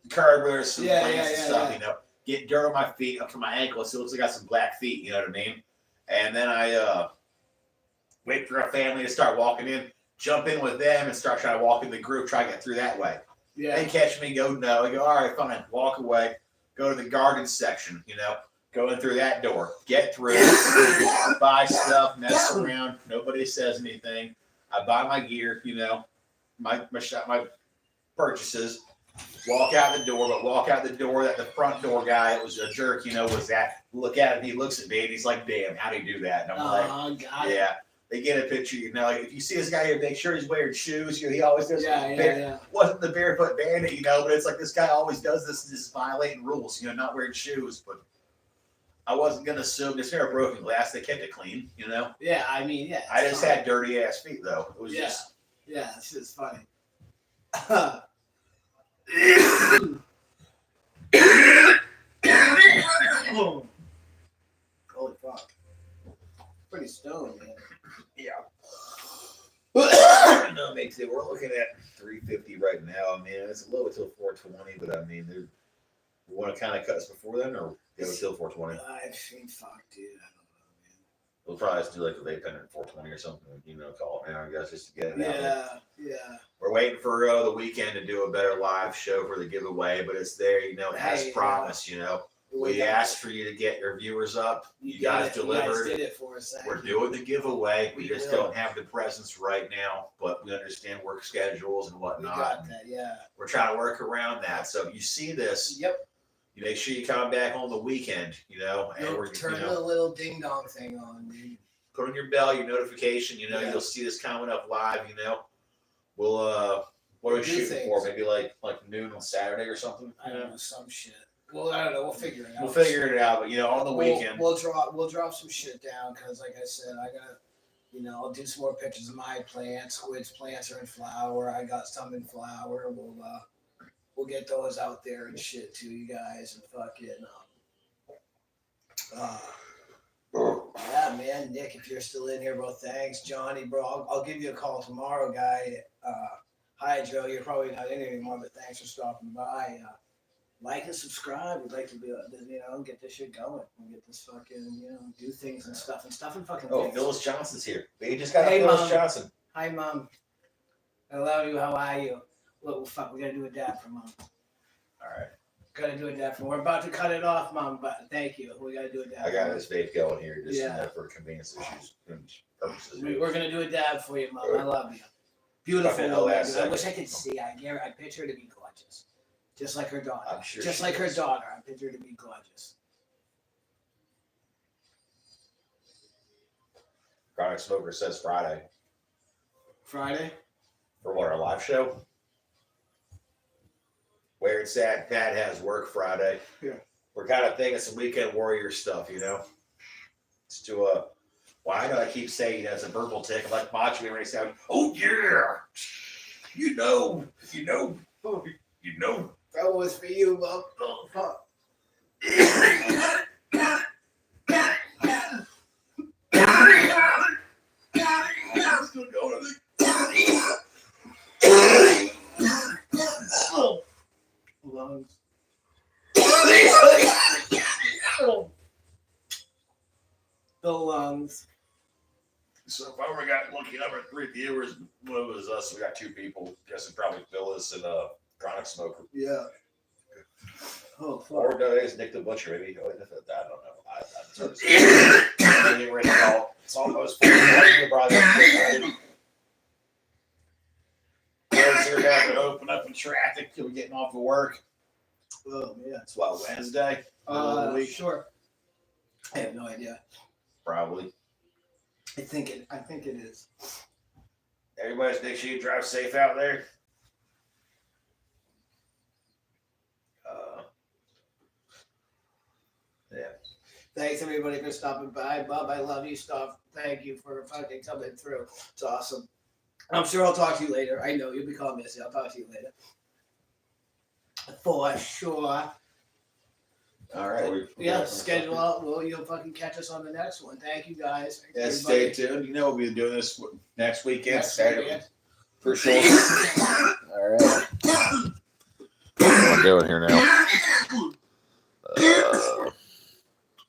curb where there's some plants and stuff, you know. Get dirt on my feet up to my ankles, so it looks like I got some black feet, you know what I mean? And then I wait for a family to start walking in, jump in with them, and start trying to walk in the group, try to get through that way. Yeah. They catch me, go no. I go, all right, fine, walk away, go to the garden section, go in through that door, get through, buy stuff, mess around. Nobody says anything. I buy my gear, my purchases. Walk out the door, but walk out the door that the front door guy, it was a jerk, was that. Look at him, he looks at me, and he's like, damn, how'd he do that? And I'm like, yeah. They get a picture, like if you see this guy here, make sure he's wearing shoes. He always does. Wasn't the barefoot bandit, but it's like this guy always does this, just violating rules, not wearing shoes. But I wasn't gonna assume this hair broken glass. They kept it clean, Yeah, I mean, yeah. I just had dirty ass feet though. It was just. Yeah, this is funny. Holy fuck. Pretty stoned, man. Yeah. No, makes it. We're looking at 350 right now. I mean, it's a little till 420, but I mean, we want to kind of cut us before then, or go till 420. I mean, fuck, dude. I don't know, man. We'll probably just do like a vape pen at 420 or something. Call it now, I guess, just to get it out there. Yeah. We're waiting for the weekend to do a better live show for the giveaway, but it's there, as promised. We asked for you to get your viewers up. You guys delivered. You guys did it for us. We're doing the giveaway. We just don't have the presence right now, but we understand work schedules and whatnot. We got that, yeah. We're trying to work around that. So if you see this, you make sure you come back on the weekend, and we're turn the little ding dong thing on, dude. Put on your bell, your notification, you'll see this coming up live, We'll what are we shooting for? Maybe like noon on Saturday or something? I don't know, some shit. Well, I don't know. We'll figure it out. We'll figure it out, but on the weekend, we'll drop some shit down because, like I said, I gotta, I'll do some more pictures of my plants. Which plants are in flower? I got some in flower. We'll get those out there and shit to you guys and fucking. Yeah, man, Nick, if you're still in here, bro, thanks, Johnny, bro. I'll give you a call tomorrow, guy. Hi, Joe. You're probably not in here anymore, but thanks for stopping by. Like and subscribe. We'd like to be, get this shit going and get this fucking, do things and stuff and fucking. Oh, things. Phyllis Johnson's here. We just got Phyllis Mom. Johnson. Hi, Mom. I love you. How are you? Well, fuck, we gotta do a dab for Mom. All right. Gotta do a dab for. We're about to cut it off, Mom, but thank you. We gotta do a dab. I got this vape going here just for convenience issues and purposes. We're gonna do a dab for you, Mom. I love you. Beautiful woman. I wish I could see. I picture her to be gorgeous. Just like her daughter. I'm sure just like her daughter. I picture her to be gorgeous. Chronic Smoker says Friday. Friday? For what, our live show? Where it's at, Pat has work Friday. Yeah. We're kind of thinking some weekend warrior stuff, It's to well, I know I keep saying it's a verbal tick. I'm like Macho when he sound, oh yeah. That was for you, Mom. Oh, fuck. Lungs. The lungs. So if I ever got looking over 3 viewers, well, it was us. We got 2 people. Guessing probably Phyllis and Chronic Smoker. Yeah. Oh, fuck. Or no, it's Nick the Butcher, maybe. I don't know. It's almost 4:20, brother. Kids are having to open up in traffic till we're getting off of work. Oh, yeah. It's what, Wednesday? Sure. I have no idea. Probably. I think it is. Everybody's make sure you drive safe out there. Yeah. Thanks everybody for stopping by. Bob, I love you. Thank you for fucking coming through. It's awesome. I'm sure I'll talk to you later. I know you'll be calling me. I'll talk to you later. For sure. All right. Schedule out. Well, you'll fucking catch us on the next one. Thank you guys. Yeah, stay tuned. We'll be doing this next weekend. Saturday. For sure. All right. What am I doing here now?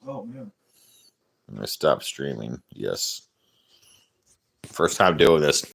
Oh, man. I'm gonna stop streaming. Yes. First time doing this.